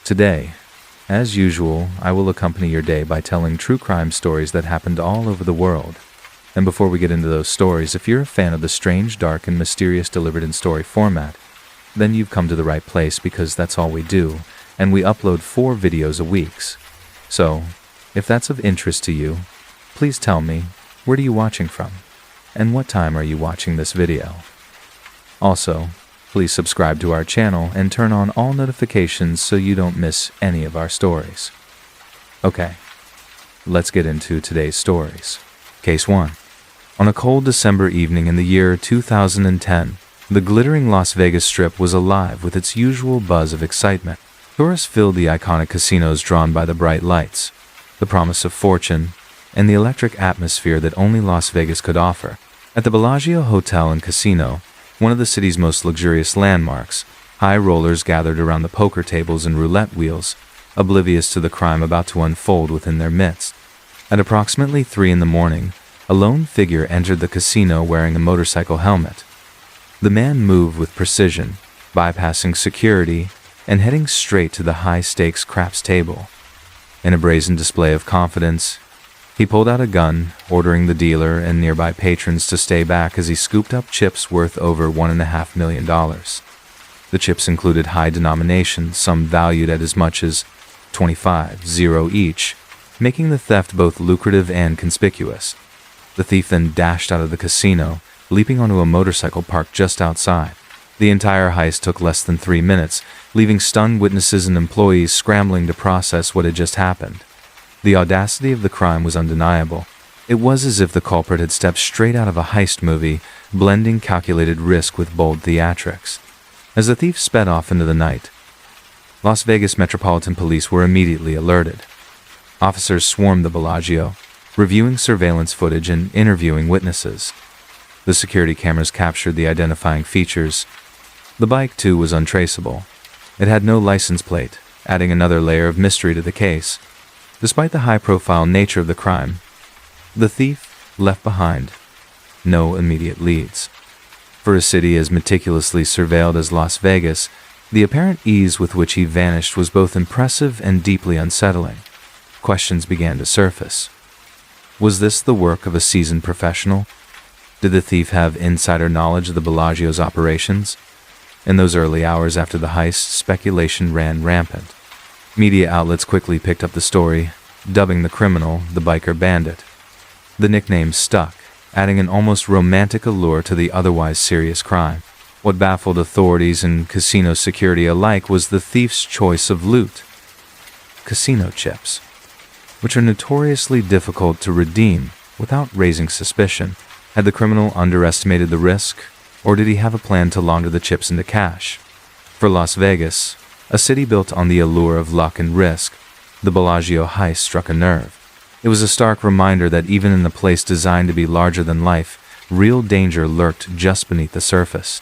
Today, as usual, I will accompany your day by telling true crime stories that happened all over the world. And before we get into those stories, if you're a fan of the strange, dark, and mysterious delivered in story format, then you've come to the right place because that's all we do, and we upload 4 videos a week. So, if that's of interest to you, please tell me, where are you watching from? And what time are you watching this video? Also, please subscribe to our channel and turn on all notifications so you don't miss any of our stories. Okay, let's get into today's stories. Case 1. On a cold December evening in the year 2010, the glittering Las Vegas Strip was alive with its usual buzz of excitement. Tourists filled the iconic casinos drawn by the bright lights, the promise of fortune, and the electric atmosphere that only Las Vegas could offer. At the Bellagio Hotel and Casino, one of the city's most luxurious landmarks, high rollers gathered around the poker tables and roulette wheels, oblivious to the crime about to unfold within their midst. At approximately 3 in the morning, a lone figure entered the casino wearing a motorcycle helmet. The man moved with precision, bypassing security and heading straight to the high-stakes craps table. In a brazen display of confidence, he pulled out a gun, ordering the dealer and nearby patrons to stay back as he scooped up chips worth over $1.5 million. The chips included high denominations, some valued at as much as 25 each, making the theft both lucrative and conspicuous. The thief then dashed out of the casino, leaping onto a motorcycle parked just outside. The entire heist took less than 3 minutes, leaving stunned witnesses and employees scrambling to process what had just happened. The audacity of the crime was undeniable. It was as if the culprit had stepped straight out of a heist movie, blending calculated risk with bold theatrics. As the thief sped off into the night, Las Vegas Metropolitan Police were immediately alerted. Officers swarmed the Bellagio, reviewing surveillance footage and interviewing witnesses. The security cameras captured the identifying features. The bike, too, was untraceable. It had no license plate, adding another layer of mystery to the case. Despite the high-profile nature of the crime, the thief left behind no immediate leads. For a city as meticulously surveilled as Las Vegas, the apparent ease with which he vanished was both impressive and deeply unsettling. Questions began to surface. Was this the work of a seasoned professional? Did the thief have insider knowledge of the Bellagio's operations? In those early hours after the heist, speculation ran rampant. Media outlets quickly picked up the story, dubbing the criminal the biker bandit. The nickname stuck, adding an almost romantic allure to the otherwise serious crime. What baffled authorities and casino security alike was the thief's choice of loot: casino chips, which are notoriously difficult to redeem without raising suspicion. Had the criminal underestimated the risk, or did he have a plan to launder the chips into cash? For Las Vegas, a city built on the allure of luck and risk, the Bellagio heist struck a nerve. It was a stark reminder that even in a place designed to be larger than life, real danger lurked just beneath the surface.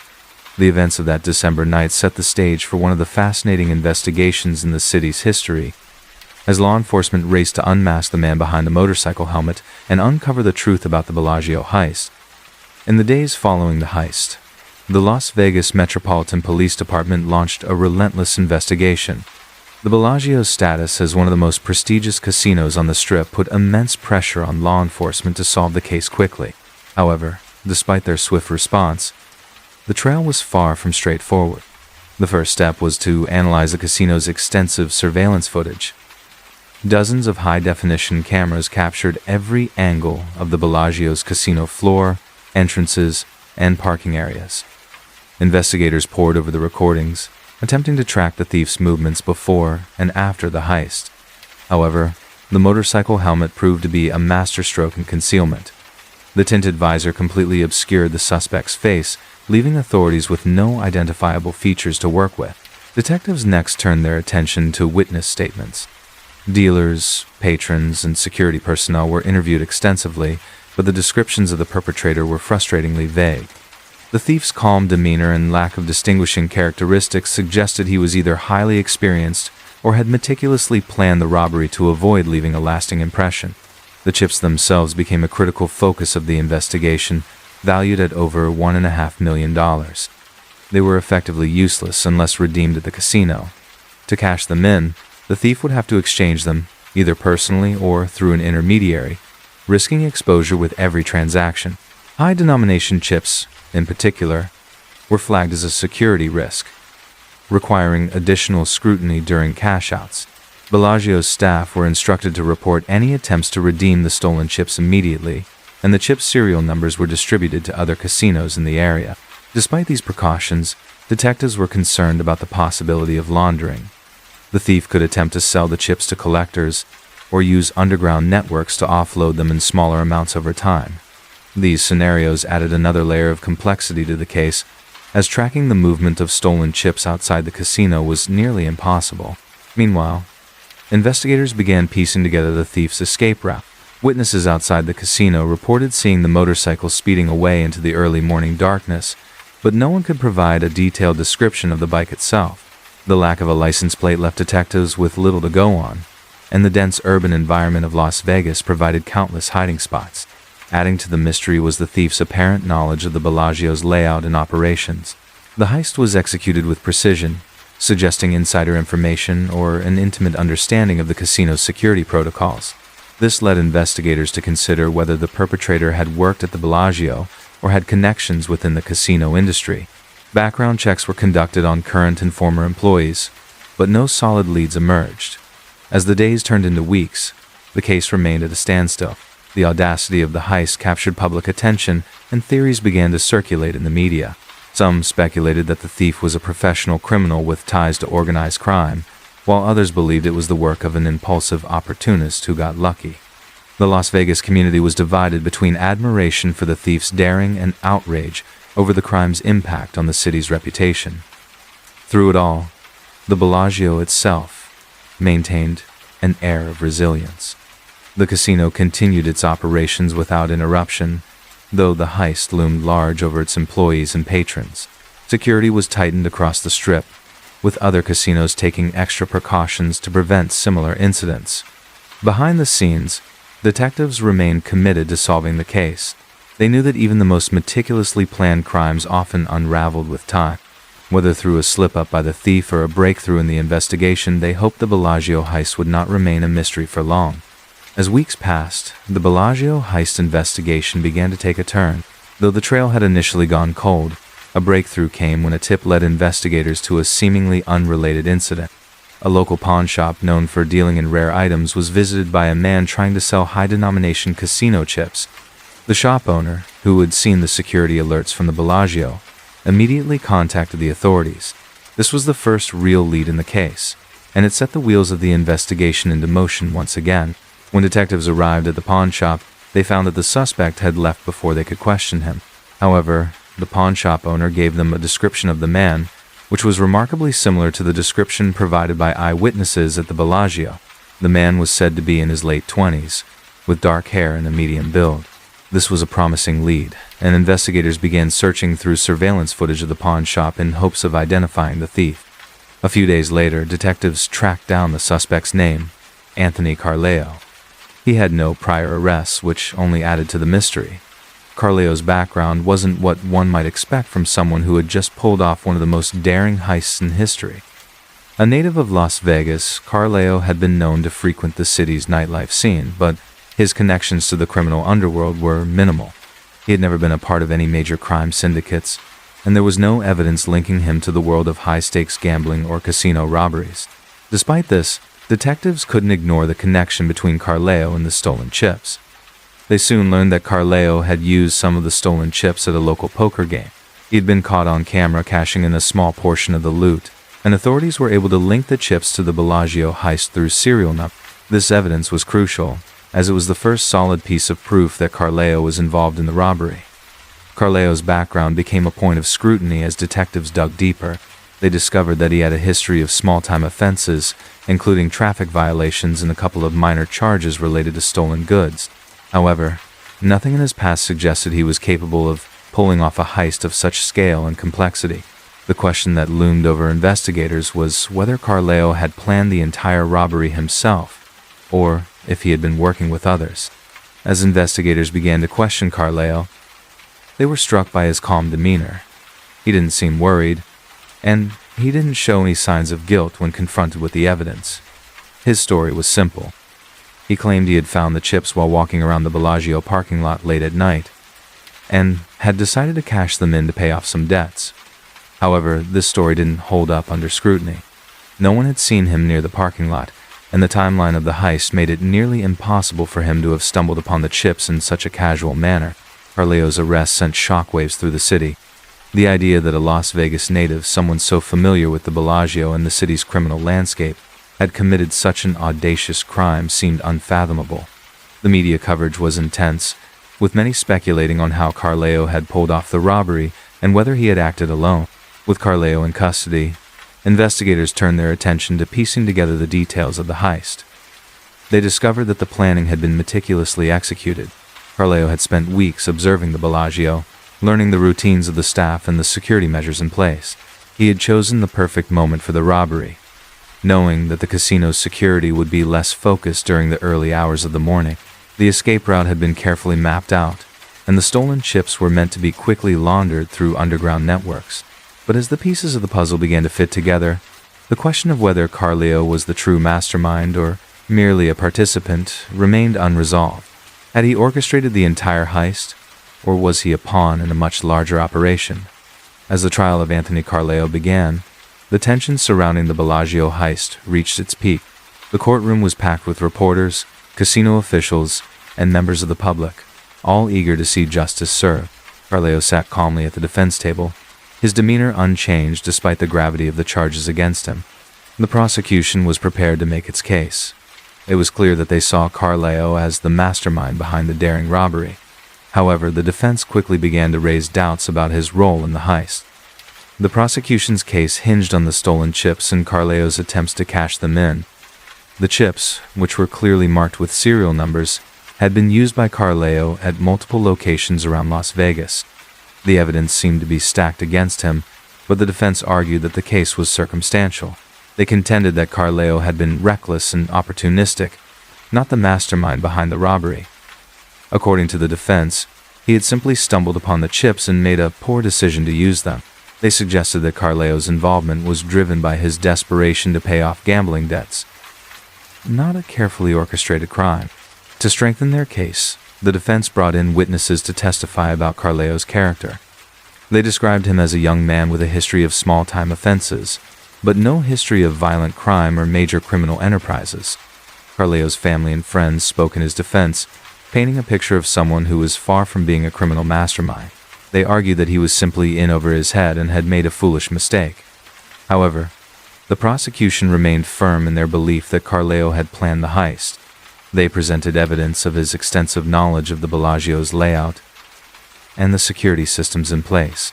The events of that December night set the stage for one of the fascinating investigations in the city's history, as law enforcement raced to unmask the man behind the motorcycle helmet and uncover the truth about the Bellagio heist. In the days following the heist, the Las Vegas Metropolitan Police Department launched a relentless investigation. The Bellagio's status as one of the most prestigious casinos on the Strip put immense pressure on law enforcement to solve the case quickly. However, despite their swift response, the trail was far from straightforward. The first step was to analyze the casino's extensive surveillance footage. Dozens of high-definition cameras captured every angle of the Bellagio's casino floor, entrances, and parking areas. Investigators pored over the recordings, attempting to track the thief's movements before and after the heist. However, the motorcycle helmet proved to be a masterstroke in concealment. The tinted visor completely obscured the suspect's face, leaving authorities with no identifiable features to work with. Detectives next turned their attention to witness statements. Dealers, patrons, and security personnel were interviewed extensively, but the descriptions of the perpetrator were frustratingly vague. The thief's calm demeanor and lack of distinguishing characteristics suggested he was either highly experienced or had meticulously planned the robbery to avoid leaving a lasting impression. The chips themselves became a critical focus of the investigation, valued at over $1.5 million. They were effectively useless unless redeemed at the casino. To cash them in, the thief would have to exchange them, either personally or through an intermediary, risking exposure with every transaction. High-denomination chips, in particular, were flagged as a security risk, requiring additional scrutiny during cash-outs. Bellagio's staff were instructed to report any attempts to redeem the stolen chips immediately, and the chip serial numbers were distributed to other casinos in the area. Despite these precautions, detectives were concerned about the possibility of laundering. The thief could attempt to sell the chips to collectors or use underground networks to offload them in smaller amounts over time. These scenarios added another layer of complexity to the case, as tracking the movement of stolen chips outside the casino was nearly impossible. Meanwhile, investigators began piecing together the thief's escape route. Witnesses outside the casino reported seeing the motorcycle speeding away into the early morning darkness, but no one could provide a detailed description of the bike itself. The lack of a license plate left detectives with little to go on, and the dense urban environment of Las Vegas provided countless hiding spots. Adding to the mystery was the thief's apparent knowledge of the Bellagio's layout and operations. The heist was executed with precision, suggesting insider information or an intimate understanding of the casino's security protocols. This led investigators to consider whether the perpetrator had worked at the Bellagio or had connections within the casino industry. Background checks were conducted on current and former employees, but no solid leads emerged. As the days turned into weeks, the case remained at a standstill. The audacity of the heist captured public attention, and theories began to circulate in the media. Some speculated that the thief was a professional criminal with ties to organized crime, while others believed it was the work of an impulsive opportunist who got lucky. The Las Vegas community was divided between admiration for the thief's daring and outrage over the crime's impact on the city's reputation. Through it all, the Bellagio itself maintained an air of resilience. The casino continued its operations without interruption, though the heist loomed large over its employees and patrons. Security was tightened across the Strip, with other casinos taking extra precautions to prevent similar incidents. Behind the scenes, detectives remained committed to solving the case. They knew that even the most meticulously planned crimes often unraveled with time. Whether through a slip-up by the thief or a breakthrough in the investigation, they hoped the Bellagio heist would not remain a mystery for long. As weeks passed, the Bellagio heist investigation began to take a turn. Though the trail had initially gone cold, a breakthrough came when a tip led investigators to a seemingly unrelated incident. A local pawn shop known for dealing in rare items was visited by a man trying to sell high-denomination casino chips. The shop owner, who had seen the security alerts from the Bellagio, immediately contacted the authorities. This was the first real lead in the case, and it set the wheels of the investigation into motion once again. When detectives arrived at the pawn shop, they found that the suspect had left before they could question him. However, the pawn shop owner gave them a description of the man, which was remarkably similar to the description provided by eyewitnesses at the Bellagio. The man was said to be in his late 20s, with dark hair and a medium build. This was a promising lead, and investigators began searching through surveillance footage of the pawn shop in hopes of identifying the thief. A few days later, detectives tracked down the suspect's name, Anthony Carleo. He had no prior arrests, which only added to the mystery. Carleo's background wasn't what one might expect from someone who had just pulled off one of the most daring heists in history. A native of Las Vegas, Carleo had been known to frequent the city's nightlife scene, but his connections to the criminal underworld were minimal. He had never been a part of any major crime syndicates, and there was no evidence linking him to the world of high-stakes gambling or casino robberies. Despite this, detectives couldn't ignore the connection between Carleo and the stolen chips. They soon learned that Carleo had used some of the stolen chips at a local poker game. He had been caught on camera cashing in a small portion of the loot, and authorities were able to link the chips to the Bellagio heist through serial numbers. This evidence was crucial, as it was the first solid piece of proof that Carleo was involved in the robbery. Carleo's background became a point of scrutiny as detectives dug deeper. They discovered that he had a history of small-time offenses, including traffic violations and a couple of minor charges related to stolen goods. However, nothing in his past suggested he was capable of pulling off a heist of such scale and complexity. The question that loomed over investigators was whether Carleo had planned the entire robbery himself, or if he had been working with others. As investigators began to question Carleo, they were struck by his calm demeanor. He didn't seem worried, and he didn't show any signs of guilt when confronted with the evidence. His story was simple. He claimed he had found the chips while walking around the Bellagio parking lot late at night, and had decided to cash them in to pay off some debts. However, this story didn't hold up under scrutiny. No one had seen him near the parking lot, and the timeline of the heist made it nearly impossible for him to have stumbled upon the chips in such a casual manner. Carleo's arrest sent shockwaves through the city. The idea that a Las Vegas native, someone so familiar with the Bellagio and the city's criminal landscape, had committed such an audacious crime seemed unfathomable. The media coverage was intense, with many speculating on how Carleo had pulled off the robbery and whether he had acted alone. With Carleo in custody, investigators turned their attention to piecing together the details of the heist. They discovered that the planning had been meticulously executed. Carleo had spent weeks observing the Bellagio, learning the routines of the staff and the security measures in place. He had chosen the perfect moment for the robbery, knowing that the casino's security would be less focused during the early hours of the morning. The escape route had been carefully mapped out, and the stolen chips were meant to be quickly laundered through underground networks. But as the pieces of the puzzle began to fit together, the question of whether Carleo was the true mastermind or merely a participant remained unresolved. Had he orchestrated the entire heist, or was he a pawn in a much larger operation? As the trial of Anthony Carleo began, the tension surrounding the Bellagio heist reached its peak. The courtroom was packed with reporters, casino officials, and members of the public, all eager to see justice served. Carleo sat calmly at the defense table, his demeanor unchanged despite the gravity of the charges against him. The prosecution was prepared to make its case. It was clear that they saw Carleo as the mastermind behind the daring robbery. However, the defense quickly began to raise doubts about his role in the heist. The prosecution's case hinged on the stolen chips and Carleo's attempts to cash them in. The chips, which were clearly marked with serial numbers, had been used by Carleo at multiple locations around Las Vegas. The evidence seemed to be stacked against him, but the defense argued that the case was circumstantial. They contended that Carleo had been reckless and opportunistic, not the mastermind behind the robbery. According to the defense, he had simply stumbled upon the chips and made a poor decision to use them. They suggested that Carleo's involvement was driven by his desperation to pay off gambling debts, not a carefully orchestrated crime. To strengthen their case, the defense brought in witnesses to testify about Carleo's character. They described him as a young man with a history of small-time offenses, but no history of violent crime or major criminal enterprises. Carleo's family and friends spoke in his defense, painting a picture of someone who was far from being a criminal mastermind. They argued that he was simply in over his head and had made a foolish mistake. However, the prosecution remained firm in their belief that Carleo had planned the heist. They presented evidence of his extensive knowledge of the Bellagio's layout and the security systems in place.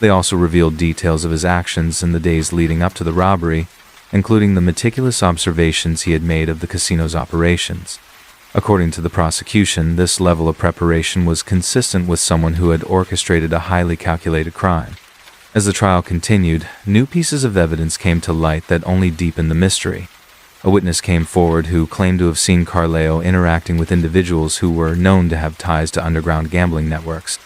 They also revealed details of his actions in the days leading up to the robbery, including the meticulous observations he had made of the casino's operations. According to the prosecution, this level of preparation was consistent with someone who had orchestrated a highly calculated crime. As the trial continued, new pieces of evidence came to light that only deepened the mystery. A witness came forward who claimed to have seen Carleo interacting with individuals who were known to have ties to underground gambling networks.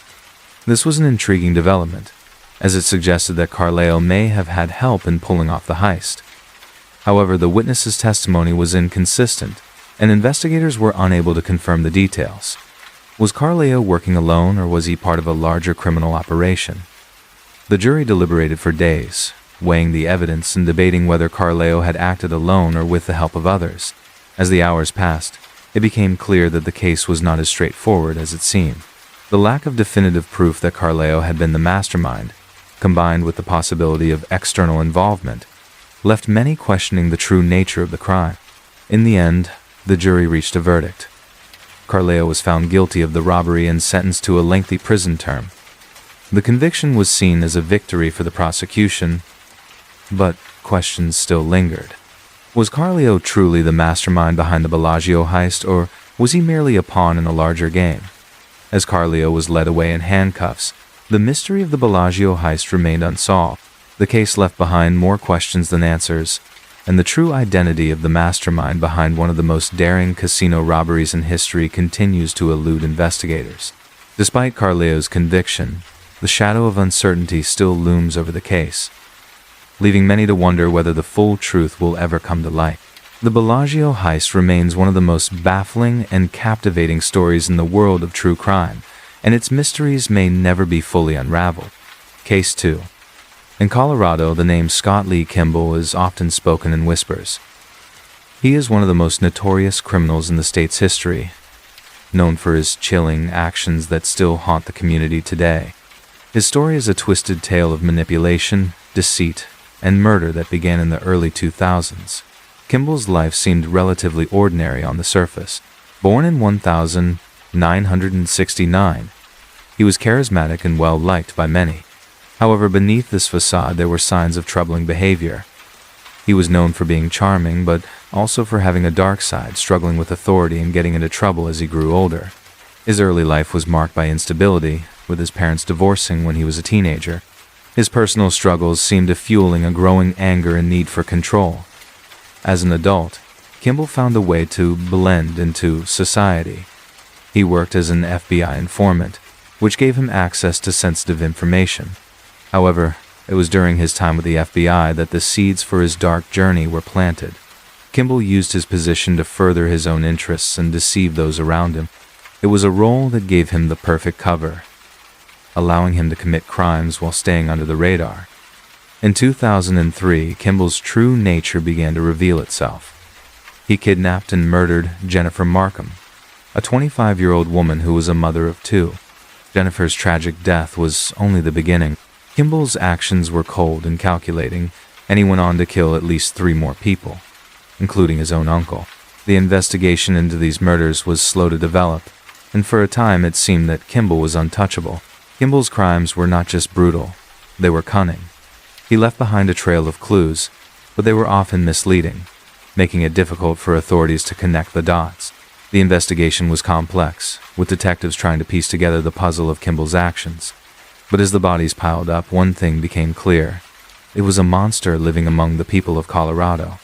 This was an intriguing development, as it suggested that Carleo may have had help in pulling off the heist. However, the witness's testimony was inconsistent, and investigators were unable to confirm the details. Was Carleo working alone, or was he part of a larger criminal operation? The jury deliberated for days, weighing the evidence and debating whether Carleo had acted alone or with the help of others. As the hours passed, it became clear that the case was not as straightforward as it seemed. The lack of definitive proof that Carleo had been the mastermind, combined with the possibility of external involvement, left many questioning the true nature of the crime. In the end, the jury reached a verdict. Carleo was found guilty of the robbery and sentenced to a lengthy prison term. The conviction was seen as a victory for the prosecution, but questions still lingered. Was Carleo truly the mastermind behind the Bellagio heist, or was he merely a pawn in a larger game? As Carleo was led away in handcuffs, the mystery of the Bellagio heist remained unsolved. The case left behind more questions than answers, and the true identity of the mastermind behind one of the most daring casino robberies in history continues to elude investigators. Despite Carleo's conviction, the shadow of uncertainty still looms over the case. leaving many to wonder whether the full truth will ever come to light. The Bellagio heist remains one of the most baffling and captivating stories in the world of true crime, and its mysteries may never be fully unraveled. Case 2. In Colorado, the name Scott Lee Kimball is often spoken in whispers. He is one of the most notorious criminals in the state's history, known for his chilling actions that still haunt the community today. His story is a twisted tale of manipulation, deceit, and murder that began in the early 2000s. Kimball's life seemed relatively ordinary on the surface. Born in 1969, he was charismatic and well-liked by many. However, beneath this facade there were signs of troubling behavior. He was known for being charming, but also for having a dark side, struggling with authority and getting into trouble as he grew older. His early life was marked by instability, with his parents divorcing when he was a teenager. His personal struggles seemed to fueling a growing anger and need for control. As an adult, Kimball found a way to blend into society. He worked as an FBI informant, which gave him access to sensitive information. However, it was during his time with the FBI that the seeds for his dark journey were planted. Kimball used his position to further his own interests and deceive those around him. It was a role that gave him the perfect cover, allowing him to commit crimes while staying under the radar. In 2003, Kimball's true nature began to reveal itself. He kidnapped and murdered Jennifer Markham, a 25-year-old woman who was a mother of 2. Jennifer's tragic death was only the beginning. Kimball's actions were cold and calculating, and he went on to kill at least 3 more people, including his own uncle. The investigation into these murders was slow to develop, and for a time it seemed that Kimball was untouchable. Kimball's crimes were not just brutal, they were cunning. He left behind a trail of clues, but they were often misleading, making it difficult for authorities to connect the dots. The investigation was complex, with detectives trying to piece together the puzzle of Kimball's actions. But as the bodies piled up, one thing became clear. It was a monster living among the people of Colorado.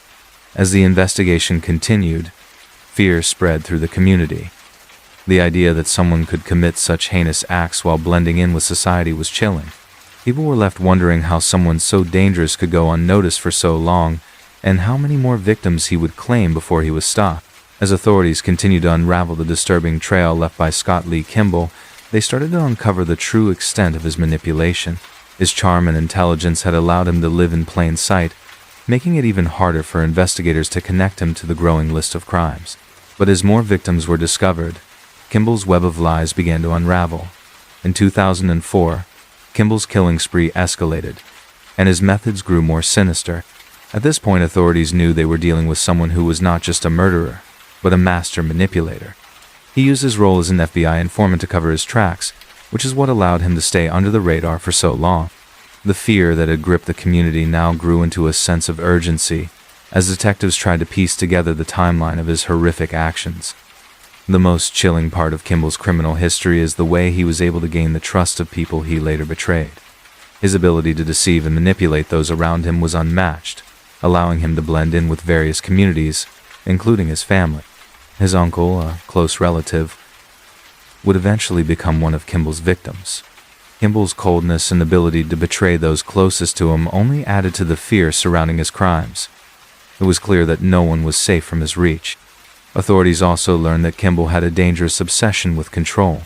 As the investigation continued, fear spread through the community. The idea that someone could commit such heinous acts while blending in with society was chilling. People were left wondering how someone so dangerous could go unnoticed for so long, and how many more victims he would claim before he was stopped. As authorities continued to unravel the disturbing trail left by Scott Lee Kimball, they started to uncover the true extent of his manipulation. His charm and intelligence had allowed him to live in plain sight, making it even harder for investigators to connect him to the growing list of crimes. But as more victims were discovered, Kimball's web of lies began to unravel. In 2004, Kimball's killing spree escalated, and his methods grew more sinister. At this point, authorities knew they were dealing with someone who was not just a murderer, but a master manipulator. He used his role as an FBI informant to cover his tracks, which is what allowed him to stay under the radar for so long. The fear that had gripped the community now grew into a sense of urgency, as detectives tried to piece together the timeline of his horrific actions. The most chilling part of Kimball's criminal history is the way he was able to gain the trust of people he later betrayed. His ability to deceive and manipulate those around him was unmatched, allowing him to blend in with various communities, including his family. His uncle, a close relative, would eventually become one of Kimball's victims. Kimball's coldness and ability to betray those closest to him only added to the fear surrounding his crimes. It was clear that no one was safe from his reach. Authorities also learned that Kimball had a dangerous obsession with control.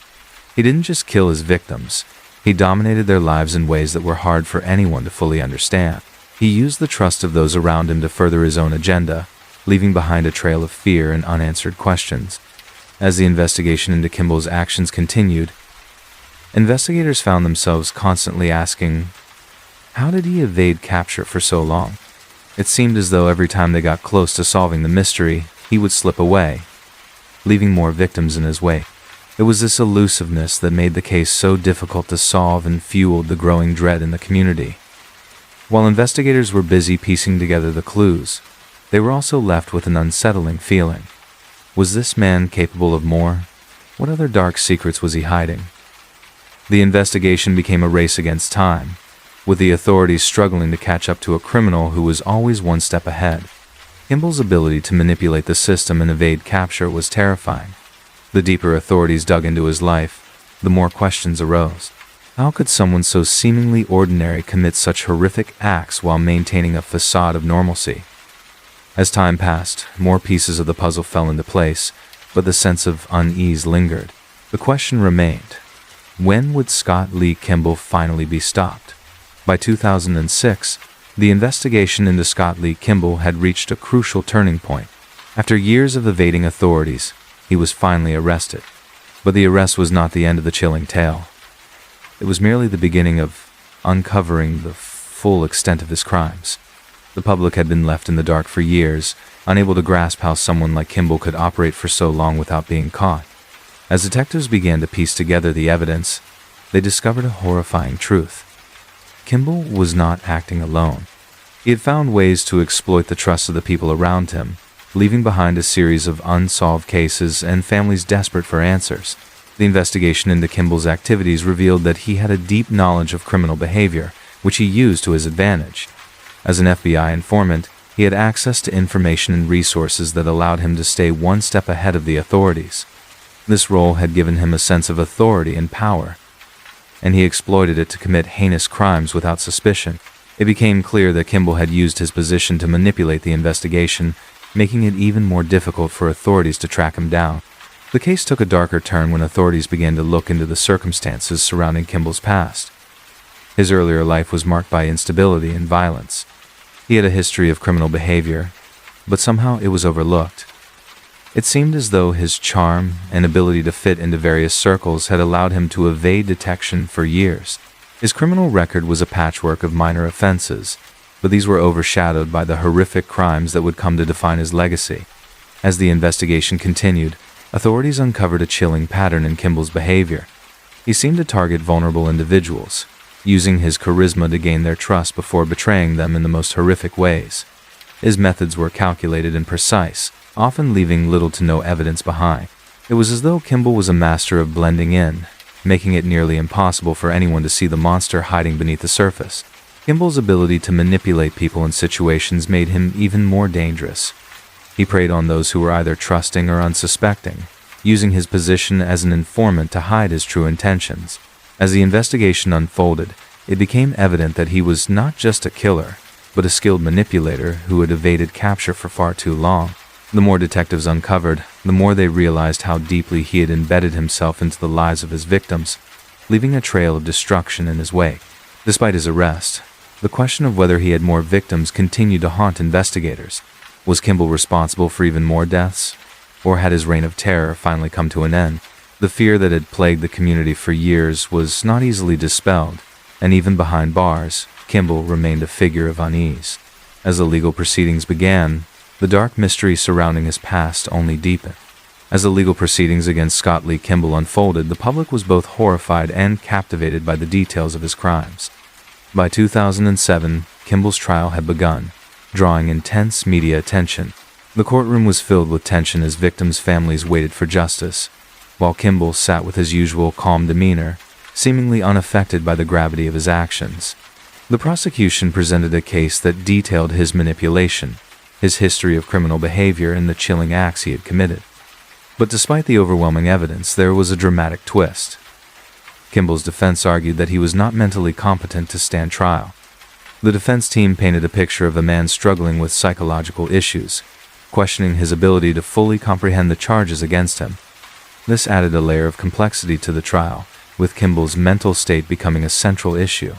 He didn't just kill his victims, he dominated their lives in ways that were hard for anyone to fully understand. He used the trust of those around him to further his own agenda, leaving behind a trail of fear and unanswered questions. As the investigation into Kimball's actions continued, investigators found themselves constantly asking, how did he evade capture for so long? It seemed as though every time they got close to solving the mystery, he would slip away, leaving more victims in his wake. It was this elusiveness that made the case so difficult to solve and fueled the growing dread in the community. While investigators were busy piecing together the clues, they were also left with an unsettling feeling. Was this man capable of more? What other dark secrets was he hiding? The investigation became a race against time, with the authorities struggling to catch up to a criminal who was always one step ahead. Kimball's ability to manipulate the system and evade capture was terrifying. The deeper authorities dug into his life, the more questions arose. How could someone so seemingly ordinary commit such horrific acts while maintaining a facade of normalcy? As time passed, more pieces of the puzzle fell into place, but the sense of unease lingered. The question remained: when would Scott Lee Kimball finally be stopped? By 2006, the investigation into Scott Lee Kimball had reached a crucial turning point. After years of evading authorities, he was finally arrested. But the arrest was not the end of the chilling tale. It was merely the beginning of uncovering the full extent of his crimes. The public had been left in the dark for years, unable to grasp how someone like Kimball could operate for so long without being caught. As detectives began to piece together the evidence, they discovered a horrifying truth. Kimball was not acting alone. He had found ways to exploit the trust of the people around him, leaving behind a series of unsolved cases and families desperate for answers. The investigation into Kimball's activities revealed that he had a deep knowledge of criminal behavior, which he used to his advantage. As an FBI informant, he had access to information and resources that allowed him to stay one step ahead of the authorities. This role had given him a sense of authority and power, and he exploited it to commit heinous crimes without suspicion. It became clear that Kimball had used his position to manipulate the investigation, making it even more difficult for authorities to track him down. The case took a darker turn when authorities began to look into the circumstances surrounding Kimball's past. His earlier life was marked by instability and violence. He had a history of criminal behavior, but somehow it was overlooked. It seemed as though his charm and ability to fit into various circles had allowed him to evade detection for years. His criminal record was a patchwork of minor offenses, but these were overshadowed by the horrific crimes that would come to define his legacy. As the investigation continued, authorities uncovered a chilling pattern in Kimball's behavior. He seemed to target vulnerable individuals, using his charisma to gain their trust before betraying them in the most horrific ways. His methods were calculated and precise, often leaving little to no evidence behind. It was as though Kimball was a master of blending in, making it nearly impossible for anyone to see the monster hiding beneath the surface. Kimball's ability to manipulate people and situations made him even more dangerous. He preyed on those who were either trusting or unsuspecting, using his position as an informant to hide his true intentions. As the investigation unfolded, it became evident that he was not just a killer, but a skilled manipulator who had evaded capture for far too long. The more detectives uncovered, the more they realized how deeply he had embedded himself into the lives of his victims, leaving a trail of destruction in his wake. Despite his arrest, the question of whether he had more victims continued to haunt investigators. Was Kimball responsible for even more deaths? Or had his reign of terror finally come to an end? The fear that had plagued the community for years was not easily dispelled, and even behind bars, Kimball remained a figure of unease. As the legal proceedings began, the dark mystery surrounding his past only deepened. As the legal proceedings against Scott Lee Kimball unfolded, the public was both horrified and captivated by the details of his crimes. By 2007, Kimball's trial had begun, drawing intense media attention. The courtroom was filled with tension as victims' families waited for justice, while Kimball sat with his usual calm demeanor, seemingly unaffected by the gravity of his actions. The prosecution presented a case that detailed his manipulation, his history of criminal behavior, and the chilling acts he had committed. But despite the overwhelming evidence, there was a dramatic twist. Kimball's defense argued that he was not mentally competent to stand trial. The defense team painted a picture of a man struggling with psychological issues, questioning his ability to fully comprehend the charges against him. This added a layer of complexity to the trial, with Kimball's mental state becoming a central issue.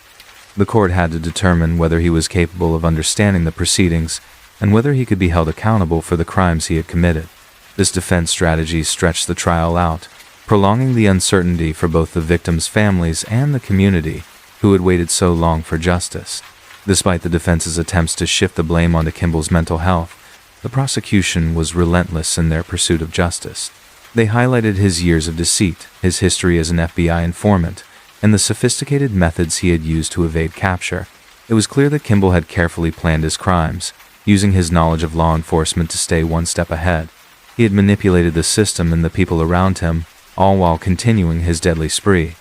The court had to determine whether he was capable of understanding the proceedings and whether he could be held accountable for the crimes he had committed. This defense strategy stretched the trial out, prolonging the uncertainty for both the victims' families and the community who had waited so long for justice. Despite the defense's attempts to shift the blame onto Kimball's mental health, the prosecution was relentless in their pursuit of justice. They highlighted his years of deceit, his history as an FBI informant, and the sophisticated methods he had used to evade capture. It was clear that Kimball had carefully planned his crimes, using his knowledge of law enforcement to stay one step ahead. He had manipulated the system and the people around him, all while continuing his deadly spree.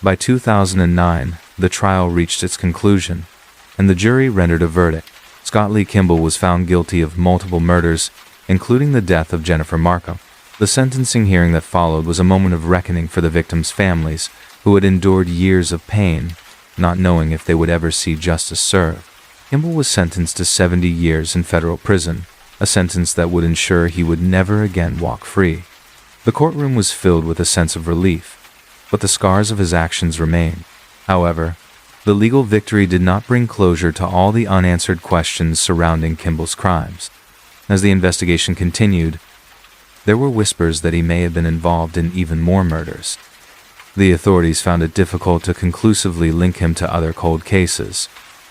By 2009, the trial reached its conclusion, and the jury rendered a verdict. Scott Lee Kimball was found guilty of multiple murders, including the death of Jennifer Markham. The sentencing hearing that followed was a moment of reckoning for the victims' families, who had endured years of pain, not knowing if they would ever see justice served. Kimball was sentenced to 70 years in federal prison, a sentence that would ensure he would never again walk free. The courtroom was filled with a sense of relief, but the scars of his actions remained. However, the legal victory did not bring closure to all the unanswered questions surrounding Kimball's crimes. As the investigation continued, there were whispers that he may have been involved in even more murders. The authorities found it difficult to conclusively link him to other cold cases,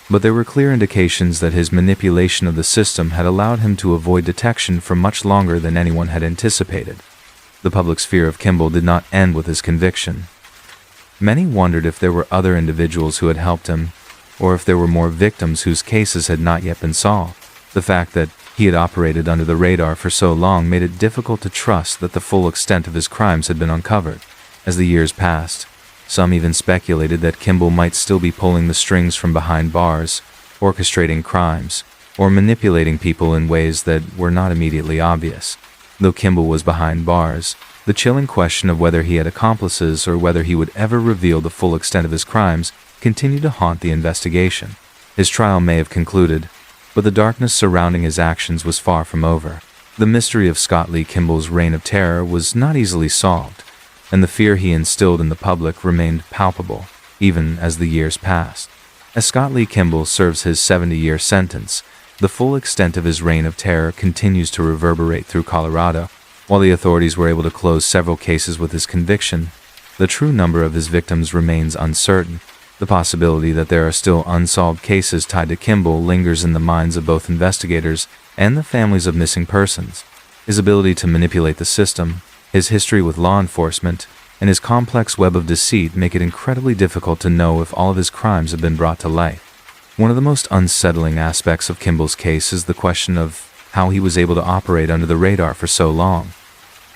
but there were clear indications that his manipulation of the system had allowed him to avoid detection for much longer than anyone had anticipated. The public's fear of Kimball did not end with his conviction. Many wondered if there were other individuals who had helped him, or if there were more victims whose cases had not yet been solved. The fact that he had operated under the radar for so long made it difficult to trust that the full extent of his crimes had been uncovered. As the years passed, some even speculated that Kimball might still be pulling the strings from behind bars, orchestrating crimes, or manipulating people in ways that were not immediately obvious. Though Kimball was behind bars, the chilling question of whether he had accomplices or whether he would ever reveal the full extent of his crimes continued to haunt the investigation. His trial may have concluded, but the darkness surrounding his actions was far from over. The mystery of Scott Lee Kimball's reign of terror was not easily solved, and the fear he instilled in the public remained palpable, even as the years passed. As Scott Lee Kimball serves his 70-year sentence, the full extent of his reign of terror continues to reverberate through Colorado. While the authorities were able to close several cases with his conviction, the true number of his victims remains uncertain. The possibility that there are still unsolved cases tied to Kimball lingers in the minds of both investigators and the families of missing persons. His ability to manipulate the system, his history with law enforcement, and his complex web of deceit make it incredibly difficult to know if all of his crimes have been brought to light. One of the most unsettling aspects of Kimball's case is the question of how he was able to operate under the radar for so long.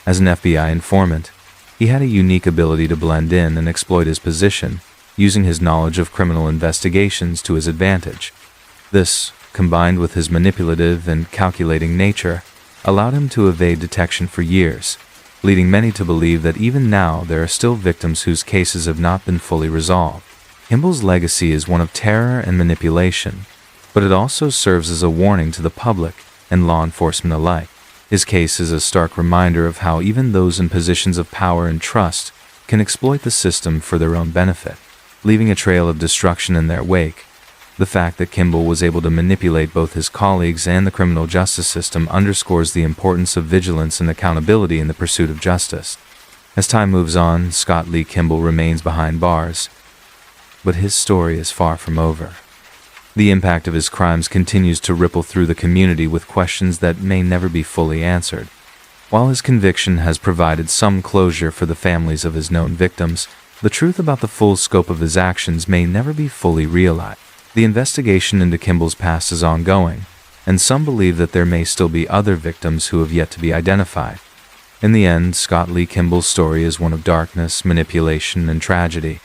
As an FBI informant, he had a unique ability to blend in and exploit his position, using his knowledge of criminal investigations to his advantage. This, combined with his manipulative and calculating nature, allowed him to evade detection for years, leading many to believe that even now there are still victims whose cases have not been fully resolved. Kimball's legacy is one of terror and manipulation, but it also serves as a warning to the public and law enforcement alike. His case is a stark reminder of how even those in positions of power and trust can exploit the system for their own benefit, leaving a trail of destruction in their wake. The fact that Kimball was able to manipulate both his colleagues and the criminal justice system underscores the importance of vigilance and accountability in the pursuit of justice. As time moves on, Scott Lee Kimball remains behind bars, but his story is far from over. The impact of his crimes continues to ripple through the community with questions that may never be fully answered. While his conviction has provided some closure for the families of his known victims, the truth about the full scope of his actions may never be fully realized. The investigation into Kimball's past is ongoing, and some believe that there may still be other victims who have yet to be identified. In the end, Scott Lee Kimball's story is one of darkness, manipulation, and tragedy.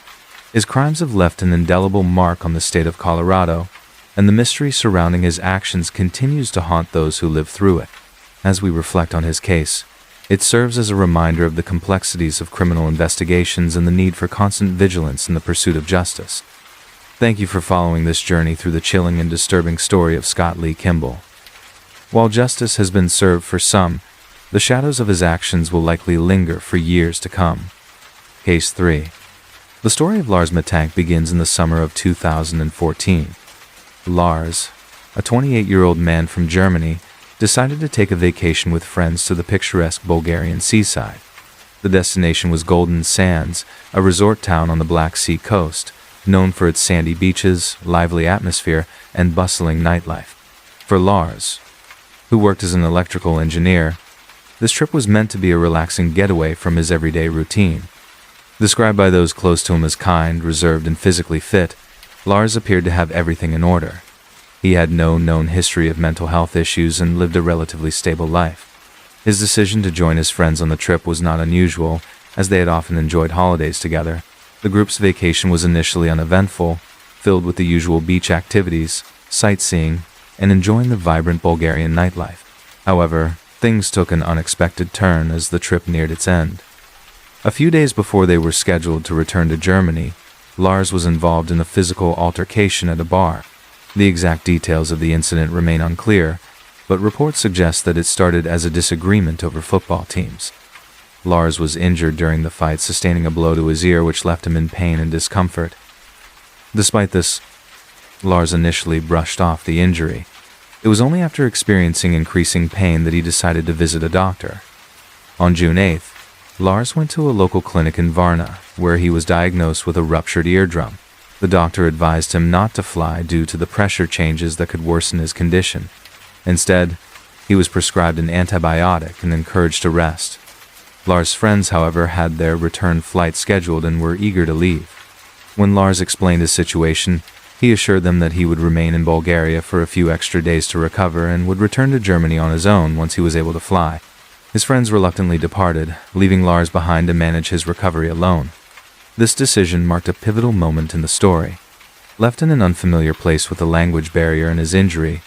His crimes have left an indelible mark on the state of Colorado, and the mystery surrounding his actions continues to haunt those who live through it. As we reflect on his case, it serves as a reminder of the complexities of criminal investigations and the need for constant vigilance in the pursuit of justice. Thank you for following this journey through the chilling and disturbing story of Scott Lee Kimball. While justice has been served for some, the shadows of his actions will likely linger for years to come. Case 3. The story of Lars Matank begins in the summer of 2014. Lars, a 28-year-old man from Germany, decided to take a vacation with friends to the picturesque Bulgarian seaside. The destination was Golden Sands, a resort town on the Black Sea coast, known for its sandy beaches, lively atmosphere, and bustling nightlife. For Lars, who worked as an electrical engineer, this trip was meant to be a relaxing getaway from his everyday routine. Described by those close to him as kind, reserved, and physically fit, Lars appeared to have everything in order. He had no known history of mental health issues and lived a relatively stable life. His decision to join his friends on the trip was not unusual, as they had often enjoyed holidays together. The group's vacation was initially uneventful, filled with the usual beach activities, sightseeing, and enjoying the vibrant Bulgarian nightlife. However, things took an unexpected turn as the trip neared its end. A few days before they were scheduled to return to Germany, Lars was involved in a physical altercation at a bar. The exact details of the incident remain unclear, but reports suggest that it started as a disagreement over football teams. Lars was injured during the fight, sustaining a blow to his ear which left him in pain and discomfort. Despite this, Lars initially brushed off the injury. It was only after experiencing increasing pain that he decided to visit a doctor. On June 8th, Lars went to a local clinic in Varna, where he was diagnosed with a ruptured eardrum. The doctor advised him not to fly due to the pressure changes that could worsen his condition. Instead, he was prescribed an antibiotic and encouraged to rest. Lars' friends, however, had their return flight scheduled and were eager to leave. When Lars explained his situation, he assured them that he would remain in Bulgaria for a few extra days to recover and would return to Germany on his own once he was able to fly. His friends reluctantly departed, leaving Lars behind to manage his recovery alone. This decision marked a pivotal moment in the story. Left in an unfamiliar place with a language barrier and his injury,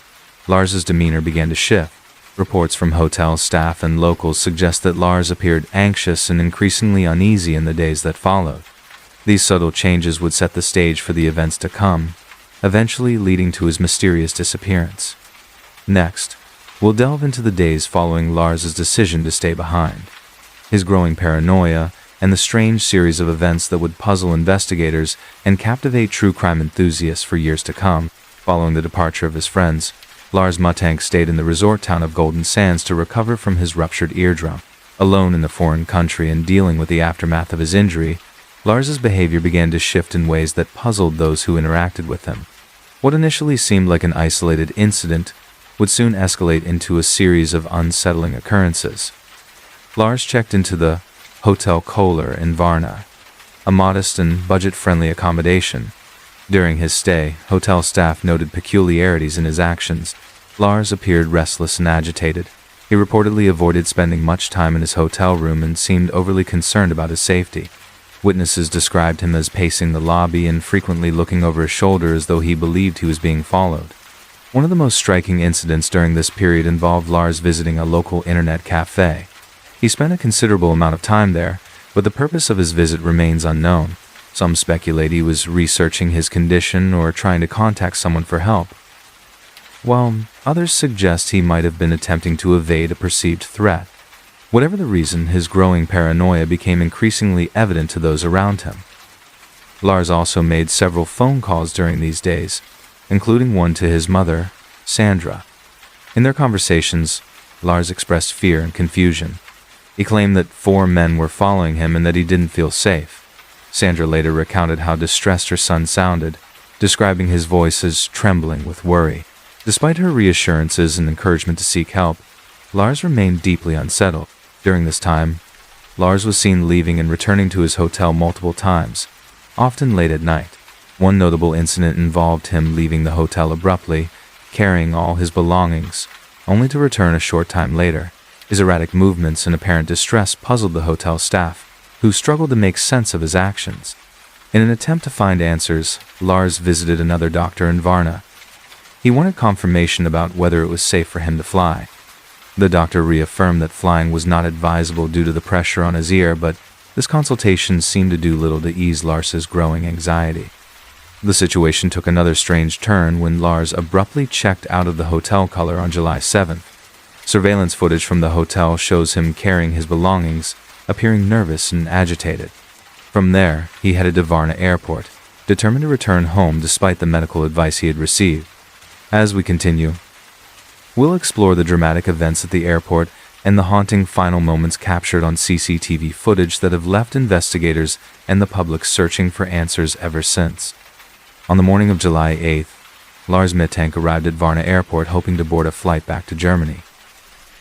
Lars's demeanor began to shift. Reports from hotel staff and locals suggest that Lars appeared anxious and increasingly uneasy in the days that followed. These subtle changes would set the stage for the events to come, eventually leading to his mysterious disappearance. Next, we'll delve into the days following Lars's decision to stay behind. His growing paranoia, and the strange series of events that would puzzle investigators and captivate true crime enthusiasts for years to come. Following the departure of his friends, Lars Mutank stayed in the resort town of Golden Sands to recover from his ruptured eardrum. Alone in the foreign country and dealing with the aftermath of his injury, Lars's behavior began to shift in ways that puzzled those who interacted with him. What initially seemed like an isolated incident would soon escalate into a series of unsettling occurrences. Lars checked into the Hotel Kohler in Varna, a modest and budget-friendly accommodation. During his stay, hotel staff noted peculiarities in his actions. Lars appeared restless and agitated. He reportedly avoided spending much time in his hotel room and seemed overly concerned about his safety. Witnesses described him as pacing the lobby and frequently looking over his shoulder as though he believed he was being followed. One of the most striking incidents during this period involved Lars visiting a local internet cafe. He spent a considerable amount of time there, but the purpose of his visit remains unknown. Some speculate he was researching his condition or trying to contact someone for help, while others suggest he might have been attempting to evade a perceived threat. Whatever the reason, his growing paranoia became increasingly evident to those around him. Lars also made several phone calls during these days, including one to his mother, Sandra. In their conversations, Lars expressed fear and confusion. He claimed that 4 men were following him and that he didn't feel safe. Sandra later recounted how distressed her son sounded, describing his voice as trembling with worry. Despite her reassurances and encouragement to seek help, Lars remained deeply unsettled. During this time, Lars was seen leaving and returning to his hotel multiple times, often late at night. One notable incident involved him leaving the hotel abruptly, carrying all his belongings, only to return a short time later. His erratic movements and apparent distress puzzled the hotel staff, who struggled to make sense of his actions. In an attempt to find answers, Lars visited another doctor in Varna. He wanted confirmation about whether it was safe for him to fly. The doctor reaffirmed that flying was not advisable due to the pressure on his ear, but this consultation seemed to do little to ease Lars's growing anxiety. The situation took another strange turn when Lars abruptly checked out of the hotel color on July 7th. Surveillance footage from the hotel shows him carrying his belongings, appearing nervous and agitated. From there, he headed to Varna Airport, determined to return home despite the medical advice he had received. As we continue, we'll explore the dramatic events at the airport and the haunting final moments captured on CCTV footage that have left investigators and the public searching for answers ever since. On the morning of July 8th, Lars Mittank arrived at Varna Airport hoping to board a flight back to Germany.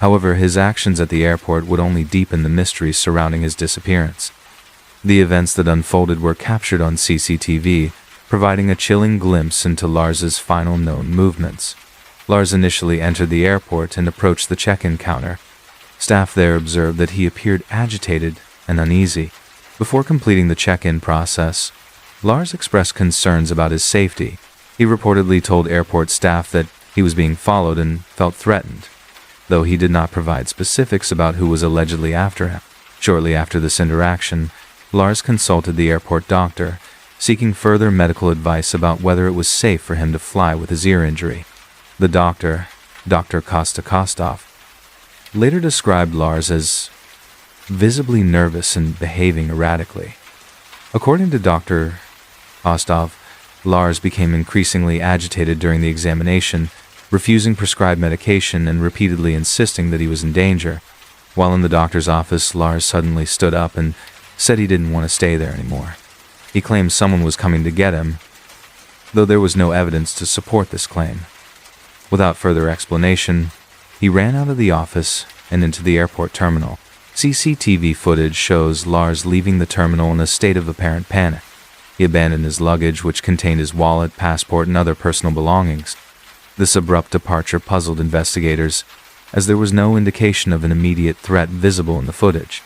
However, his actions at the airport would only deepen the mystery surrounding his disappearance. The events that unfolded were captured on CCTV, providing a chilling glimpse into Lars's final known movements. Lars initially entered the airport and approached the check-in counter. Staff there observed that he appeared agitated and uneasy. Before completing the check-in process, Lars expressed concerns about his safety. He reportedly told airport staff that he was being followed and felt threatened, though he did not provide specifics about who was allegedly after him. Shortly after this interaction, Lars consulted the airport doctor, seeking further medical advice about whether it was safe for him to fly with his ear injury. The doctor, Dr. Kostov, later described Lars as visibly nervous and behaving erratically. According to Dr. Kostov, Lars became increasingly agitated during the examination, refusing prescribed medication and repeatedly insisting that he was in danger. While in the doctor's office, Lars suddenly stood up and said he didn't want to stay there anymore. He claimed someone was coming to get him, though there was no evidence to support this claim. Without further explanation, he ran out of the office and into the airport terminal. CCTV footage shows Lars leaving the terminal in a state of apparent panic. He abandoned his luggage, which contained his wallet, passport, and other personal belongings. This abrupt departure puzzled investigators, as there was no indication of an immediate threat visible in the footage.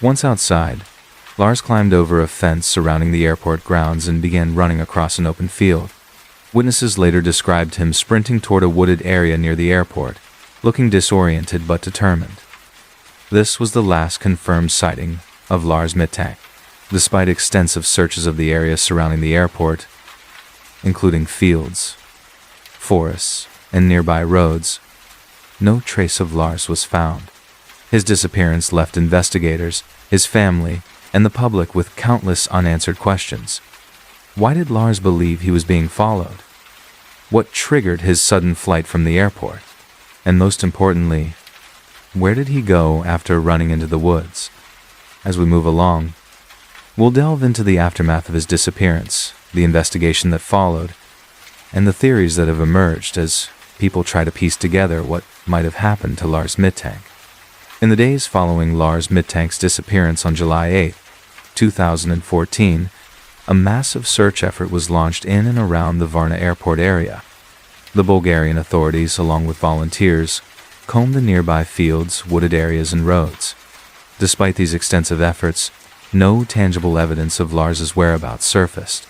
Once outside, Lars climbed over a fence surrounding the airport grounds and began running across an open field. Witnesses later described him sprinting toward a wooded area near the airport, looking disoriented but determined. This was the last confirmed sighting of Lars Mittag. Despite extensive searches of the area surrounding the airport, including fields, forests, and nearby roads, no trace of Lars was found. His disappearance left investigators, his family, and the public with countless unanswered questions. Why did Lars believe he was being followed? What triggered his sudden flight from the airport? And most importantly, where did he go after running into the woods? As we move along, we'll delve into the aftermath of his disappearance, the investigation that followed, and the theories that have emerged as people try to piece together what might have happened to Lars Mittag. In the days following Lars Mittag's disappearance on July 8, 2014, a massive search effort was launched in and around the Varna airport area. The Bulgarian authorities, along with volunteers, combed the nearby fields, wooded areas, and roads. Despite these extensive efforts, no tangible evidence of Lars's whereabouts surfaced.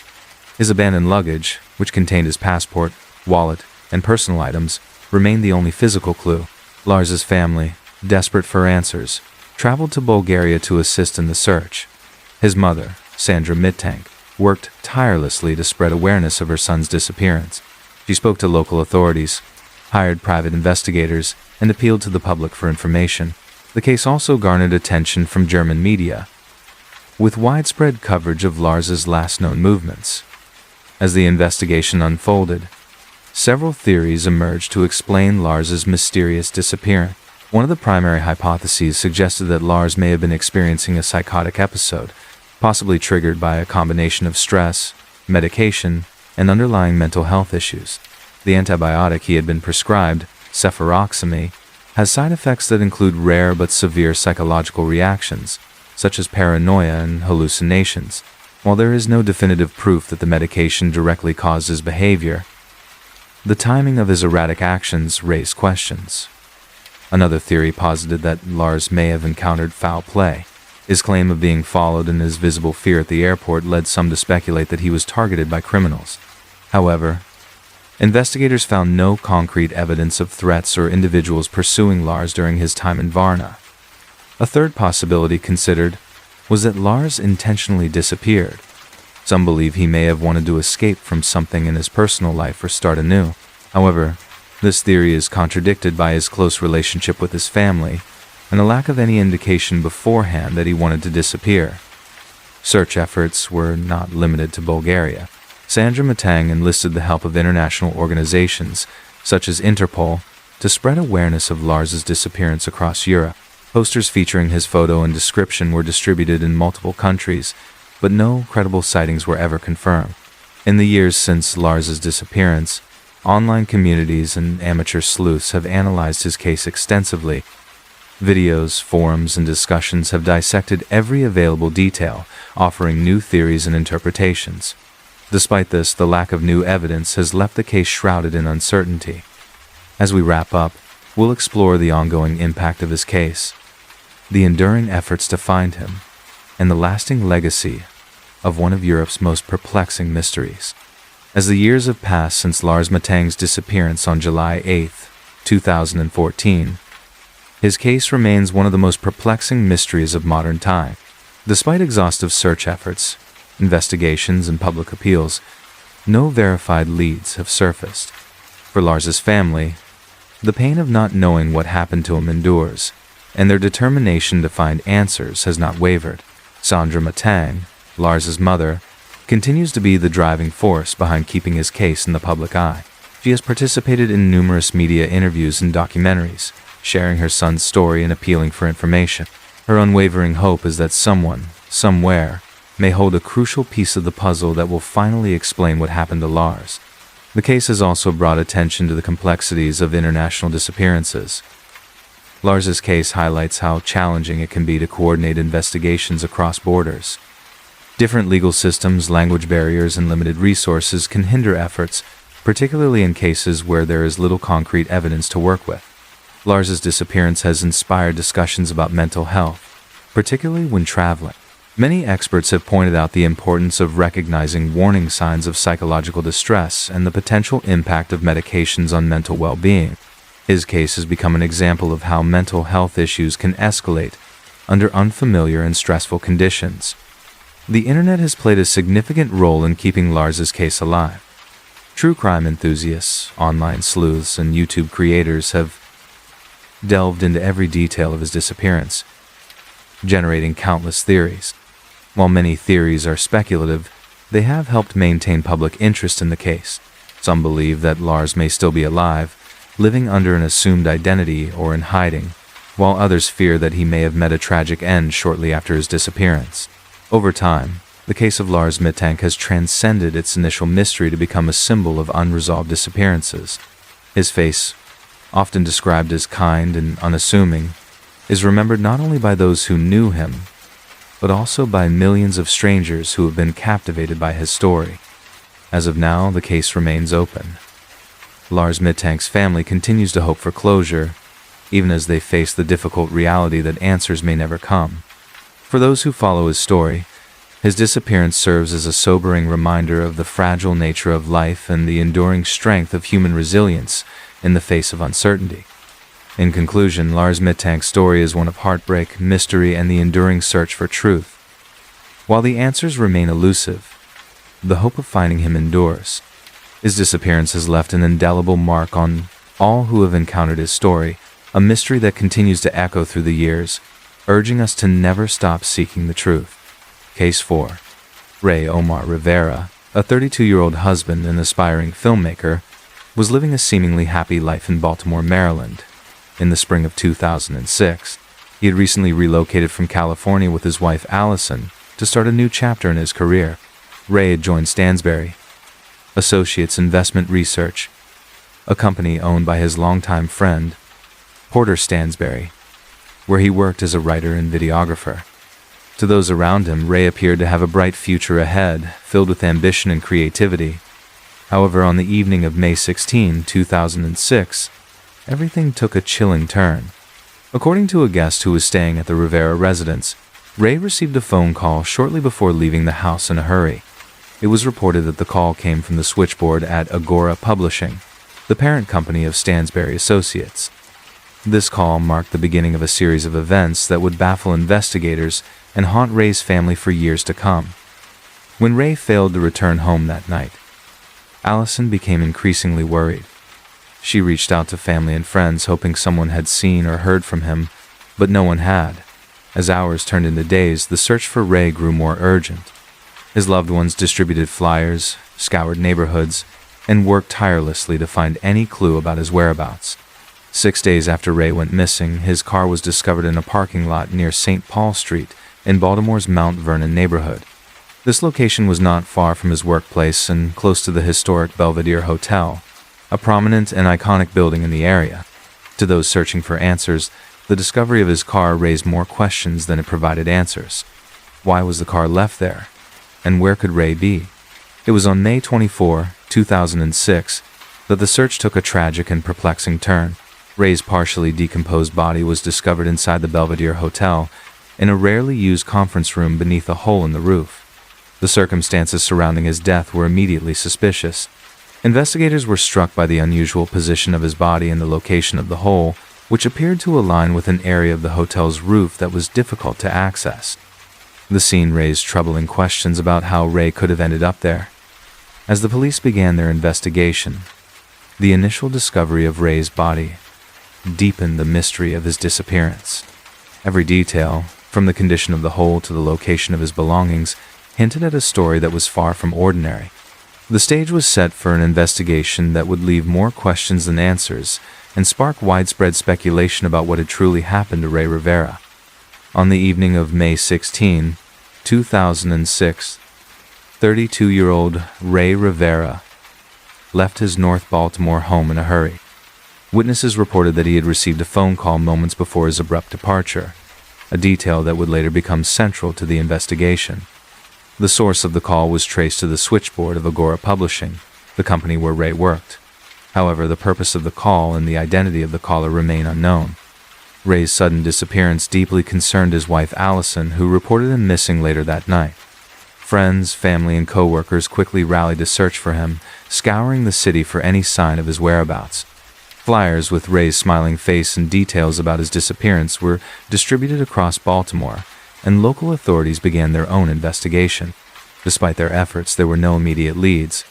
His abandoned luggage, which contained his passport, wallet, and personal items, remained the only physical clue. Lars's family, desperate for answers, traveled to Bulgaria to assist in the search. His mother, Sandra Mittag, worked tirelessly to spread awareness of her son's disappearance. She spoke to local authorities, hired private investigators, and appealed to the public for information. The case also garnered attention from German media, with widespread coverage of Lars's last known movements. As the investigation unfolded, several theories emerged to explain Lars's mysterious disappearance. One of the primary hypotheses suggested that Lars may have been experiencing a psychotic episode, possibly triggered by a combination of stress, medication, and underlying mental health issues. The antibiotic he had been prescribed, cefuroxime, has side effects that include rare but severe psychological reactions, such as paranoia and hallucinations. While there is no definitive proof that the medication directly caused his behavior, the timing of his erratic actions raised questions. Another theory posited that Lars may have encountered foul play. His claim of being followed and his visible fear at the airport led some to speculate that he was targeted by criminals. However, investigators found no concrete evidence of threats or individuals pursuing Lars during his time in Varna. A third possibility considered was that Lars intentionally disappeared. Some believe he may have wanted to escape from something in his personal life or start anew. However, this theory is contradicted by his close relationship with his family and a lack of any indication beforehand that he wanted to disappear. Search efforts were not limited to Bulgaria. Sandra Mittag enlisted the help of international organizations, such as Interpol, to spread awareness of Lars's disappearance across Europe. Posters featuring his photo and description were distributed in multiple countries, but no credible sightings were ever confirmed. In the years since Lars's disappearance, online communities and amateur sleuths have analyzed his case extensively. Videos, forums, and discussions have dissected every available detail, offering new theories and interpretations. Despite this, the lack of new evidence has left the case shrouded in uncertainty. As we wrap up, we'll explore the ongoing impact of his case, the enduring efforts to find him, and the lasting legacy of one of Europe's most perplexing mysteries. As the years have passed since Lars Mittag's disappearance on July 8, 2014, His case remains one of the most perplexing mysteries of modern time. Despite exhaustive search efforts, investigations, and public appeals, no verified leads have surfaced. For Lars's family, the pain of not knowing what happened to him endures, and their determination to find answers has not wavered. Sandra Matang, Lars's mother, continues to be the driving force behind keeping his case in the public eye. She has participated in numerous media interviews and documentaries, sharing her son's story and appealing for information. Her unwavering hope is that someone, somewhere, may hold a crucial piece of the puzzle that will finally explain what happened to Lars. The case has also brought attention to the complexities of international disappearances. Lars's case highlights how challenging it can be to coordinate investigations across borders. Different legal systems, language barriers, and limited resources can hinder efforts, particularly in cases where there is little concrete evidence to work with. Lars's disappearance has inspired discussions about mental health, particularly when traveling. Many experts have pointed out the importance of recognizing warning signs of psychological distress and the potential impact of medications on mental well-being. His case has become an example of how mental health issues can escalate under unfamiliar and stressful conditions. The internet has played a significant role in keeping Lars's case alive. True crime enthusiasts, online sleuths, and YouTube creators have delved into every detail of his disappearance, generating countless theories. While many theories are speculative, they have helped maintain public interest in the case. Some believe that Lars may still be alive, living under an assumed identity or in hiding, while others fear that he may have met a tragic end shortly after his disappearance. Over time, the case of Lars Mittank has transcended its initial mystery to become a symbol of unresolved disappearances. His face, often described as kind and unassuming, is remembered not only by those who knew him, but also by millions of strangers who have been captivated by his story. As of now, the case remains open. Lars Mittank's family continues to hope for closure, even as they face the difficult reality that answers may never come. For those who follow his story, his disappearance serves as a sobering reminder of the fragile nature of life and the enduring strength of human resilience in the face of uncertainty. In conclusion, Lars Mittank's story is one of heartbreak, mystery, and the enduring search for truth. While the answers remain elusive, the hope of finding him endures. His disappearance has left an indelible mark on all who have encountered his story, a mystery that continues to echo through the years, urging us to never stop seeking the truth. Case 4. Ray Omar Rivera, a 32-year-old husband and aspiring filmmaker, was living a seemingly happy life in Baltimore, Maryland. In the spring of 2006, he had recently relocated from California with his wife Allison to start a new chapter in his career. Ray had joined Stansberry Associates Investment Research, a company owned by his longtime friend, Porter Stansberry, where he worked as a writer and videographer. To those around him, Ray appeared to have a bright future ahead, filled with ambition and creativity. However, on the evening of May 16, 2006, everything took a chilling turn. According to a guest who was staying at the Rivera residence, Ray received a phone call shortly before leaving the house in a hurry. It was reported that the call came from the switchboard at Agora Publishing, the parent company of Stansberry Associates. This call marked the beginning of a series of events that would baffle investigators and haunt Ray's family for years to come. When Ray failed to return home that night, Allison became increasingly worried. She reached out to family and friends hoping someone had seen or heard from him, but no one had. As hours turned into days, the search for Ray grew more urgent. His loved ones distributed flyers, scoured neighborhoods, and worked tirelessly to find any clue about his whereabouts. 6 days after Ray went missing, his car was discovered in a parking lot near St. Paul Street in Baltimore's Mount Vernon neighborhood. This location was not far from his workplace and close to the historic Belvedere Hotel, a prominent and iconic building in the area. To those searching for answers, the discovery of his car raised more questions than it provided answers. Why was the car left there? And where could Ray be? It was on May 24, 2006, that the search took a tragic and perplexing turn. Ray's partially decomposed body was discovered inside the Belvedere Hotel, in a rarely used conference room beneath a hole in the roof. The circumstances surrounding his death were immediately suspicious. Investigators were struck by the unusual position of his body and the location of the hole, which appeared to align with an area of the hotel's roof that was difficult to access. The scene raised troubling questions about how Ray could have ended up there. As the police began their investigation, the initial discovery of Ray's body deepened the mystery of his disappearance. Every detail, from the condition of the hole to the location of his belongings, hinted at a story that was far from ordinary. The stage was set for an investigation that would leave more questions than answers and spark widespread speculation about what had truly happened to Ray Rivera. On the evening of May 16, 2006, 32-year-old Ray Rivera left his North Baltimore home in a hurry. Witnesses reported that he had received a phone call moments before his abrupt departure, a detail that would later become central to the investigation. The source of the call was traced to the switchboard of Agora Publishing, the company where Ray worked. However, the purpose of the call and the identity of the caller remain unknown. Ray's sudden disappearance deeply concerned his wife Allison, who reported him missing later that night. Friends, family, and co-workers quickly rallied to search for him, scouring the city for any sign of his whereabouts. Flyers with Ray's smiling face and details about his disappearance were distributed across Baltimore, and local authorities began their own investigation. Despite their efforts, there were no immediate leads.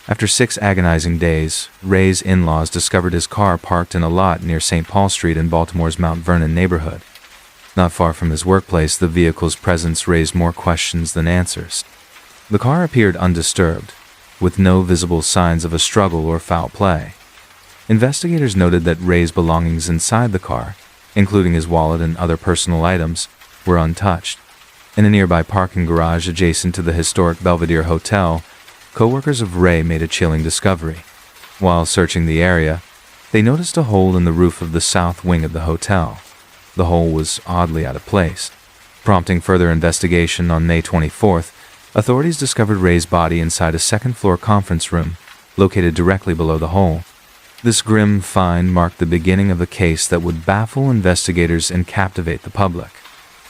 After 6 agonizing days, Ray's in-laws discovered his car parked in a lot near St. Paul Street in Baltimore's Mount Vernon neighborhood. Not far from his workplace, the vehicle's presence raised more questions than answers. The car appeared undisturbed, with no visible signs of a struggle or foul play. Investigators noted that Ray's belongings inside the car, including his wallet and other personal items, were untouched. In a nearby parking garage adjacent to the historic Belvedere Hotel, co-workers of Ray made a chilling discovery. While searching the area, they noticed a hole in the roof of the south wing of the hotel. The hole was oddly out of place. Prompting further investigation, on May 24th, authorities discovered Ray's body inside a second-floor conference room, located directly below the hole. This grim find marked the beginning of a case that would baffle investigators and captivate the public.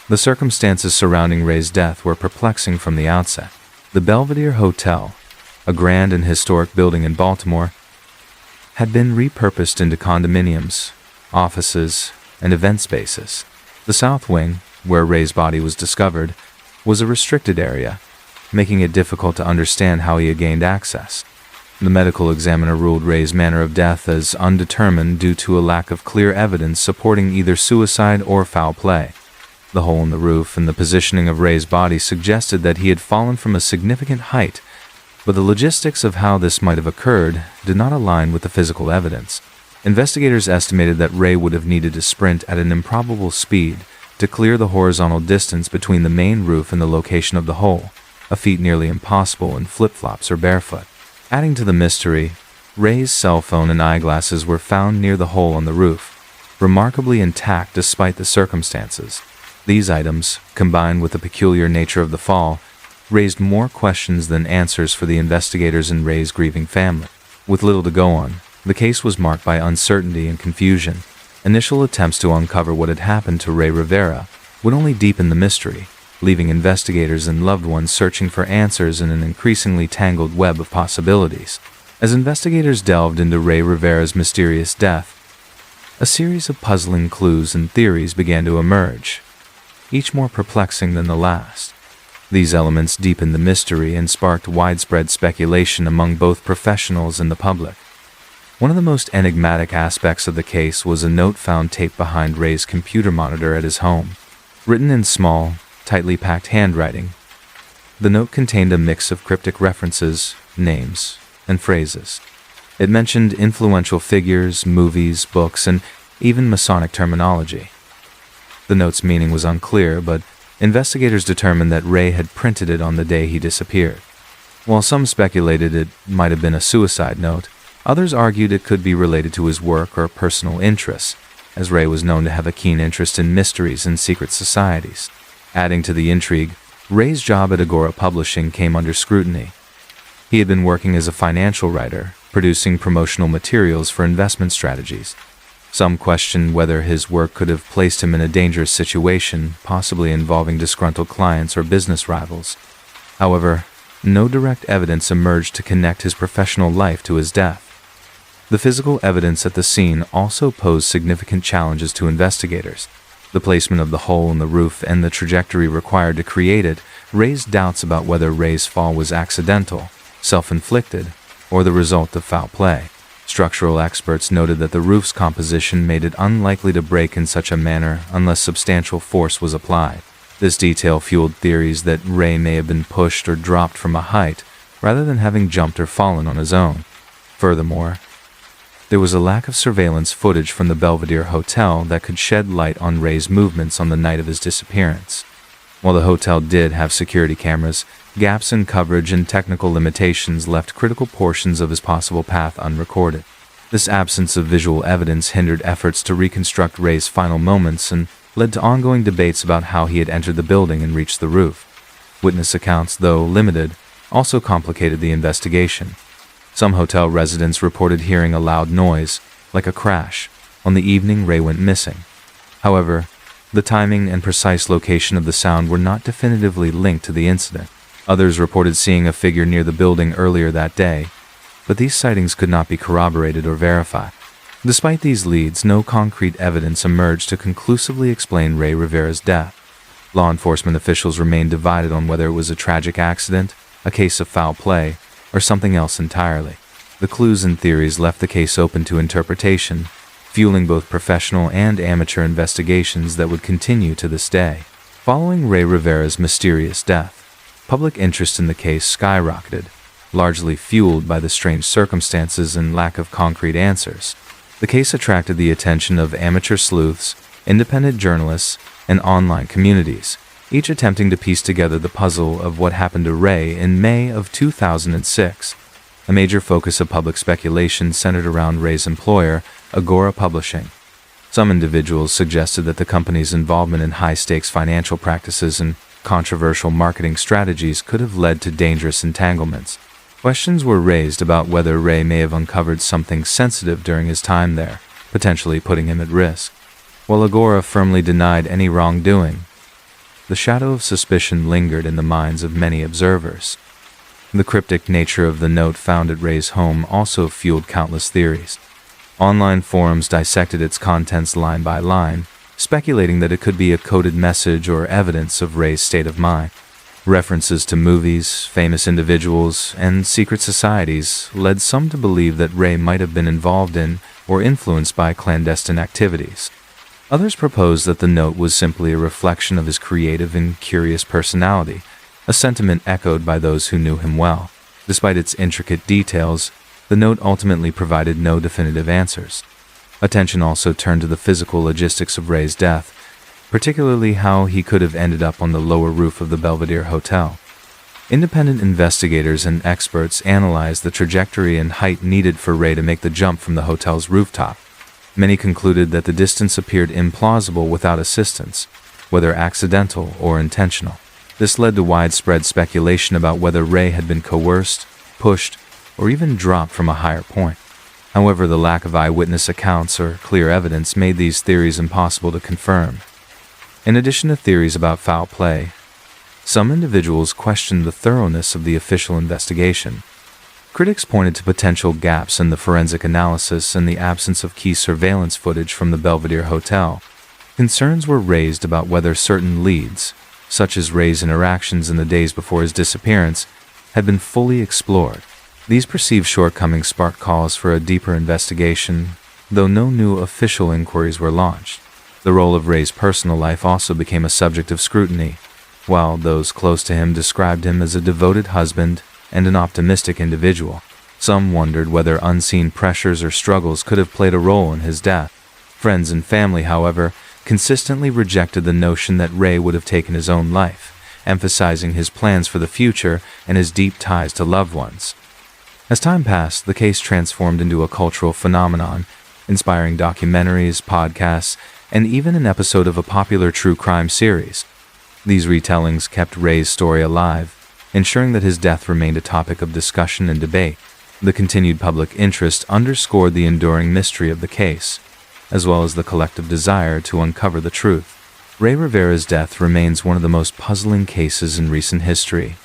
The circumstances surrounding Ray's death were perplexing from the outset. The Belvedere Hotel, a grand and historic building in Baltimore, had been repurposed into condominiums, offices, and event spaces. The south wing, where Ray's body was discovered, was a restricted area, making it difficult to understand how he had gained access. The medical examiner ruled Ray's manner of death as undetermined due to a lack of clear evidence supporting either suicide or foul play. The hole in the roof and the positioning of Ray's body suggested that he had fallen from a significant height, but the logistics of how this might have occurred did not align with the physical evidence. Investigators estimated that Ray would have needed to sprint at an improbable speed to clear the horizontal distance between the main roof and the location of the hole, a feat nearly impossible in flip-flops or barefoot. Adding to the mystery, Ray's cell phone and eyeglasses were found near the hole on the roof, remarkably intact despite the circumstances. These items, combined with the peculiar nature of the fall, raised more questions than answers for the investigators and Ray's grieving family. With little to go on, the case was marked by uncertainty and confusion. Initial attempts to uncover what had happened to Ray Rivera would only deepen the mystery, leaving investigators and loved ones searching for answers in an increasingly tangled web of possibilities. As investigators delved into Ray Rivera's mysterious death, a series of puzzling clues and theories began to emerge, each more perplexing than the last. These elements deepened the mystery and sparked widespread speculation among both professionals and the public. One of the most enigmatic aspects of the case was a note found taped behind Ray's computer monitor at his home. Written in small, tightly packed handwriting, the note contained a mix of cryptic references, names, and phrases. It mentioned influential figures, movies, books, and even Masonic terminology. The note's meaning was unclear, but investigators determined that Ray had printed it on the day he disappeared. While some speculated it might have been a suicide note, others argued it could be related to his work or personal interests, as Ray was known to have a keen interest in mysteries and secret societies. Adding to the intrigue, Ray's job at Agora Publishing came under scrutiny. He had been working as a financial writer, producing promotional materials for investment strategies. Some questioned whether his work could have placed him in a dangerous situation, possibly involving disgruntled clients or business rivals. However, no direct evidence emerged to connect his professional life to his death. The physical evidence at the scene also posed significant challenges to investigators. The placement of the hole in the roof and the trajectory required to create it raised doubts about whether Ray's fall was accidental, self-inflicted, or the result of foul play. Structural experts noted that the roof's composition made it unlikely to break in such a manner unless substantial force was applied. This detail fueled theories that Ray may have been pushed or dropped from a height rather than having jumped or fallen on his own. Furthermore, there was a lack of surveillance footage from the Belvedere Hotel that could shed light on Ray's movements on the night of his disappearance. While the hotel did have security cameras, gaps in coverage and technical limitations left critical portions of his possible path unrecorded. This absence of visual evidence hindered efforts to reconstruct Ray's final moments and led to ongoing debates about how he had entered the building and reached the roof. Witness accounts, though limited, also complicated the investigation. Some hotel residents reported hearing a loud noise, like a crash, on the evening Ray went missing. However, the timing and precise location of the sound were not definitively linked to the incident. Others reported seeing a figure near the building earlier that day, but these sightings could not be corroborated or verified. Despite these leads, no concrete evidence emerged to conclusively explain Ray Rivera's death. Law enforcement officials remained divided on whether it was a tragic accident, a case of foul play, or something else entirely. The clues and theories left the case open to interpretation, fueling both professional and amateur investigations that would continue to this day. Following Ray Rivera's mysterious death, public interest in the case skyrocketed, largely fueled by the strange circumstances and lack of concrete answers. The case attracted the attention of amateur sleuths, independent journalists, and online communities, each attempting to piece together the puzzle of what happened to Ray in May of 2006. A major focus of public speculation centered around Ray's employer, Agora Publishing. Some individuals suggested that the company's involvement in high-stakes financial practices and controversial marketing strategies could have led to dangerous entanglements. Questions were raised about whether Ray may have uncovered something sensitive during his time there, potentially putting him at risk. While Agora firmly denied any wrongdoing, the shadow of suspicion lingered in the minds of many observers. The cryptic nature of the note found at Ray's home also fueled countless theories. Online forums dissected its contents line by line, speculating that it could be a coded message or evidence of Ray's state of mind. References to movies, famous individuals, and secret societies led some to believe that Ray might have been involved in or influenced by clandestine activities. Others proposed that the note was simply a reflection of his creative and curious personality, a sentiment echoed by those who knew him well. Despite its intricate details, the note ultimately provided no definitive answers. Attention also turned to the physical logistics of Ray's death, particularly how he could have ended up on the lower roof of the Belvedere Hotel. Independent investigators and experts analyzed the trajectory and height needed for Ray to make the jump from the hotel's rooftop. Many concluded that the distance appeared implausible without assistance, whether accidental or intentional. This led to widespread speculation about whether Ray had been coerced, pushed, or even dropped from a higher point. However, the lack of eyewitness accounts or clear evidence made these theories impossible to confirm. In addition to theories about foul play, some individuals questioned the thoroughness of the official investigation. Critics pointed to potential gaps in the forensic analysis and the absence of key surveillance footage from the Belvedere Hotel. Concerns were raised about whether certain leads, such as Ray's interactions in the days before his disappearance, had been fully explored. These perceived shortcomings sparked calls for a deeper investigation, though no new official inquiries were launched. The role of Ray's personal life also became a subject of scrutiny. While those close to him described him as a devoted husband and an optimistic individual, some wondered whether unseen pressures or struggles could have played a role in his death. Friends and family, however, consistently rejected the notion that Ray would have taken his own life, emphasizing his plans for the future and his deep ties to loved ones. As time passed, the case transformed into a cultural phenomenon, inspiring documentaries, podcasts, and even an episode of a popular true crime series. These retellings kept Ray's story alive, ensuring that his death remained a topic of discussion and debate. The continued public interest underscored the enduring mystery of the case, as well as the collective desire to uncover the truth. Ray Rivera's death remains one of the most puzzling cases in recent history,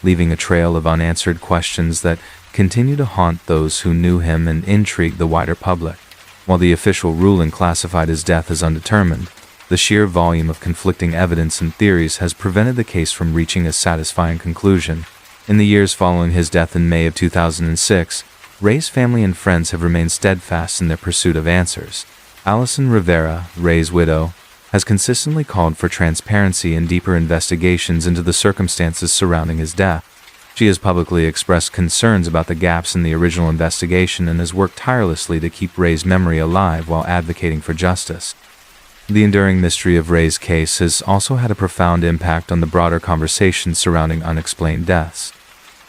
leaving a trail of unanswered questions that continue to haunt those who knew him and intrigue the wider public. While the official ruling classified his death as undetermined, the sheer volume of conflicting evidence and theories has prevented the case from reaching a satisfying conclusion. In the years following his death in May of 2006, Ray's family and friends have remained steadfast in their pursuit of answers. Alison Rivera, Ray's widow, has consistently called for transparency and deeper investigations into the circumstances surrounding his death. She has publicly expressed concerns about the gaps in the original investigation and has worked tirelessly to keep Ray's memory alive while advocating for justice. The enduring mystery of Ray's case has also had a profound impact on the broader conversation surrounding unexplained deaths.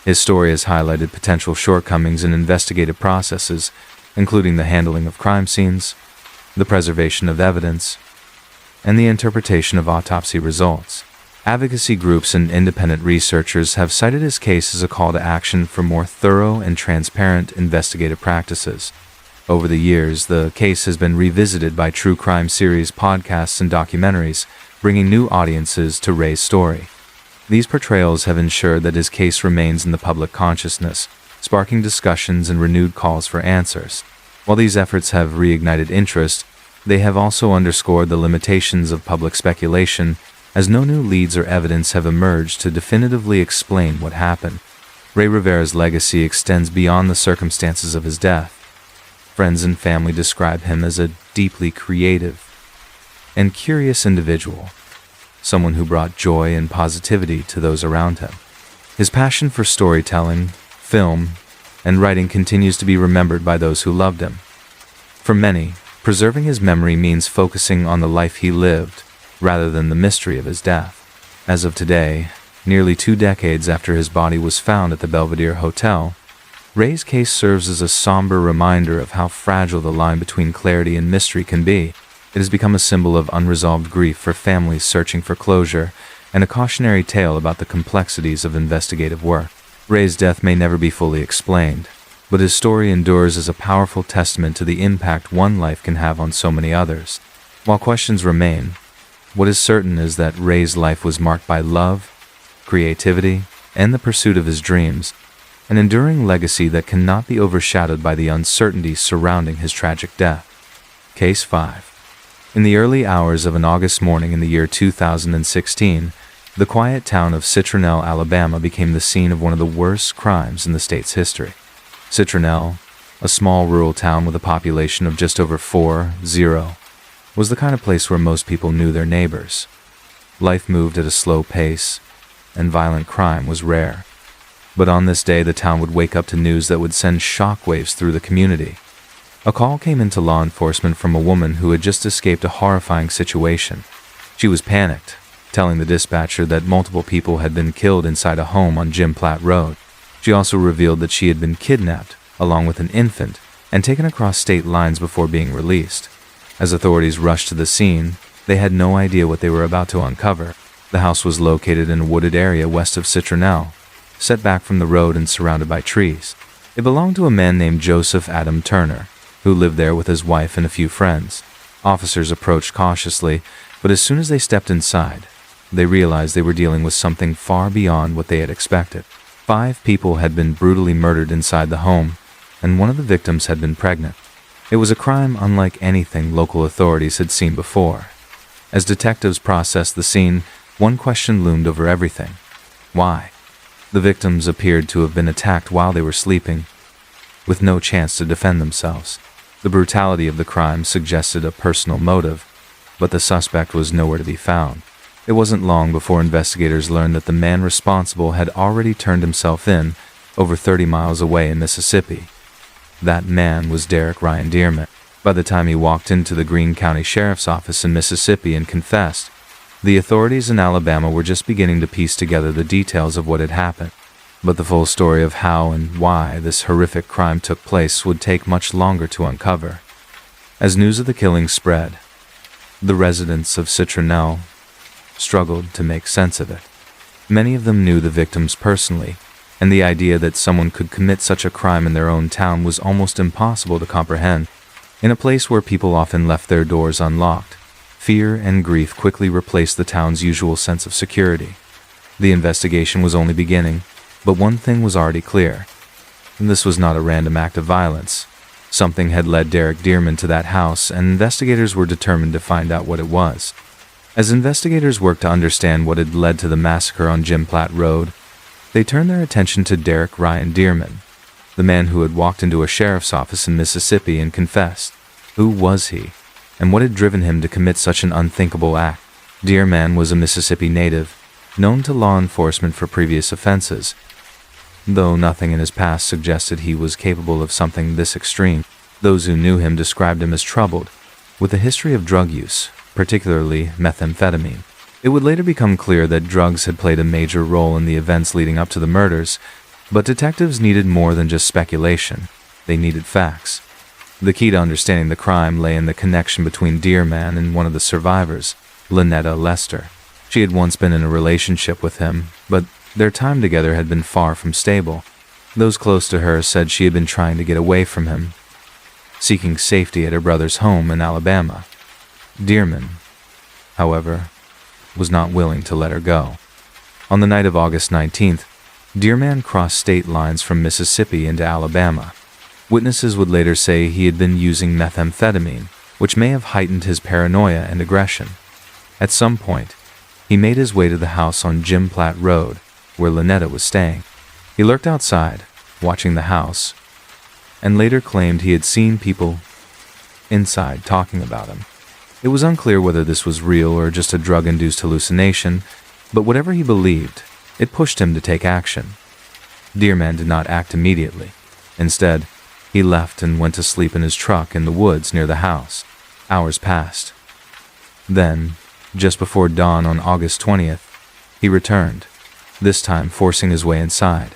His story has highlighted potential shortcomings in investigative processes, including the handling of crime scenes, the preservation of evidence, and the interpretation of autopsy results. Advocacy groups and independent researchers have cited his case as a call to action for more thorough and transparent investigative practices. Over the years, the case has been revisited by true crime series, podcasts, and documentaries, bringing new audiences to Ray's story. These portrayals have ensured that his case remains in the public consciousness, sparking discussions and renewed calls for answers. While these efforts have reignited interest, they have also underscored the limitations of public speculation, as no new leads or evidence have emerged to definitively explain what happened. Ray Rivera's legacy extends beyond the circumstances of his death. Friends and family describe him as a deeply creative and curious individual, someone who brought joy and positivity to those around him. His passion for storytelling, film, and writing continues to be remembered by those who loved him. For many, preserving his memory means focusing on the life he lived, rather than the mystery of his death. As of today, nearly 2 decades after his body was found at the Belvedere Hotel, Ray's case serves as a somber reminder of how fragile the line between clarity and mystery can be. It has become a symbol of unresolved grief for families searching for closure, and a cautionary tale about the complexities of investigative work. Ray's death may never be fully explained, but his story endures as a powerful testament to the impact one life can have on so many others. While questions remain, what is certain is that Ray's life was marked by love, creativity, and the pursuit of his dreams, an enduring legacy that cannot be overshadowed by the uncertainty surrounding his tragic death. Case 5. In the early hours of an August morning in the year 2016, the quiet town of Citronelle, Alabama became the scene of one of the worst crimes in the state's history. Citronelle, a small rural town with a population of just over 40, was the kind of place where most people knew their neighbors. Life moved at a slow pace, and violent crime was rare. But on this day, the town would wake up to news that would send shockwaves through the community. A call came into law enforcement from a woman who had just escaped a horrifying situation. She was panicked, telling the dispatcher that multiple people had been killed inside a home on Jim Platt Road. She also revealed that she had been kidnapped, along with an infant, and taken across state lines before being released. As authorities rushed to the scene, they had no idea what they were about to uncover. The house was located in a wooded area west of Citronelle, set back from the road and surrounded by trees. It belonged to a man named Joseph Adam Turner, who lived there with his wife and a few friends. Officers approached cautiously, but as soon as they stepped inside, they realized they were dealing with something far beyond what they had expected. 5 people had been brutally murdered inside the home, and one of the victims had been pregnant. It was a crime unlike anything local authorities had seen before. As detectives processed the scene, one question loomed over everything. Why? The victims appeared to have been attacked while they were sleeping, with no chance to defend themselves. The brutality of the crime suggested a personal motive, but the suspect was nowhere to be found. It wasn't long before investigators learned that the man responsible had already turned himself in, over 30 miles away in Mississippi. That man was Derek Ryan Dearman. By the time he walked into the Greene County Sheriff's Office in Mississippi and confessed, the authorities in Alabama were just beginning to piece together the details of what had happened. But the full story of how and why this horrific crime took place would take much longer to uncover. As news of the killing spread, the residents of Citronelle struggled to make sense of it. Many of them knew the victims personally, and the idea that someone could commit such a crime in their own town was almost impossible to comprehend. In a place where people often left their doors unlocked, fear and grief quickly replaced the town's usual sense of security. The investigation was only beginning, but one thing was already clear. This was not a random act of violence. Something had led Derek Dearman to that house, and investigators were determined to find out what it was. As investigators worked to understand what had led to the massacre on Jim Platt Road, they turned their attention to Derek Ryan Dearman, the man who had walked into a sheriff's office in Mississippi and confessed. Who was he, and what had driven him to commit such an unthinkable act? Dearman was a Mississippi native, known to law enforcement for previous offenses, though nothing in his past suggested he was capable of something this extreme. Those who knew him described him as troubled, with a history of drug use, particularly methamphetamine. It would later become clear that drugs had played a major role in the events leading up to the murders, but detectives needed more than just speculation. They needed facts. The key to understanding the crime lay in the connection between Dearman and one of the survivors, Lynetta Lester. She had once been in a relationship with him, but their time together had been far from stable. Those close to her said she had been trying to get away from him, seeking safety at her brother's home in Alabama. Dearman, however, was not willing to let her go. On the night of August 19th, Dearman crossed state lines from Mississippi into Alabama. Witnesses would later say he had been using methamphetamine, which may have heightened his paranoia and aggression. At some point, he made his way to the house on Jim Platt Road, where Lynetta was staying. He lurked outside, watching the house, and later claimed he had seen people inside talking about him. It was unclear whether this was real or just a drug-induced hallucination, but whatever he believed, it pushed him to take action. Dearman did not act immediately. Instead, he left and went to sleep in his truck in the woods near the house. Hours passed. Then, just before dawn on August 20th, he returned, this time forcing his way inside.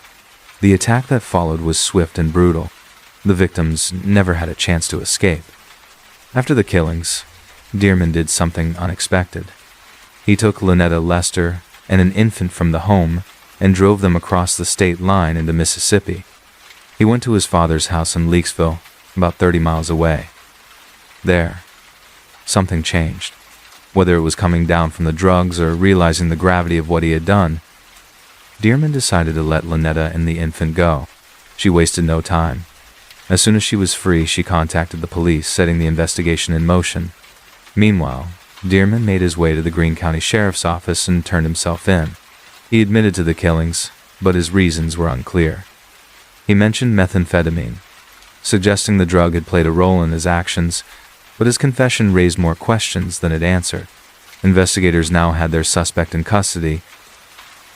The attack that followed was swift and brutal. The victims never had a chance to escape. After the killings, Dearman did something unexpected. He took Lynetta Lester and an infant from the home and drove them across the state line into Mississippi. He went to his father's house in Leakesville, about 30 miles away. There, something changed. Whether it was coming down from the drugs or realizing the gravity of what he had done, Dearman decided to let Lynetta and the infant go. She wasted no time. As soon as she was free, she contacted the police, setting the investigation in motion. Meanwhile, Dearman made his way to the Greene County Sheriff's Office and turned himself in. He admitted to the killings, but his reasons were unclear. He mentioned methamphetamine, suggesting the drug had played a role in his actions, but his confession raised more questions than it answered. Investigators now had their suspect in custody,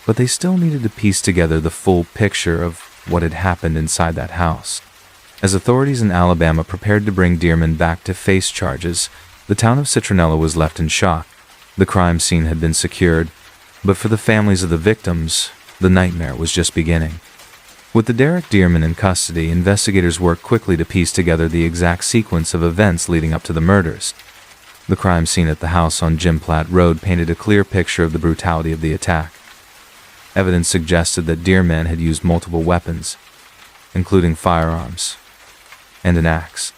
but they still needed to piece together the full picture of what had happened inside that house. As authorities in Alabama prepared to bring Dearman back to face charges, the town of Citronella was left in shock. The crime scene had been secured, but for the families of the victims, the nightmare was just beginning. With the Derek Dearman in custody, investigators worked quickly to piece together the exact sequence of events leading up to the murders. The crime scene at the house on Jim Platt Road painted a clear picture of the brutality of the attack. Evidence suggested that Dearman had used multiple weapons, including firearms and an axe.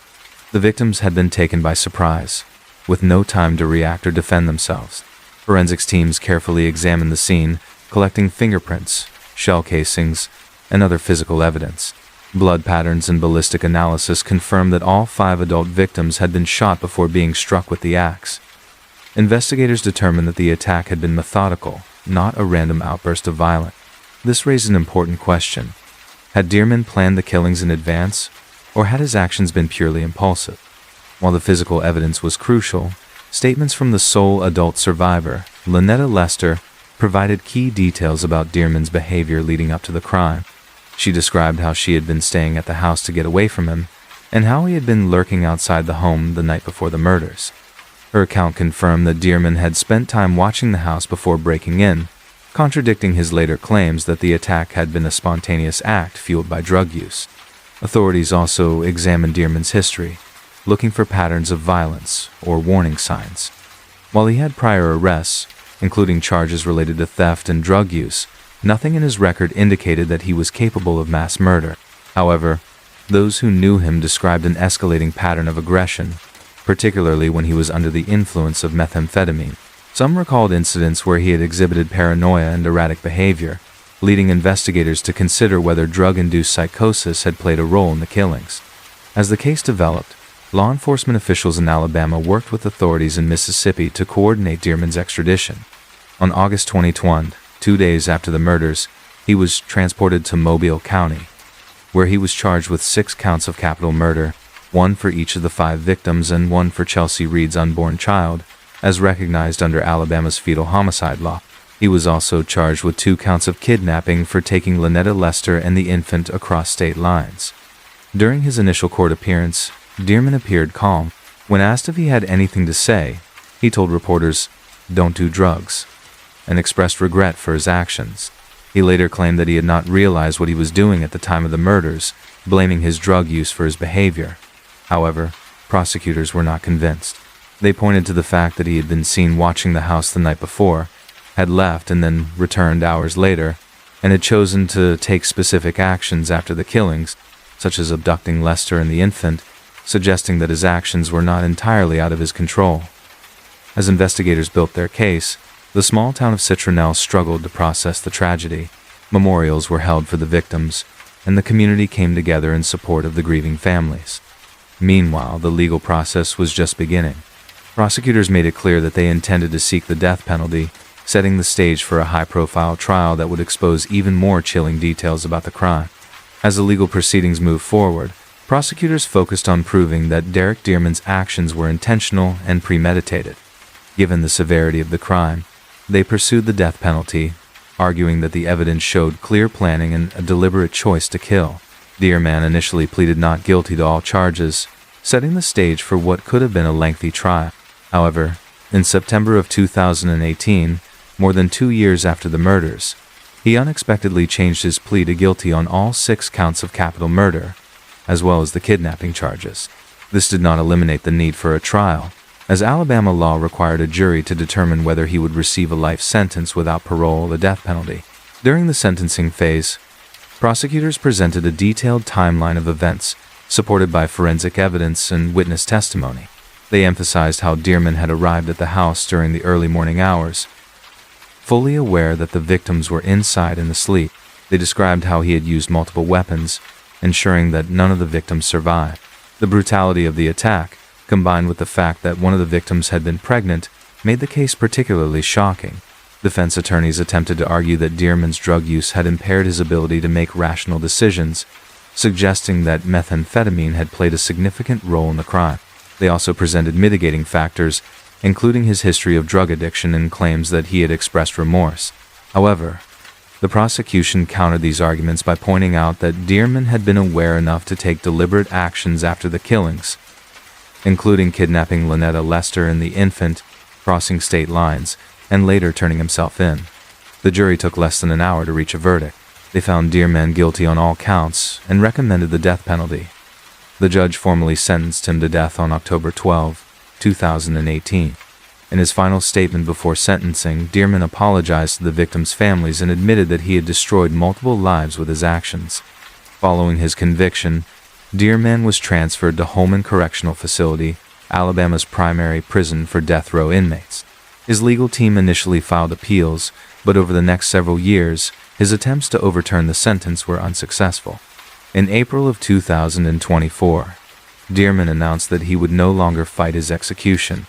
The victims had been taken by surprise, with no time to react or defend themselves. Forensics teams carefully examined the scene, collecting fingerprints, shell casings, and other physical evidence. Blood patterns and ballistic analysis confirmed that all 5 adult victims had been shot before being struck with the axe. Investigators determined that the attack had been methodical, not a random outburst of violence. This raised an important question. Had Dearman planned the killings in advance, or had his actions been purely impulsive? While the physical evidence was crucial, statements from the sole adult survivor, Lynetta Lester, provided key details about Dearman's behavior leading up to the crime. She described how she had been staying at the house to get away from him, and how he had been lurking outside the home the night before the murders. Her account confirmed that Dearman had spent time watching the house before breaking in, contradicting his later claims that the attack had been a spontaneous act fueled by drug use. Authorities also examined Dearman's history, looking for patterns of violence or warning signs. While he had prior arrests, including charges related to theft and drug use, nothing in his record indicated that he was capable of mass murder. However, those who knew him described an escalating pattern of aggression, particularly when he was under the influence of methamphetamine. Some recalled incidents where he had exhibited paranoia and erratic behavior, leading investigators to consider whether drug-induced psychosis had played a role in the killings. As the case developed, law enforcement officials in Alabama worked with authorities in Mississippi to coordinate Dearman's extradition. On August 2020, 2 days after the murders, he was transported to Mobile County, where he was charged with 6 counts of capital murder, 1 for each of the 5 victims and 1 for Chelsea Reed's unborn child, as recognized under Alabama's fetal homicide law. He was also charged with 2 counts of kidnapping for taking Lynetta Lester and the infant across state lines. During his initial court appearance, Dearman appeared calm. When asked if he had anything to say, he told reporters, "Don't do drugs," and expressed regret for his actions. He later claimed that he had not realized what he was doing at the time of the murders, blaming his drug use for his behavior. However, prosecutors were not convinced. They pointed to the fact that he had been seen watching the house the night before, had left and then returned hours later, and had chosen to take specific actions after the killings, such as abducting Lester and the infant, suggesting that his actions were not entirely out of his control. As investigators built their case, the small town of Citronelle struggled to process the tragedy. Memorials were held for the victims, and the community came together in support of the grieving families. Meanwhile, the legal process was just beginning. Prosecutors made it clear that they intended to seek the death penalty, setting the stage for a high-profile trial that would expose even more chilling details about the crime. As the legal proceedings moved forward, prosecutors focused on proving that Derek Dearman's actions were intentional and premeditated. Given the severity of the crime, they pursued the death penalty, arguing that the evidence showed clear planning and a deliberate choice to kill. Dearman initially pleaded not guilty to all charges, setting the stage for what could have been a lengthy trial. However, in September of 2018, more than 2 years after the murders, he unexpectedly changed his plea to guilty on all 6 counts of capital murder, as well as the kidnapping charges. This did not eliminate the need for a trial, as Alabama law required a jury to determine whether he would receive a life sentence without parole or the death penalty. During the sentencing phase, prosecutors presented a detailed timeline of events, supported by forensic evidence and witness testimony. They emphasized how Dearman had arrived at the house during the early morning hours, fully aware that the victims were inside and asleep. They described how he had used multiple weapons, ensuring that none of the victims survived. The brutality of the attack, combined with the fact that one of the victims had been pregnant, made the case particularly shocking. Defense attorneys attempted to argue that Dearman's drug use had impaired his ability to make rational decisions, suggesting that methamphetamine had played a significant role in the crime. They also presented mitigating factors, including his history of drug addiction and claims that he had expressed remorse. However, the prosecution countered these arguments by pointing out that Dearman had been aware enough to take deliberate actions after the killings, including kidnapping Lynetta Lester and the infant, crossing state lines, and later turning himself in. The jury took less than an hour to reach a verdict. They found Dearman guilty on all counts and recommended the death penalty. The judge formally sentenced him to death on October 12, 2018. In his final statement before sentencing, Dearman apologized to the victims' families and admitted that he had destroyed multiple lives with his actions. Following his conviction, Dearman was transferred to Holman Correctional Facility, Alabama's primary prison for death row inmates. His legal team initially filed appeals, but over the next several years, his attempts to overturn the sentence were unsuccessful. In April of 2024, Dearman announced that he would no longer fight his execution.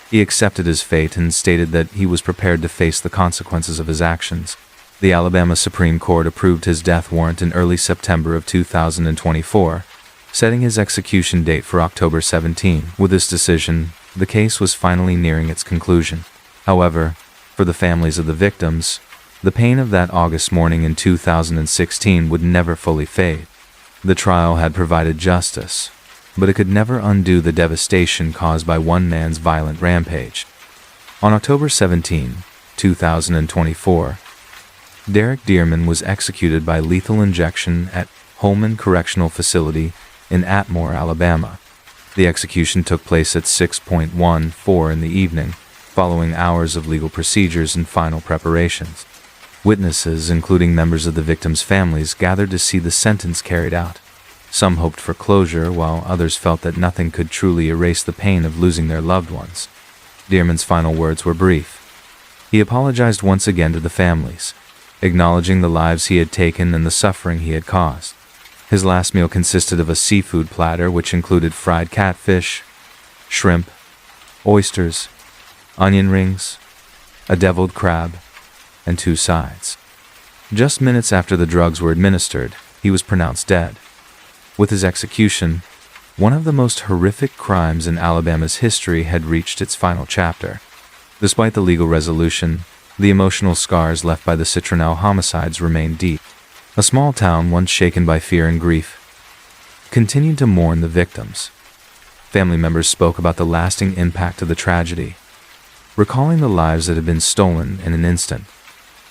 He accepted his fate and stated that he was prepared to face the consequences of his actions. The Alabama Supreme Court approved his death warrant in early September of 2024, setting his execution date for October 17. With this decision, the case was finally nearing its conclusion. However, for the families of the victims, the pain of that August morning in 2016 would never fully fade. The trial had provided justice, but it could never undo the devastation caused by one man's violent rampage. On October 17, 2024, Derek Dearman was executed by lethal injection at Holman Correctional Facility in Atmore, Alabama. The execution took place at 6:14 in the evening, following hours of legal procedures and final preparations. Witnesses, including members of the victims' families, gathered to see the sentence carried out. Some hoped for closure, while others felt that nothing could truly erase the pain of losing their loved ones. Dearman's final words were brief. He apologized once again to the families, acknowledging the lives he had taken and the suffering he had caused. His last meal consisted of a seafood platter which included fried catfish, shrimp, oysters, onion rings, a deviled crab, and 2 sides. Just minutes after the drugs were administered, he was pronounced dead. With his execution, one of the most horrific crimes in Alabama's history had reached its final chapter. Despite the legal resolution, the emotional scars left by the Citronelle homicides remained deep. A small town once shaken by fear and grief continued to mourn the victims. Family members spoke about the lasting impact of the tragedy, recalling the lives that had been stolen in an instant.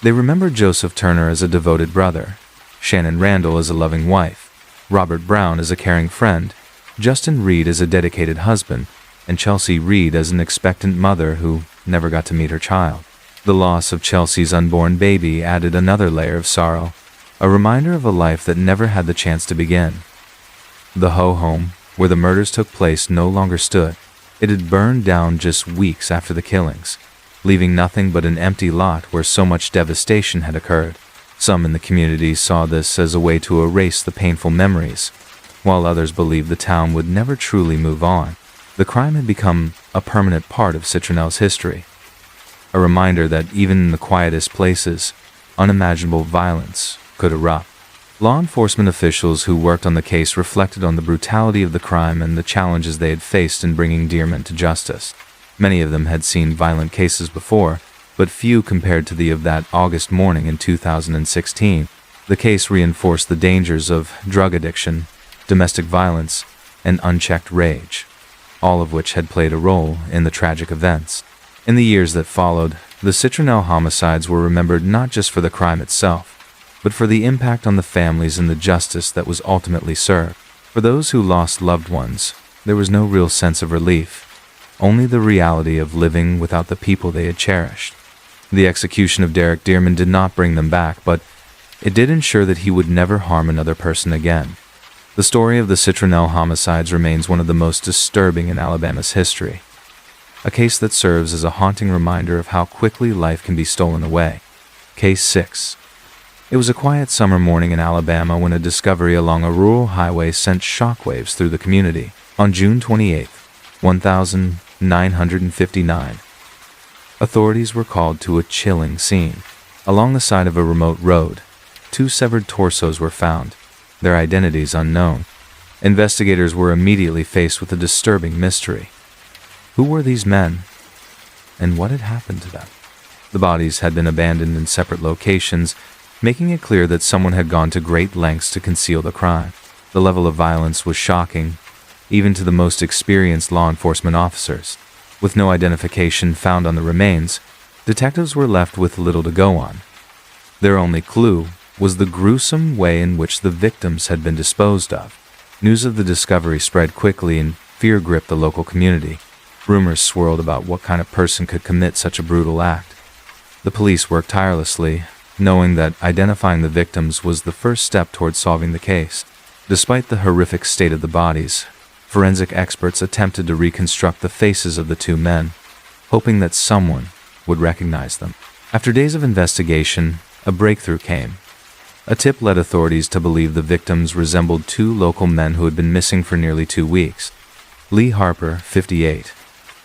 They remembered Joseph Turner as a devoted brother, Shannon Randall as a loving wife, Robert Brown as a caring friend, Justin Reed as a dedicated husband, and Chelsea Reed as an expectant mother who never got to meet her child. The loss of Chelsea's unborn baby added another layer of sorrow, a reminder of a life that never had the chance to begin. The Ho home, where the murders took place, no longer stood. It had burned down just weeks after the killings, leaving nothing but an empty lot where so much devastation had occurred. Some in the community saw this as a way to erase the painful memories, while others believed the town would never truly move on. The crime had become a permanent part of Citronelle's history, a reminder that even in the quietest places, unimaginable violence could erupt. Law enforcement officials who worked on the case reflected on the brutality of the crime and the challenges they had faced in bringing dear men to justice. Many of them had seen violent cases before, but few compared to the of that August morning in 2016. The case reinforced the dangers of drug addiction, domestic violence, and unchecked rage, all of which had played a role in the tragic events. In the years that followed, the Citronelle homicides were remembered not just for the crime itself, but for the impact on the families and the justice that was ultimately served. For those who lost loved ones, there was no real sense of relief, only the reality of living without the people they had cherished. The execution of Derek Dearman did not bring them back, but it did ensure that he would never harm another person again. The story of the Citronelle homicides remains one of the most disturbing in Alabama's history, a case that serves as a haunting reminder of how quickly life can be stolen away. Case 6. It was a quiet summer morning in Alabama when a discovery along a rural highway sent shockwaves through the community. On June 28, 1959, authorities were called to a chilling scene. Along the side of a remote road, 2 severed torsos were found, their identities unknown. Investigators were immediately faced with a disturbing mystery. Who were these men, and what had happened to them? The bodies had been abandoned in separate locations, making it clear that someone had gone to great lengths to conceal the crime. The level of violence was shocking, even to the most experienced law enforcement officers. With no identification found on the remains, detectives were left with little to go on. Their only clue was the gruesome way in which the victims had been disposed of. News of the discovery spread quickly and fear gripped the local community. Rumors swirled about what kind of person could commit such a brutal act. The police worked tirelessly, knowing that identifying the victims was the first step toward solving the case. Despite the horrific state of the bodies, forensic experts attempted to reconstruct the faces of the 2 men, hoping that someone would recognize them. After days of investigation, a breakthrough came. A tip led authorities to believe the victims resembled 2 local men who had been missing for nearly 2 weeks. Lee Harper, 58,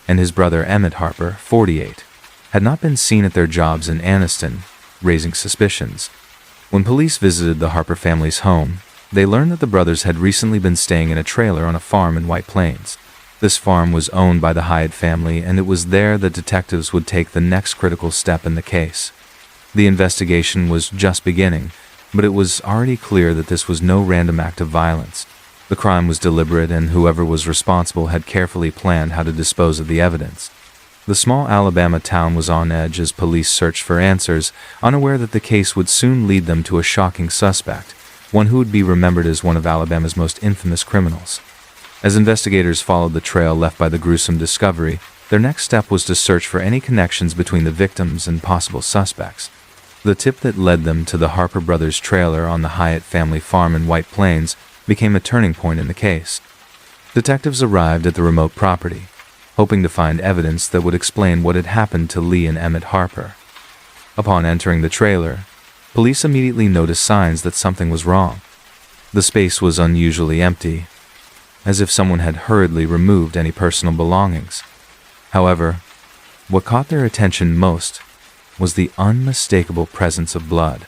and his brother Emmett Harper, 48, had not been seen at their jobs in Anniston, raising suspicions. When police visited the Harper family's home, they learned that the brothers had recently been staying in a trailer on a farm in White Plains. This farm was owned by the Hyatt family, and it was there that detectives would take the next critical step in the case. The investigation was just beginning, but it was already clear that this was no random act of violence. The crime was deliberate, and whoever was responsible had carefully planned how to dispose of the evidence. The small Alabama town was on edge as police searched for answers, unaware that the case would soon lead them to a shocking suspect, one who would be remembered as one of Alabama's most infamous criminals. As investigators followed the trail left by the gruesome discovery, their next step was to search for any connections between the victims and possible suspects. The tip that led them to the Harper brothers' trailer on the Hyatt family farm in White Plains became a turning point in the case. Detectives arrived at the remote property, hoping to find evidence that would explain what had happened to Lee and Emmett Harper. Upon entering the trailer, Police immediately noticed signs that something was wrong. The space was unusually empty, as if someone had hurriedly removed any personal belongings. However, what caught their attention most was the unmistakable presence of blood.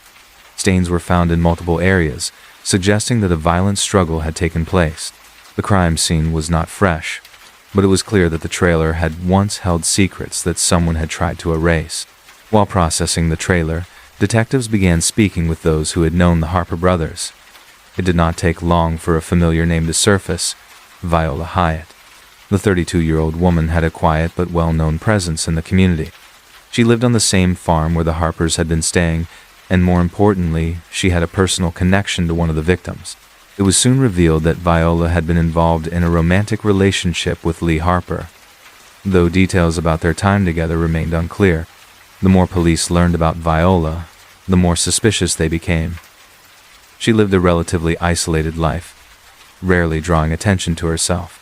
Stains were found in multiple areas, suggesting that a violent struggle had taken place. The crime scene was not fresh, but it was clear that the trailer had once held secrets that someone had tried to erase. While processing the trailer, detectives began speaking with those who had known the Harper brothers. It did not take long for a familiar name to surface: Viola Hyatt. The 32-year-old woman had a quiet but well-known presence in the community. She lived on the same farm where the Harpers had been staying, and more importantly, she had a personal connection to one of the victims. It was soon revealed that Viola had been involved in a romantic relationship with Lee Harper. Though details about their time together remained unclear, the more police learned about Viola, the more suspicious they became. She lived a relatively isolated life, rarely drawing attention to herself.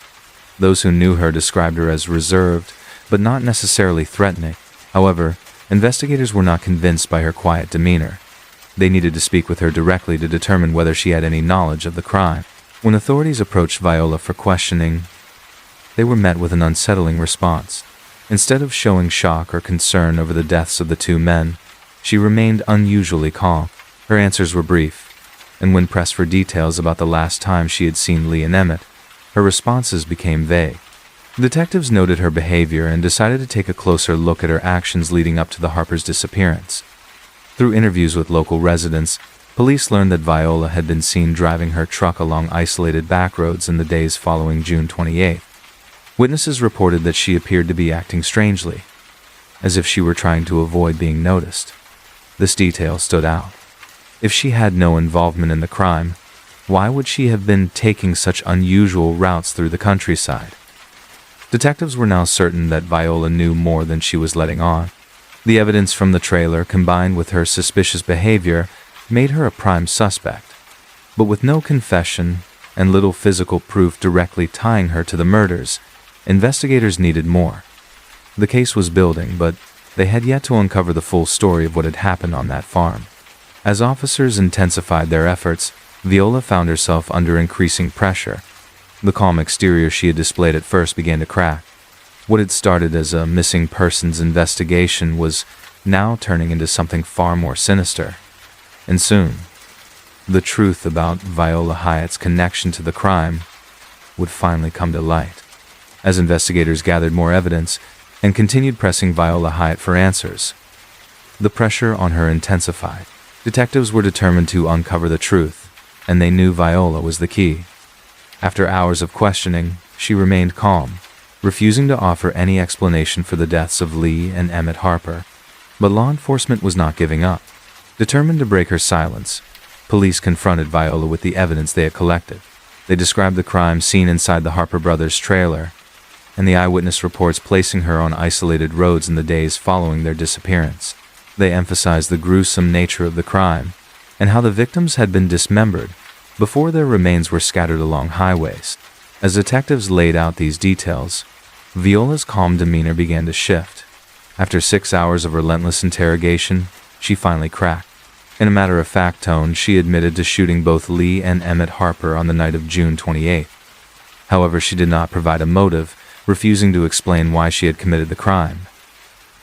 Those who knew her described her as reserved, but not necessarily threatening. However, investigators were not convinced by her quiet demeanor. They needed to speak with her directly to determine whether she had any knowledge of the crime. When authorities approached Viola for questioning, they were met with an unsettling response. Instead of showing shock or concern over the deaths of the two men, she remained unusually calm. Her answers were brief, and when pressed for details about the last time she had seen Lee and Emmett, her responses became vague. Detectives noted her behavior and decided to take a closer look at her actions leading up to the Harpers' disappearance. Through interviews with local residents, police learned that Viola had been seen driving her truck along isolated back roads in the days following June 28th. Witnesses reported that she appeared to be acting strangely, as if she were trying to avoid being noticed. This detail stood out. If she had no involvement in the crime, why would she have been taking such unusual routes through the countryside? Detectives were now certain that Viola knew more than she was letting on. The evidence from the trailer, combined with her suspicious behavior, made her a prime suspect. But with no confession and little physical proof directly tying her to the murders, investigators needed more. The case was building, but they had yet to uncover the full story of what had happened on that farm. As officers intensified their efforts, Viola found herself under increasing pressure. The calm exterior she had displayed at first began to crack. What had started as a missing persons investigation was now turning into something far more sinister. And soon, the truth about Viola Hyatt's connection to the crime would finally come to light. As investigators gathered more evidence and continued pressing Viola Hyatt for answers, the pressure on her intensified. Detectives were determined to uncover the truth, and they knew Viola was the key. After hours of questioning, she remained calm, refusing to offer any explanation for the deaths of Lee and Emmett Harper. But law enforcement was not giving up. Determined to break her silence, police confronted Viola with the evidence they had collected. They described the crime scene inside the Harper brothers' trailer, and the eyewitness reports placing her on isolated roads in the days following their disappearance. They emphasized the gruesome nature of the crime and how the victims had been dismembered before their remains were scattered along highways. As detectives laid out these details, Viola's calm demeanor began to shift. After 6 hours of relentless interrogation, she finally cracked. In a matter-of-fact tone, she admitted to shooting both Lee and Emmett Harper on the night of June 28th. However, she did not provide a motive, refusing to explain why she had committed the crime.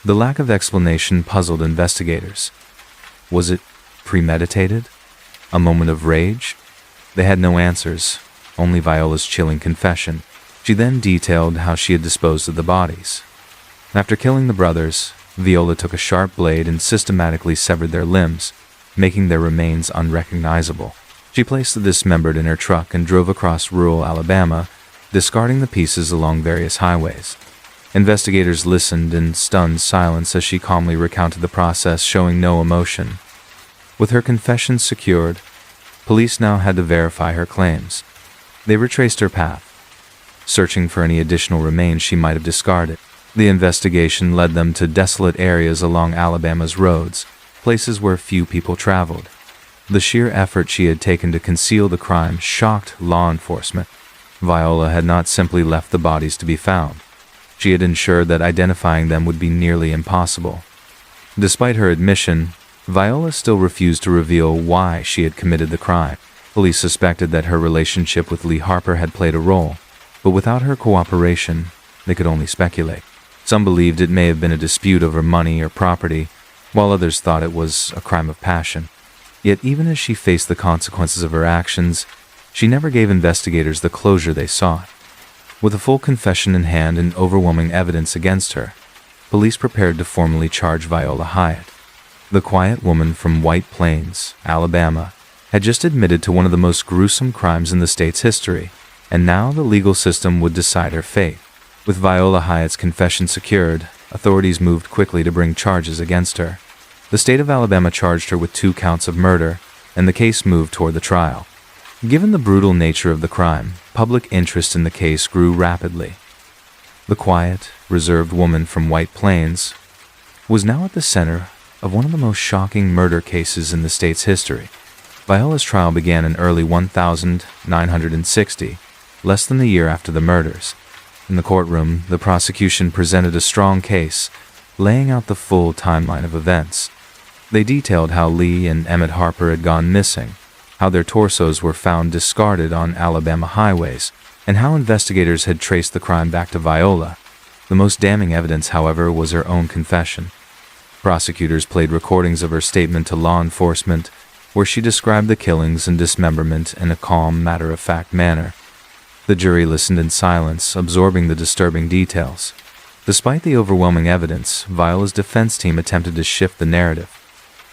The lack of explanation puzzled investigators. Was it premeditated? A moment of rage? They had no answers, only Viola's chilling confession. She then detailed how she had disposed of the bodies. After killing the brothers, Viola took a sharp blade and systematically severed their limbs, making their remains unrecognizable. She placed the dismembered in her truck and drove across rural Alabama, discarding the pieces along various highways. Investigators listened in stunned silence as she calmly recounted the process, showing no emotion. With her confession secured, police now had to verify her claims. They retraced her path, searching for any additional remains she might have discarded. The investigation led them to desolate areas along Alabama's roads, places where few people traveled. The sheer effort she had taken to conceal the crime shocked law enforcement. Viola had not simply left the bodies to be found. She had ensured that identifying them would be nearly impossible. Despite her admission, Viola still refused to reveal why she had committed the crime. Police suspected that her relationship with Lee Harper had played a role, but without her cooperation, they could only speculate. Some believed it may have been a dispute over money or property, while others thought it was a crime of passion. Yet even as she faced the consequences of her actions, she never gave investigators the closure they sought. With a full confession in hand and overwhelming evidence against her, police prepared to formally charge Viola Hyatt. The quiet woman from White Plains, Alabama, had just admitted to one of the most gruesome crimes in the state's history, and now the legal system would decide her fate. With Viola Hyatt's confession secured, authorities moved quickly to bring charges against her. The state of Alabama charged her with 2 counts of murder, and the case moved toward the trial. Given the brutal nature of the crime, public interest in the case grew rapidly. The quiet, reserved woman from White Plains was now at the center of one of the most shocking murder cases in the state's history. Viola's trial began in early 1960, less than a year after the murders. In the courtroom, the prosecution presented a strong case, laying out the full timeline of events. They detailed how Lee and Emmett Harper had gone missing, how their torsos were found discarded on Alabama highways, and how investigators had traced the crime back to Viola. The most damning evidence, however, was her own confession. Prosecutors played recordings of her statement to law enforcement, where she described the killings and dismemberment in a calm, matter-of-fact manner. The jury listened in silence, absorbing the disturbing details. Despite the overwhelming evidence, Viola's defense team attempted to shift the narrative.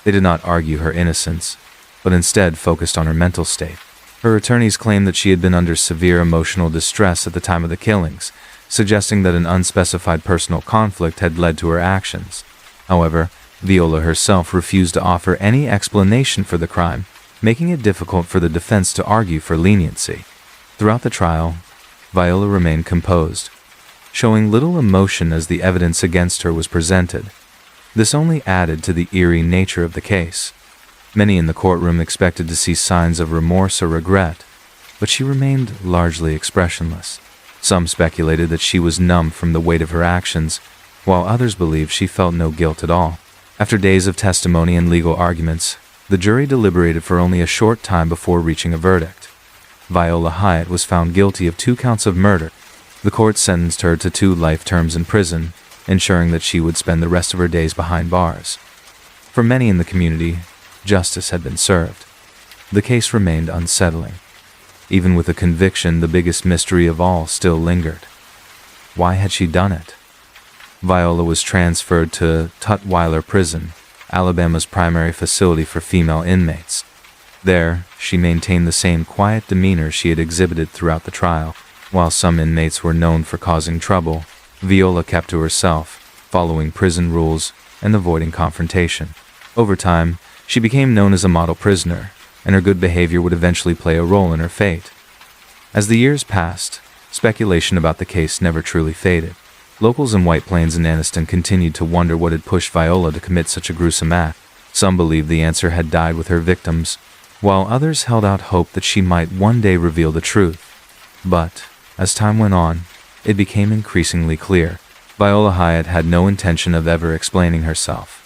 They did not argue her innocence, but instead focused on her mental state. Her attorneys claimed that she had been under severe emotional distress at the time of the killings, suggesting that an unspecified personal conflict had led to her actions. However, Viola herself refused to offer any explanation for the crime, making it difficult for the defense to argue for leniency. Throughout the trial, Viola remained composed, showing little emotion as the evidence against her was presented. This only added to the eerie nature of the case. Many in the courtroom expected to see signs of remorse or regret, but she remained largely expressionless. Some speculated that she was numb from the weight of her actions, while others believed she felt no guilt at all. After days of testimony and legal arguments, the jury deliberated for only a short time before reaching a verdict. Viola Hyatt was found guilty of 2 counts of murder. The court sentenced her to 2 life terms in prison, ensuring that she would spend the rest of her days behind bars. For many in the community, justice had been served. The case remained unsettling. Even with a conviction, the biggest mystery of all still lingered. Why had she done it? Viola was transferred to Tutwiler Prison, Alabama's primary facility for female inmates. There, she maintained the same quiet demeanor she had exhibited throughout the trial. While some inmates were known for causing trouble, Viola kept to herself, following prison rules and avoiding confrontation. Over time, she became known as a model prisoner, and her good behavior would eventually play a role in her fate. As the years passed, speculation about the case never truly faded. Locals in White Plains and Anniston continued to wonder what had pushed Viola to commit such a gruesome act. Some believed the answer had died with her victims, while others held out hope that she might one day reveal the truth. But, as time went on, it became increasingly clear. Viola Hyatt had no intention of ever explaining herself.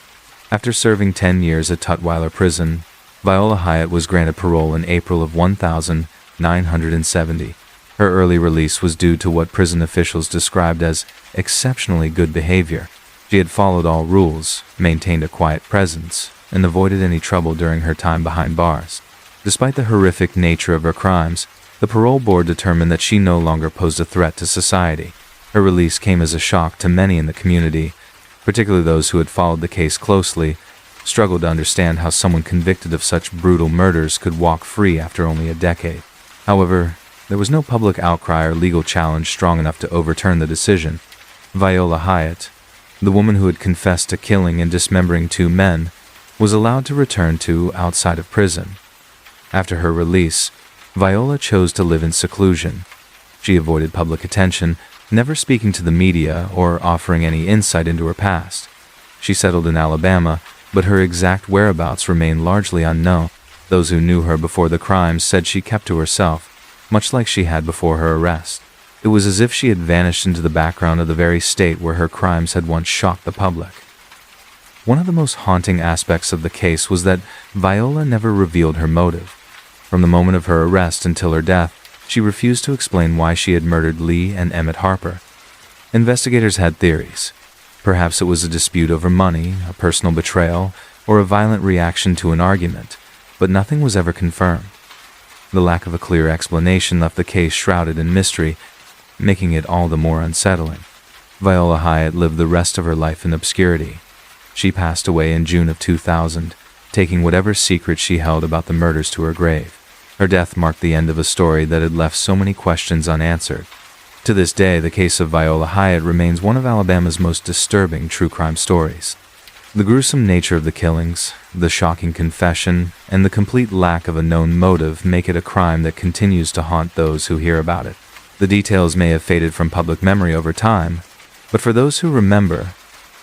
After serving 10 years at Tutwiler Prison, Viola Hyatt was granted parole in April of 1970. Her early release was due to what prison officials described as exceptionally good behavior. She had followed all rules, maintained a quiet presence, and avoided any trouble during her time behind bars. Despite the horrific nature of her crimes, the parole board determined that she no longer posed a threat to society. Her release came as a shock to many in the community, particularly those who had followed the case closely, struggled to understand how someone convicted of such brutal murders could walk free after only a decade. However, there was no public outcry or legal challenge strong enough to overturn the decision. Viola Hyatt, the woman who had confessed to killing and dismembering 2 men, was allowed to return to outside of prison. After her release, Viola chose to live in seclusion. She avoided public attention, never speaking to the media or offering any insight into her past. She settled in Alabama, but her exact whereabouts remain largely unknown. Those who knew her before the crimes said she kept to herself, much like she had before her arrest. It was as if she had vanished into the background of the very state where her crimes had once shocked the public. One of the most haunting aspects of the case was that Viola never revealed her motive. From the moment of her arrest until her death, she refused to explain why she had murdered Lee and Emmett Harper. Investigators had theories. Perhaps it was a dispute over money, a personal betrayal, or a violent reaction to an argument, but nothing was ever confirmed. The lack of a clear explanation left the case shrouded in mystery, making it all the more unsettling. Viola Hyatt lived the rest of her life in obscurity. She passed away in June of 2000, taking whatever secret she held about the murders to her grave. Her death marked the end of a story that had left so many questions unanswered. To this day, the case of Viola Hyatt remains one of Alabama's most disturbing true crime stories. The gruesome nature of the killings, the shocking confession, and the complete lack of a known motive make it a crime that continues to haunt those who hear about it. The details may have faded from public memory over time, but for those who remember,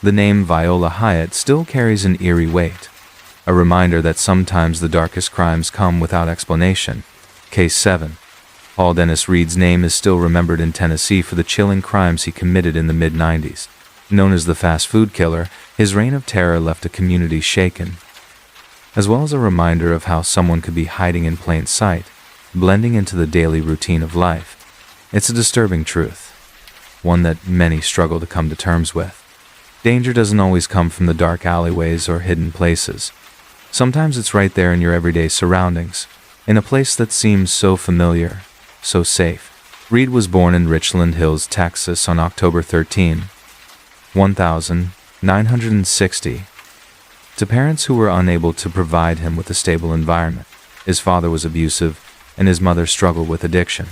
the name Viola Hyatt still carries an eerie weight, a reminder that sometimes the darkest crimes come without explanation. Case 7. Paul Dennis Reed's name is still remembered in Tennessee for the chilling crimes he committed in the mid-90s. Known as the fast food killer, his reign of terror left a community shaken, as well as a reminder of how someone could be hiding in plain sight, blending into the daily routine of life. It's a disturbing truth, one that many struggle to come to terms with. Danger doesn't always come from the dark alleyways or hidden places. Sometimes it's right there in your everyday surroundings, in a place that seems so familiar, so safe. Reed was born in Richland Hills, Texas on October 13, 1960, to parents who were unable to provide him with a stable environment. His father was abusive, and his mother struggled with addiction.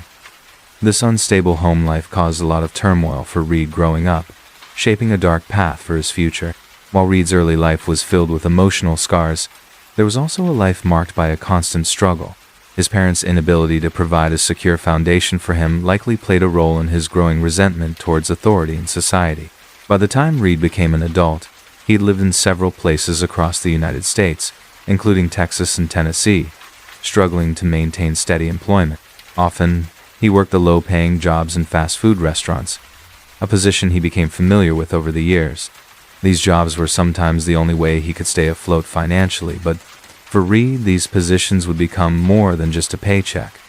This unstable home life caused a lot of turmoil for Reed growing up, shaping a dark path for his future. While Reed's early life was filled with emotional scars, there was also a life marked by a constant struggle. His parents' inability to provide a secure foundation for him likely played a role in his growing resentment towards authority in society. By the time Reed became an adult, he had lived in several places across the United States, including Texas and Tennessee, struggling to maintain steady employment. Often, he worked the low-paying jobs in fast food restaurants, a position he became familiar with over the years. These jobs were sometimes the only way he could stay afloat financially, but for Reed, these positions would become more than just a paycheck.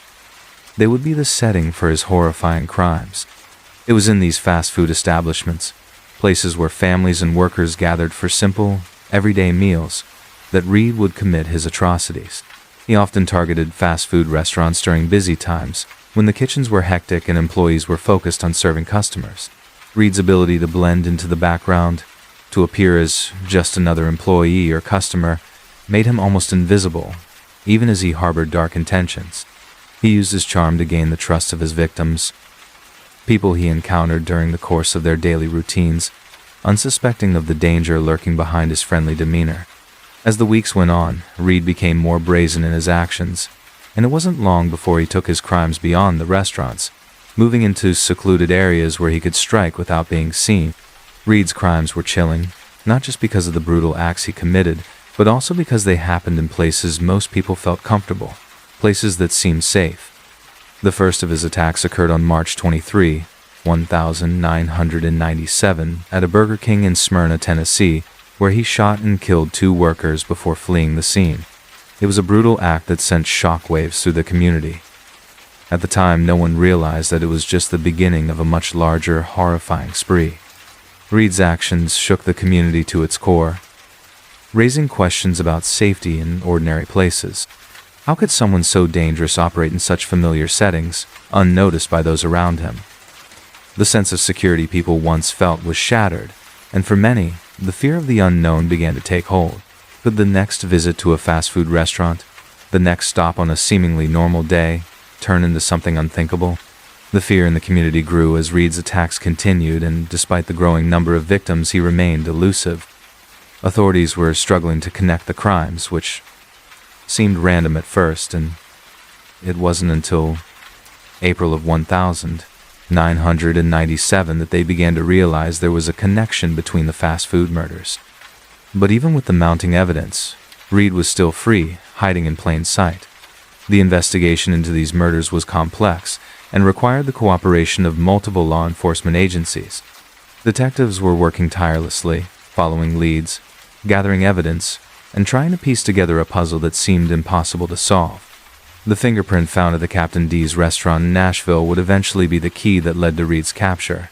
They would be the setting for his horrifying crimes. It was in these fast food establishments, places where families and workers gathered for simple, everyday meals, that Reed would commit his atrocities. He often targeted fast food restaurants during busy times, when the kitchens were hectic and employees were focused on serving customers. Reed's ability to blend into the background, to appear as just another employee or customer, made him almost invisible, even as he harbored dark intentions. He used his charm to gain the trust of his victims, people he encountered during the course of their daily routines, unsuspecting of the danger lurking behind his friendly demeanor. As the weeks went on, Reed became more brazen in his actions, and it wasn't long before he took his crimes beyond the restaurants, moving into secluded areas where he could strike without being seen. Reed's crimes were chilling, not just because of the brutal acts he committed, but also because they happened in places most people felt comfortable, places that seemed safe. The first of his attacks occurred on March 23, 1997, at a Burger King in Smyrna, Tennessee, where he shot and killed 2 workers before fleeing the scene. It was a brutal act that sent shockwaves through the community. At the time, no one realized that it was just the beginning of a much larger, horrifying spree. Reed's actions shook the community to its core, raising questions about safety in ordinary places. How could someone so dangerous operate in such familiar settings, unnoticed by those around him? The sense of security people once felt was shattered, and for many, the fear of the unknown began to take hold. Could the next visit to a fast food restaurant, the next stop on a seemingly normal day, turn into something unthinkable? The fear in the community grew as Reed's attacks continued, and despite the growing number of victims, he remained elusive. Authorities were struggling to connect the crimes, which seemed random at first, and it wasn't until April of 1997 that they began to realize there was a connection between the fast food murders. But even with the mounting evidence, Reed was still free, hiding in plain sight. The investigation into these murders was complex and required the cooperation of multiple law enforcement agencies. Detectives were working tirelessly, following leads, gathering evidence, and trying to piece together a puzzle that seemed impossible to solve. The fingerprint found at the Captain D's restaurant in Nashville would eventually be the key that led to Reed's capture.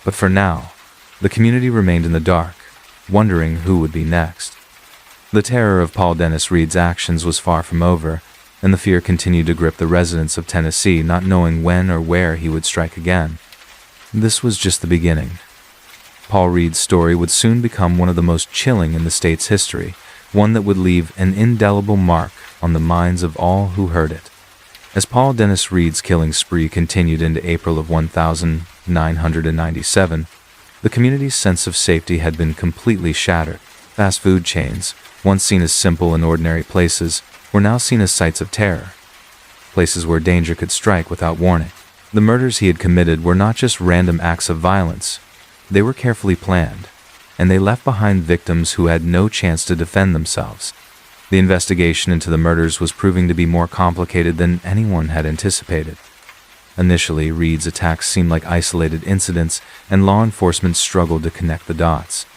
But for now, the community remained in the dark, wondering who would be next. The terror of Paul Dennis Reed's actions was far from over, and the fear continued to grip the residents of Tennessee, not knowing when or where he would strike again. This was just the beginning. Paul Reed's story would soon become one of the most chilling in the state's history, one that would leave an indelible mark on the minds of all who heard it. As Paul Dennis Reed's killing spree continued into April of 1997, the community's sense of safety had been completely shattered. Fast food chains, once seen as simple and ordinary places, were now seen as sites of terror, places where danger could strike without warning. The murders he had committed were not just random acts of violence. They were carefully planned, and they left behind victims who had no chance to defend themselves. The investigation into the murders was proving to be more complicated than anyone had anticipated. Initially, Reed's attacks seemed like isolated incidents, and law enforcement struggled to connect the dots.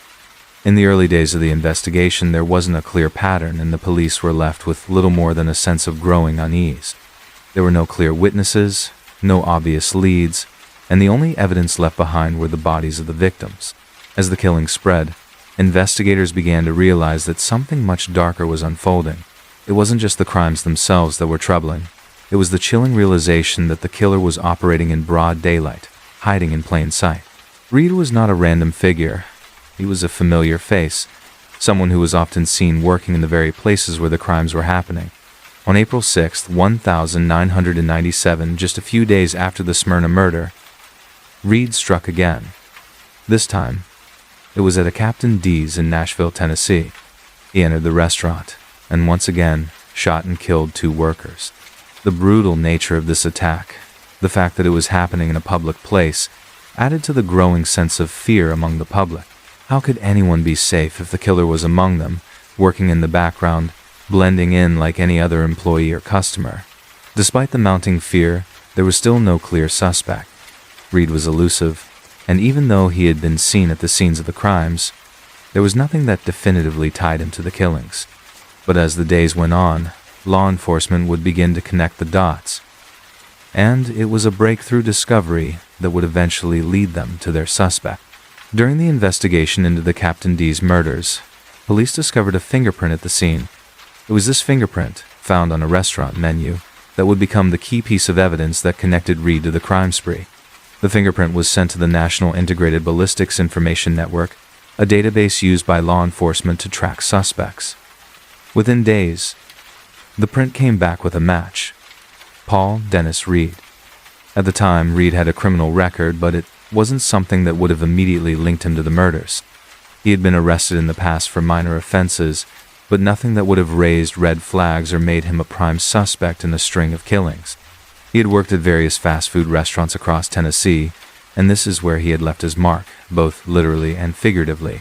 In the early days of the investigation, there wasn't a clear pattern, and the police were left with little more than a sense of growing unease. There were no clear witnesses, no obvious leads, and the only evidence left behind were the bodies of the victims. As the killing spread, investigators began to realize that something much darker was unfolding. It wasn't just the crimes themselves that were troubling. It was the chilling realization that the killer was operating in broad daylight, hiding in plain sight. Reed was not a random figure. He was a familiar face, someone who was often seen working in the very places where the crimes were happening. On April 6, 1997, just a few days after the Smyrna murder, Reed struck again. This time, it was at a Captain D's in Nashville, Tennessee. He entered the restaurant and once again shot and killed 2 workers. The brutal nature of this attack, the fact that it was happening in a public place, added to the growing sense of fear among the public. How could anyone be safe if the killer was among them, working in the background, blending in like any other employee or customer? Despite the mounting fear, there was still no clear suspect. Reed was elusive, and even though he had been seen at the scenes of the crimes, there was nothing that definitively tied him to the killings. But as the days went on, law enforcement would begin to connect the dots, and it was a breakthrough discovery that would eventually lead them to their suspect. During the investigation into the Captain D's murders, police discovered a fingerprint at the scene. It was this fingerprint, found on a restaurant menu, that would become the key piece of evidence that connected Reed to the crime spree. The fingerprint was sent to the National Integrated Ballistics Information Network, a database used by law enforcement to track suspects. Within days, the print came back with a match: Paul Dennis Reed. At the time, Reed had a criminal record, but it wasn't something that would have immediately linked him to the murders. He had been arrested in the past for minor offenses, but nothing that would have raised red flags or made him a prime suspect in a string of killings. He had worked at various fast food restaurants across Tennessee, and this is where he had left his mark, both literally and figuratively.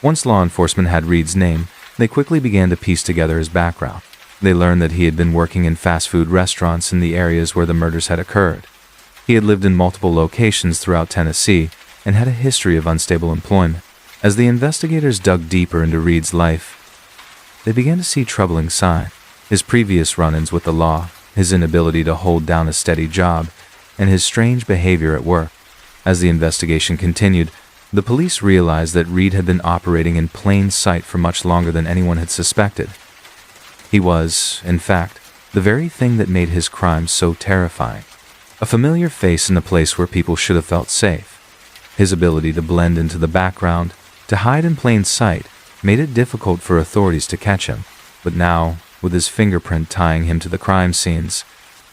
Once law enforcement had Reed's name, they quickly began to piece together his background. They learned that he had been working in fast food restaurants in the areas where the murders had occurred. He had lived in multiple locations throughout Tennessee and had a history of unstable employment. As the investigators dug deeper into Reed's life, they began to see troubling signs: his previous run-ins with the law, his inability to hold down a steady job, and his strange behavior at work. As the investigation continued, the police realized that Reed had been operating in plain sight for much longer than anyone had suspected. He was, in fact, the very thing that made his crimes so terrifying. A familiar face in a place where people should have felt safe. His ability to blend into the background, to hide in plain sight, made it difficult for authorities to catch him. But now, with his fingerprint tying him to the crime scenes,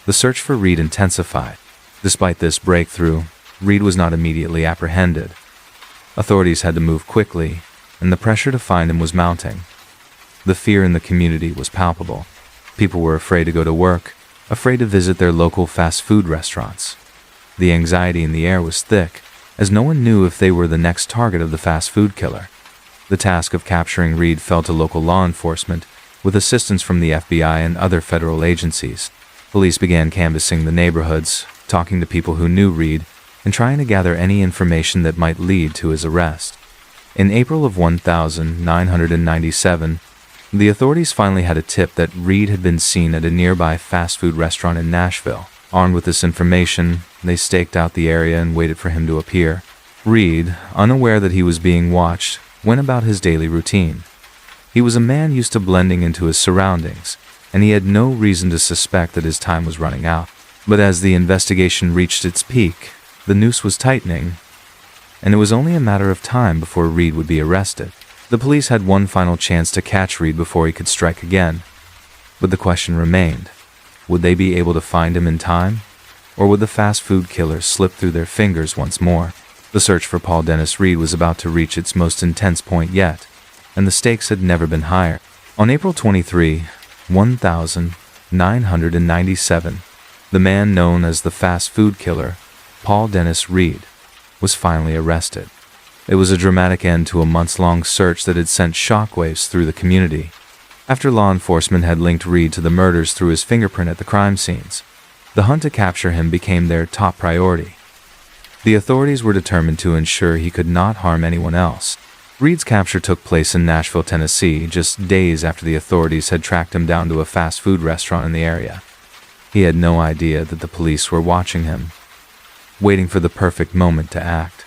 the search for Reed intensified. Despite this breakthrough, Reed was not immediately apprehended. Authorities had to move quickly, and the pressure to find him was mounting. The fear in the community was palpable. People were afraid to go to work, afraid to visit their local fast food restaurants. The anxiety in the air was thick, as no one knew if they were the next target of the fast food killer. The task of capturing Reed fell to local law enforcement, with assistance from the FBI and other federal agencies. Police began canvassing the neighborhoods, talking to people who knew Reed, and trying to gather any information that might lead to his arrest. In April of 1997, the authorities finally had a tip that Reed had been seen at a nearby fast food restaurant in Nashville. Armed with this information, they staked out the area and waited for him to appear. Reed, unaware that he was being watched, went about his daily routine. He was a man used to blending into his surroundings, and he had no reason to suspect that his time was running out. But as the investigation reached its peak, the noose was tightening, and it was only a matter of time before Reed would be arrested. The police had one final chance to catch Reed before he could strike again, but the question remained. Would they be able to find him in time? Or would the fast food killer slip through their fingers once more? The search for Paul Dennis Reed was about to reach its most intense point yet, and the stakes had never been higher. On April 23, 1997, the man known as the fast food killer, Paul Dennis Reed, was finally arrested. It was a dramatic end to a months-long search that had sent shockwaves through the community. After law enforcement had linked Reed to the murders through his fingerprint at the crime scenes, the hunt to capture him became their top priority. The authorities were determined to ensure he could not harm anyone else. Reed's capture took place in Nashville, Tennessee, just days after the authorities had tracked him down to a fast food restaurant in the area. He had no idea that the police were watching him, waiting for the perfect moment to act.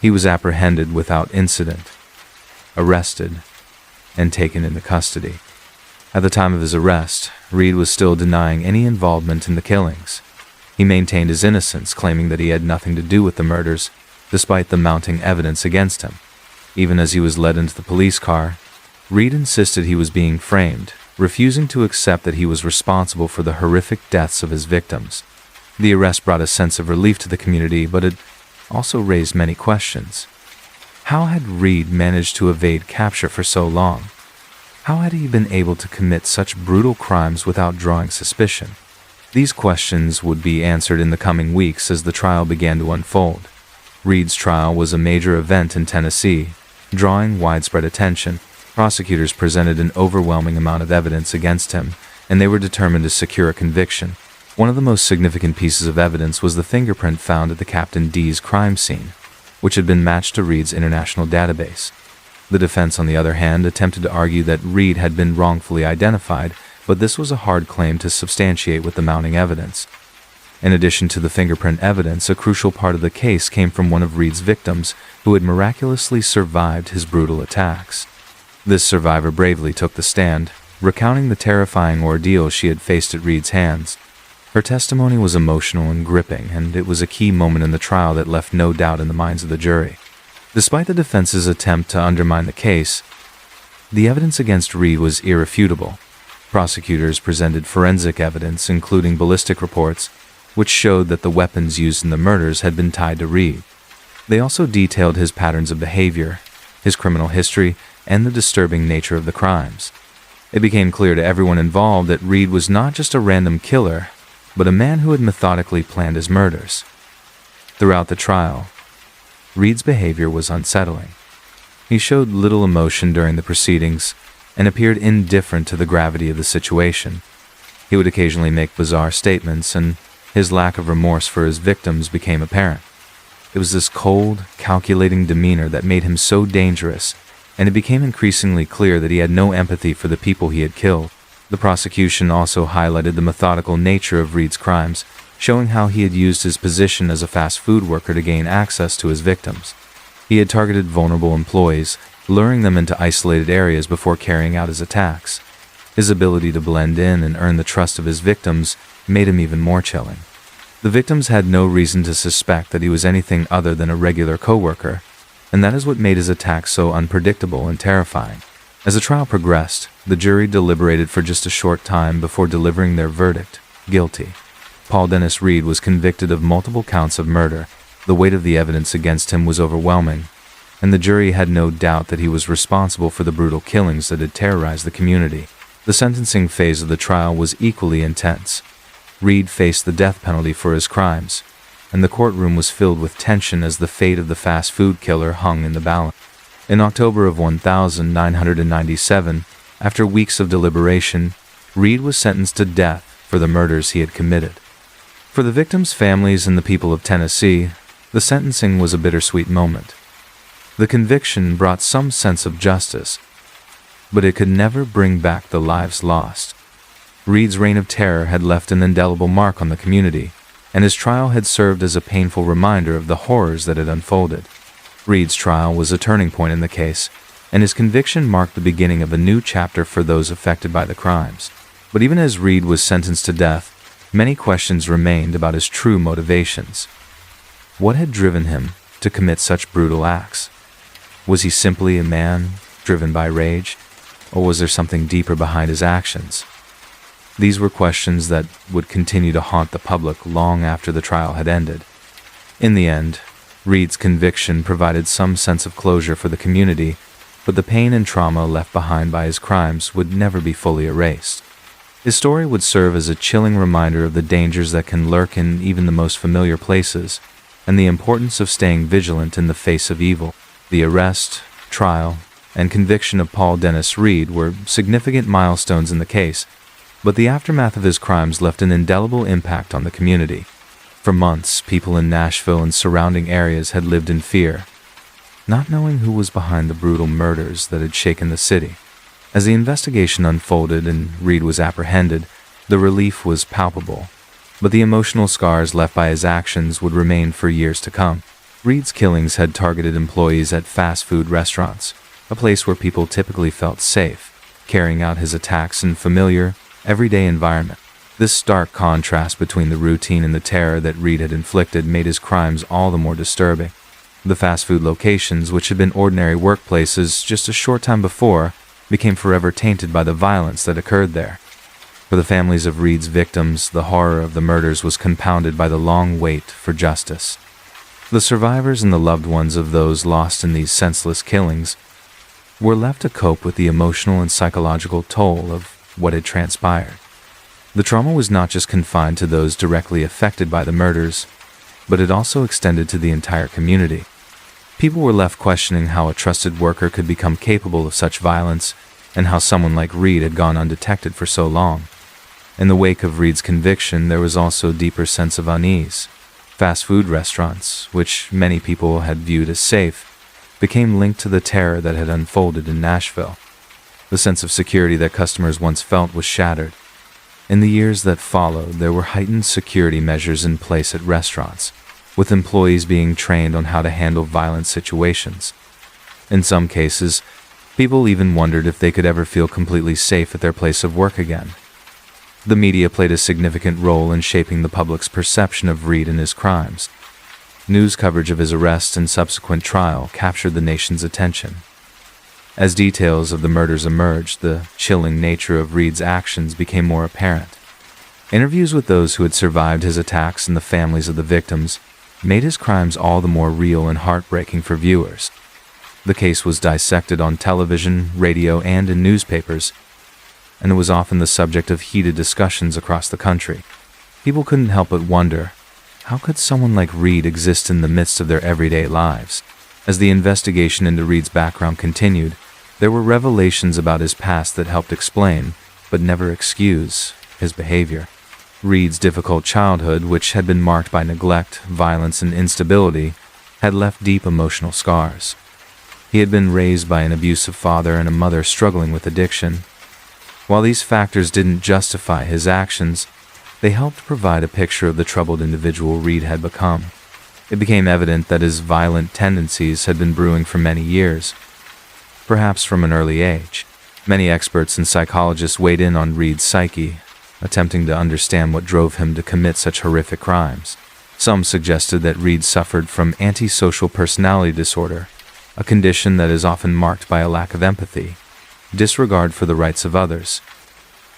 He was apprehended without incident, arrested, and taken into custody. At the time of his arrest, Reed was still denying any involvement in the killings. He maintained his innocence, claiming that he had nothing to do with the murders, despite the mounting evidence against him. Even as he was led into the police car, Reed insisted he was being framed, refusing to accept that he was responsible for the horrific deaths of his victims. The arrest brought a sense of relief to the community, but it also raised many questions. How had Reed managed to evade capture for so long? How had he been able to commit such brutal crimes without drawing suspicion? These questions would be answered in the coming weeks as the trial began to unfold. Reed's trial was a major event in Tennessee, drawing widespread attention. Prosecutors presented an overwhelming amount of evidence against him, and they were determined to secure a conviction. One of the most significant pieces of evidence was the fingerprint found at the Captain D's crime scene, which had been matched to Reed's international database. The defense, on the other hand, attempted to argue that Reed had been wrongfully identified, but this was a hard claim to substantiate with the mounting evidence. In addition to the fingerprint evidence, a crucial part of the case came from one of Reed's victims who had miraculously survived his brutal attacks. This survivor bravely took the stand, recounting the terrifying ordeal she had faced at Reed's hands. Her testimony was emotional and gripping, and it was a key moment in the trial that left no doubt in the minds of the jury. Despite the defense's attempt to undermine the case, the evidence against Reed was irrefutable. Prosecutors presented forensic evidence, including ballistic reports, which showed that the weapons used in the murders had been tied to Reed. They also detailed his patterns of behavior, his criminal history, and the disturbing nature of the crimes. It became clear to everyone involved that Reed was not just a random killer, but a man who had methodically planned his murders. Throughout the trial, Reed's behavior was unsettling. He showed little emotion during the proceedings and appeared indifferent to the gravity of the situation. He would occasionally make bizarre statements, and his lack of remorse for his victims became apparent. It was this cold, calculating demeanor that made him so dangerous, and it became increasingly clear that he had no empathy for the people he had killed. The prosecution also highlighted the methodical nature of Reed's crimes, showing how he had used his position as a fast food worker to gain access to his victims. He had targeted vulnerable employees, luring them into isolated areas before carrying out his attacks. His ability to blend in and earn the trust of his victims made him even more chilling. The victims had no reason to suspect that he was anything other than a regular coworker, and that is what made his attacks so unpredictable and terrifying. As the trial progressed, the jury deliberated for just a short time before delivering their verdict, guilty. Paul Dennis Reed was convicted of multiple counts of murder. The weight of the evidence against him was overwhelming, and the jury had no doubt that he was responsible for the brutal killings that had terrorized the community. The sentencing phase of the trial was equally intense. Reed faced the death penalty for his crimes, and the courtroom was filled with tension as the fate of the fast food killer hung in the balance. In October of 1997, after weeks of deliberation, Reed was sentenced to death for the murders he had committed. For the victims' families and the people of Tennessee, the sentencing was a bittersweet moment. The conviction brought some sense of justice, but it could never bring back the lives lost. Reed's reign of terror had left an indelible mark on the community, and his trial had served as a painful reminder of the horrors that had unfolded. Reed's trial was a turning point in the case, and his conviction marked the beginning of a new chapter for those affected by the crimes. But even as Reed was sentenced to death, many questions remained about his true motivations. What had driven him to commit such brutal acts? Was he simply a man driven by rage, or was there something deeper behind his actions? These were questions that would continue to haunt the public long after the trial had ended. In the end, Reed's conviction provided some sense of closure for the community, but the pain and trauma left behind by his crimes would never be fully erased. His story would serve as a chilling reminder of the dangers that can lurk in even the most familiar places, and the importance of staying vigilant in the face of evil. The arrest, trial, and conviction of Paul Dennis Reed were significant milestones in the case, but the aftermath of his crimes left an indelible impact on the community. For months, people in Nashville and surrounding areas had lived in fear, not knowing who was behind the brutal murders that had shaken the city. As the investigation unfolded and Reed was apprehended, the relief was palpable, but the emotional scars left by his actions would remain for years to come. Reed's killings had targeted employees at fast food restaurants, a place where people typically felt safe, carrying out his attacks in familiar, everyday environment. This stark contrast between the routine and the terror that Reed had inflicted made his crimes all the more disturbing. The fast food locations, which had been ordinary workplaces just a short time before, became forever tainted by the violence that occurred there. For the families of Reed's victims, the horror of the murders was compounded by the long wait for justice. The survivors and the loved ones of those lost in these senseless killings were left to cope with the emotional and psychological toll of what had transpired. The trauma was not just confined to those directly affected by the murders, but it also extended to the entire community. People were left questioning how a trusted worker could become capable of such violence, and how someone like Reed had gone undetected for so long. In the wake of Reed's conviction, there was also a deeper sense of unease. Fast food restaurants, which many people had viewed as safe, became linked to the terror that had unfolded in Nashville. The sense of security that customers once felt was shattered. In the years that followed, there were heightened security measures in place at restaurants, with employees being trained on how to handle violent situations. In some cases, people even wondered if they could ever feel completely safe at their place of work again. The media played a significant role in shaping the public's perception of Reed and his crimes. News coverage of his arrest and subsequent trial captured the nation's attention. As details of the murders emerged, the chilling nature of Reed's actions became more apparent. Interviews with those who had survived his attacks and the families of the victims made his crimes all the more real and heartbreaking for viewers. The case was dissected on television, radio, and in newspapers, and it was often the subject of heated discussions across the country. People couldn't help but wonder, how could someone like Reed exist in the midst of their everyday lives? As the investigation into Reed's background continued, there were revelations about his past that helped explain, but never excuse, his behavior. Reed's difficult childhood, which had been marked by neglect, violence, and instability, had left deep emotional scars. He had been raised by an abusive father and a mother struggling with addiction. While these factors didn't justify his actions, they helped provide a picture of the troubled individual Reed had become. It became evident that his violent tendencies had been brewing for many years, perhaps from an early age. Many experts and psychologists weighed in on Reed's psyche, attempting to understand what drove him to commit such horrific crimes. Some suggested that Reed suffered from antisocial personality disorder, a condition that is often marked by a lack of empathy, disregard for the rights of others,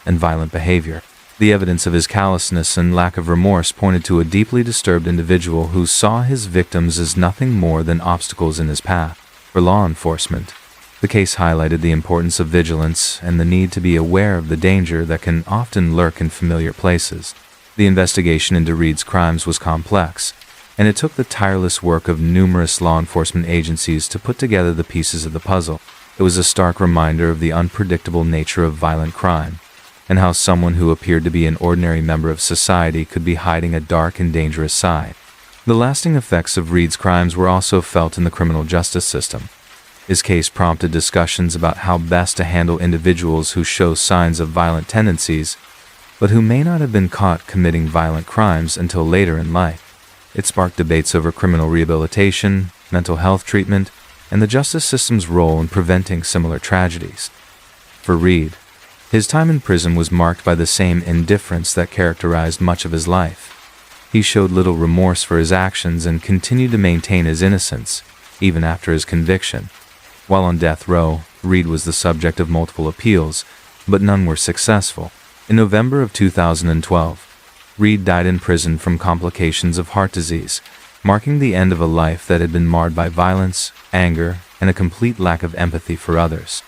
and violent behavior. The evidence of his callousness and lack of remorse pointed to a deeply disturbed individual who saw his victims as nothing more than obstacles in his path. For law enforcement, the case highlighted the importance of vigilance and the need to be aware of the danger that can often lurk in familiar places. The investigation into Reed's crimes was complex, and it took the tireless work of numerous law enforcement agencies to put together the pieces of the puzzle. It was a stark reminder of the unpredictable nature of violent crime, and how someone who appeared to be an ordinary member of society could be hiding a dark and dangerous side. The lasting effects of Reed's crimes were also felt in the criminal justice system. His case prompted discussions about how best to handle individuals who show signs of violent tendencies, but who may not have been caught committing violent crimes until later in life. It sparked debates over criminal rehabilitation, mental health treatment, and the justice system's role in preventing similar tragedies. For Reed, his time in prison was marked by the same indifference that characterized much of his life. He showed little remorse for his actions and continued to maintain his innocence, even after his conviction. While on death row, Reed was the subject of multiple appeals, but none were successful. In November of 2012, Reed died in prison from complications of heart disease, marking the end of a life that had been marred by violence, anger, and a complete lack of empathy for others.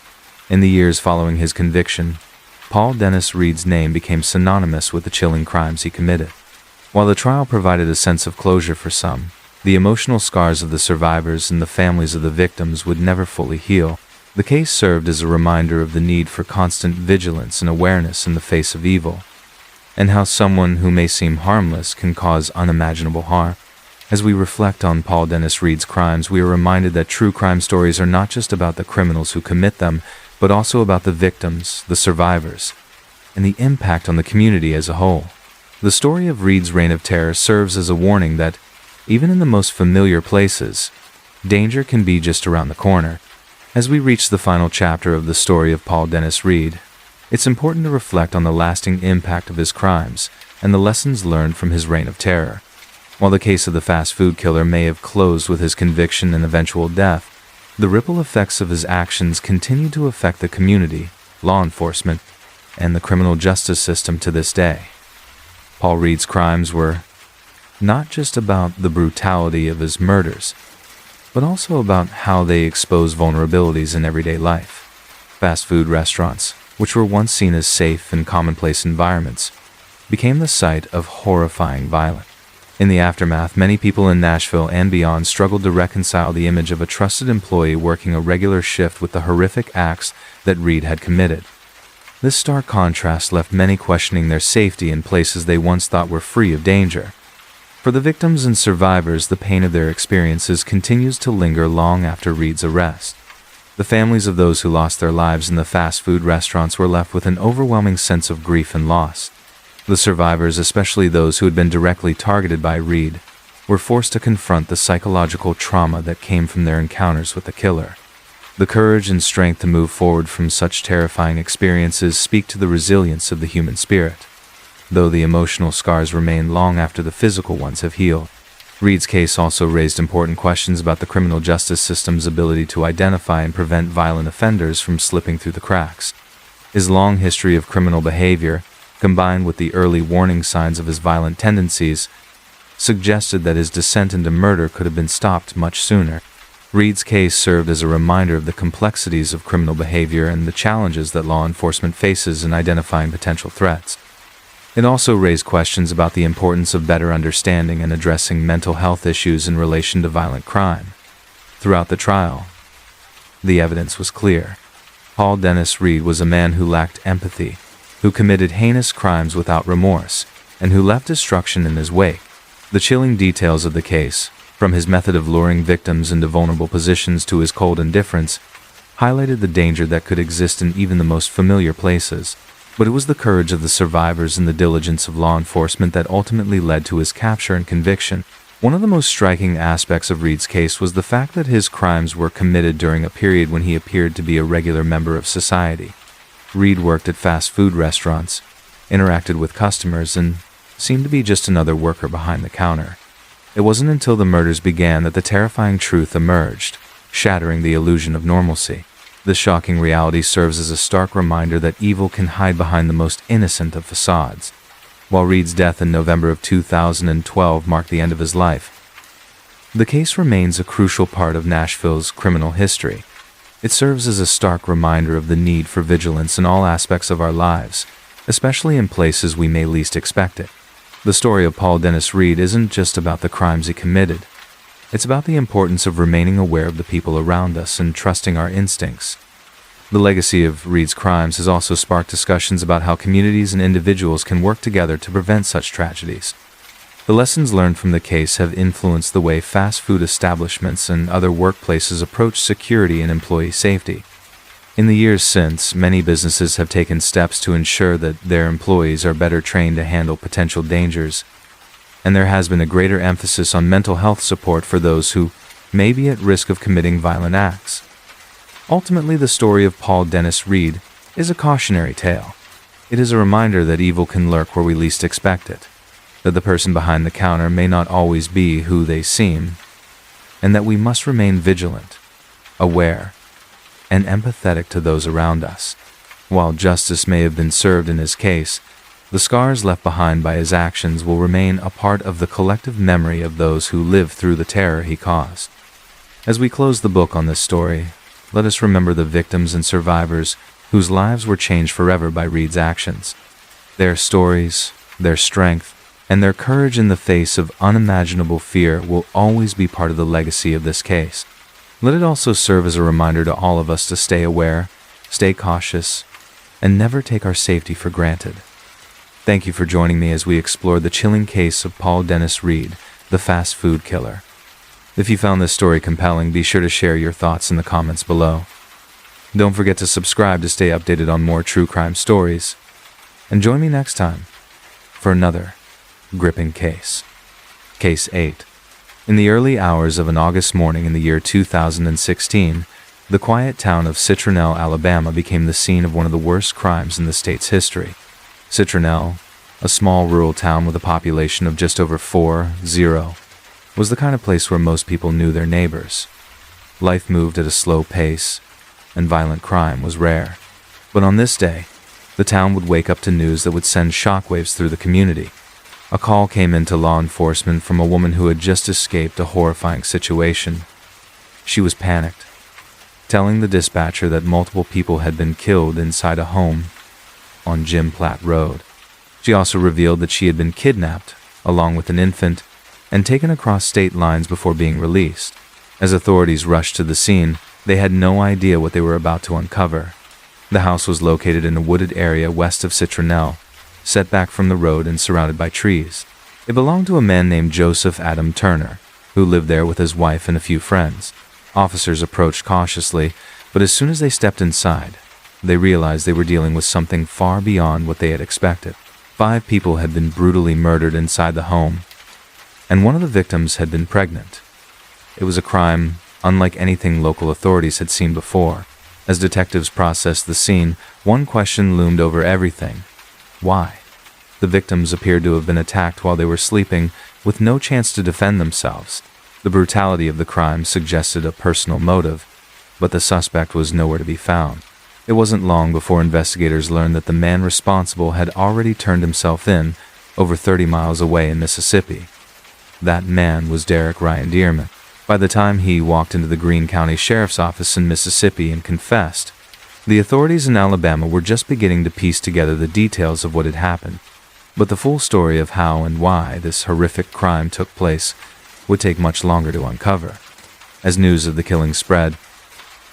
In the years following his conviction, Paul Dennis Reed's name became synonymous with the chilling crimes he committed. While the trial provided a sense of closure for some, the emotional scars of the survivors and the families of the victims would never fully heal. The case served as a reminder of the need for constant vigilance and awareness in the face of evil, and how someone who may seem harmless can cause unimaginable harm. As we reflect on Paul Dennis Reed's crimes, we are reminded that true crime stories are not just about the criminals who commit them, but also about the victims, the survivors, and the impact on the community as a whole. The story of Reed's reign of terror serves as a warning that, even in the most familiar places, danger can be just around the corner. As we reach the final chapter of the story of Paul Dennis Reed, it's important to reflect on the lasting impact of his crimes and the lessons learned from his reign of terror. While the case of the fast food killer may have closed with his conviction and eventual death, the ripple effects of his actions continue to affect the community, law enforcement, and the criminal justice system to this day. Paul Reed's crimes were not just about the brutality of his murders, but also about how they expose vulnerabilities in everyday life. Fast food restaurants, which were once seen as safe and commonplace environments, became the site of horrifying violence. In the aftermath, many people in Nashville and beyond struggled to reconcile the image of a trusted employee working a regular shift with the horrific acts that Reed had committed. This stark contrast left many questioning their safety in places they once thought were free of danger. For the victims and survivors, the pain of their experiences continues to linger long after Reed's arrest. The families of those who lost their lives in the fast food restaurants were left with an overwhelming sense of grief and loss. The survivors, especially those who had been directly targeted by Reed, were forced to confront the psychological trauma that came from their encounters with the killer. The courage and strength to move forward from such terrifying experiences speak to the resilience of the human spirit. Though the emotional scars remain long after the physical ones have healed, Reed's case also raised important questions about the criminal justice system's ability to identify and prevent violent offenders from slipping through the cracks. His long history of criminal behavior, combined with the early warning signs of his violent tendencies, suggested that his descent into murder could have been stopped much sooner. Reed's case served as a reminder of the complexities of criminal behavior and the challenges that law enforcement faces in identifying potential threats. It also raised questions about the importance of better understanding and addressing mental health issues in relation to violent crime. Throughout the trial, the evidence was clear. Paul Dennis Reed was a man who lacked empathy, who committed heinous crimes without remorse, and who left destruction in his wake. The chilling details of the case, from his method of luring victims into vulnerable positions to his cold indifference, highlighted the danger that could exist in even the most familiar places. But it was the courage of the survivors and the diligence of law enforcement that ultimately led to his capture and conviction. One of the most striking aspects of Reed's case was the fact that his crimes were committed during a period when he appeared to be a regular member of society. Reed worked at fast food restaurants, interacted with customers, and seemed to be just another worker behind the counter. It wasn't until the murders began that the terrifying truth emerged, shattering the illusion of normalcy. This shocking reality serves as a stark reminder that evil can hide behind the most innocent of facades. While Reed's death in November of 2012 marked the end of his life, the case remains a crucial part of Nashville's criminal history. It serves as a stark reminder of the need for vigilance in all aspects of our lives, especially in places we may least expect it. The story of Paul Dennis Reed isn't just about the crimes he committed. It's about the importance of remaining aware of the people around us and trusting our instincts. The legacy of Reed's crimes has also sparked discussions about how communities and individuals can work together to prevent such tragedies. The lessons learned from the case have influenced the way fast food establishments and other workplaces approach security and employee safety. In the years since, many businesses have taken steps to ensure that their employees are better trained to handle potential dangers, and there has been a greater emphasis on mental health support for those who may be at risk of committing violent acts. Ultimately, the story of Paul Dennis Reed is a cautionary tale. It is a reminder that evil can lurk where we least expect it, that the person behind the counter may not always be who they seem, and that we must remain vigilant, aware, and empathetic to those around us. While justice may have been served in his case, the scars left behind by his actions will remain a part of the collective memory of those who lived through the terror he caused. As we close the book on this story, let us remember the victims and survivors whose lives were changed forever by Reed's actions. Their stories, their strength, and their courage in the face of unimaginable fear will always be part of the legacy of this case. Let it also serve as a reminder to all of us to stay aware, stay cautious, and never take our safety for granted. Thank you for joining me as we explore the chilling case of Paul Dennis Reed, the fast food killer. If you found this story compelling, be sure to share your thoughts in the comments below. Don't forget to subscribe to stay updated on more true crime stories. And join me next time for another gripping case. Case 8. In the early hours of an August morning in the year 2016, the quiet town of Citronelle, Alabama became the scene of one of the worst crimes in the state's history. Citronelle, a small rural town with a population of just over 40, was the kind of place where most people knew their neighbors. Life moved at a slow pace, and violent crime was rare. But on this day, the town would wake up to news that would send shockwaves through the community. A call came into law enforcement from a woman who had just escaped a horrifying situation. She was panicked, telling the dispatcher that multiple people had been killed inside a home on Jim Platt Road. She also revealed that she had been kidnapped, along with an infant, and taken across state lines before being released. As authorities rushed to the scene, they had no idea what they were about to uncover. The house was located in a wooded area west of Citronelle, set back from the road and surrounded by trees. It belonged to a man named Joseph Adam Turner, who lived there with his wife and a few friends. Officers approached cautiously, but as soon as they stepped inside, they realized they were dealing with something far beyond what they had expected. 5 people had been brutally murdered inside the home, and one of the victims had been pregnant. It was a crime unlike anything local authorities had seen before. As detectives processed the scene, one question loomed over everything. Why? The victims appeared to have been attacked while they were sleeping, with no chance to defend themselves. The brutality of the crime suggested a personal motive, but the suspect was nowhere to be found. It wasn't long before investigators learned that the man responsible had already turned himself in, over 30 miles away in Mississippi. That man was Derek Ryan Dearman. By the time he walked into the Greene County Sheriff's Office in Mississippi and confessed, the authorities in Alabama were just beginning to piece together the details of what had happened. But the full story of how and why this horrific crime took place would take much longer to uncover. As news of the killing spread,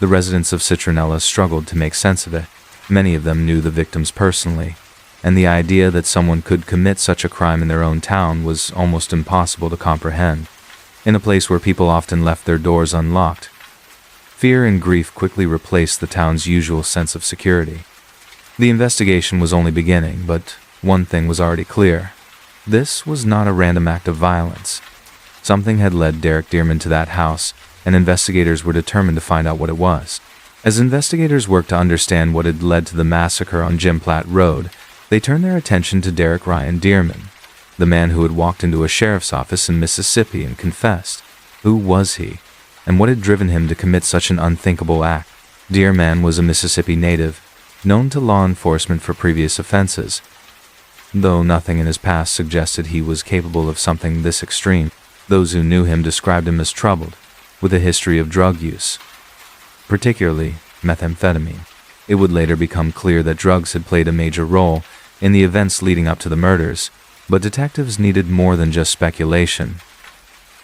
the residents of Citronella struggled to make sense of it. Many of them knew the victims personally, and the idea that someone could commit such a crime in their own town was almost impossible to comprehend. In a place where people often left their doors unlocked, fear and grief quickly replaced the town's usual sense of security. The investigation was only beginning, but one thing was already clear. This was not a random act of violence. Something had led Derek Dearman to that house, and investigators were determined to find out what it was. As investigators worked to understand what had led to the massacre on Jim Platt Road, they turned their attention to Derek Ryan Dearman, the man who had walked into a sheriff's office in Mississippi and confessed. Who was he, and what had driven him to commit such an unthinkable act? Dearman was a Mississippi native, known to law enforcement for previous offenses, though nothing in his past suggested he was capable of something this extreme. Those who knew him described him as troubled, with a history of drug use, particularly methamphetamine. It would later become clear that drugs had played a major role in the events leading up to the murders, but detectives needed more than just speculation.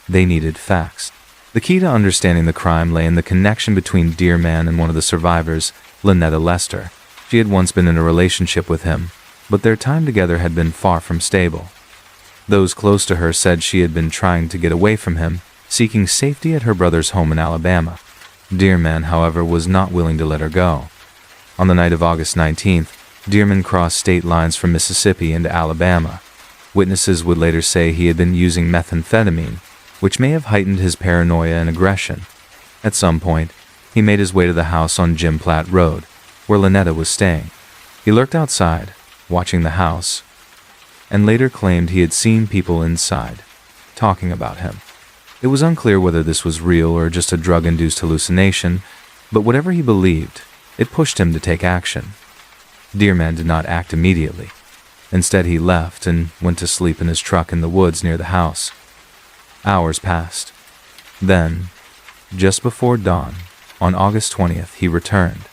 They needed facts. The key to understanding the crime lay in the connection between Dearman and one of the survivors, Lynetta Lester. She had once been in a relationship with him, but their time together had been far from stable. Those close to her said she had been trying to get away from him, seeking safety at her brother's home in Alabama. Dearman, however, was not willing to let her go. On the night of August 19th, Dearman crossed state lines from Mississippi into Alabama. Witnesses would later say he had been using methamphetamine, which may have heightened his paranoia and aggression. At some point, he made his way to the house on Jim Platt Road, where Lynetta was staying. He lurked outside, watching the house, and later claimed he had seen people inside, talking about him. It was unclear whether this was real or just a drug-induced hallucination, but whatever he believed, it pushed him to take action. Dearman did not act immediately. Instead, he left and went to sleep in his truck in the woods near the house. Hours passed. Then, just before dawn, on August 20th, he returned,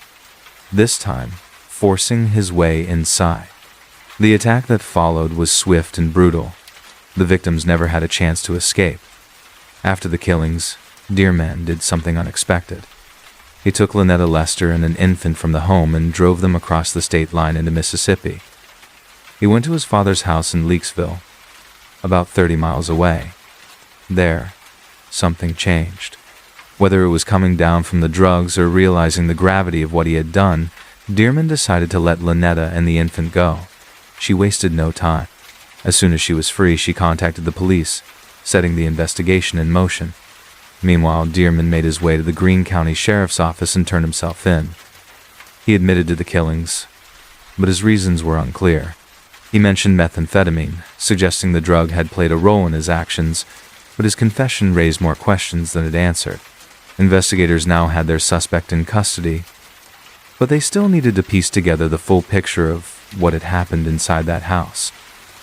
this time forcing his way inside. The attack that followed was swift and brutal. The victims never had a chance to escape. After the killings, Dearman did something unexpected. He took Lynetta Lester and an infant from the home and drove them across the state line into Mississippi. He went to his father's house in Leakesville, about 30 miles away. There, something changed. Whether it was coming down from the drugs or realizing the gravity of what he had done, Dearman decided to let Lynetta and the infant go. She wasted no time. As soon as she was free, she contacted the police, setting the investigation in motion. Meanwhile, Dearman made his way to the Greene County Sheriff's Office and turned himself in. He admitted to the killings, but his reasons were unclear. He mentioned methamphetamine, suggesting the drug had played a role in his actions, but his confession raised more questions than it answered. Investigators now had their suspect in custody, but they still needed to piece together the full picture of what had happened inside that house.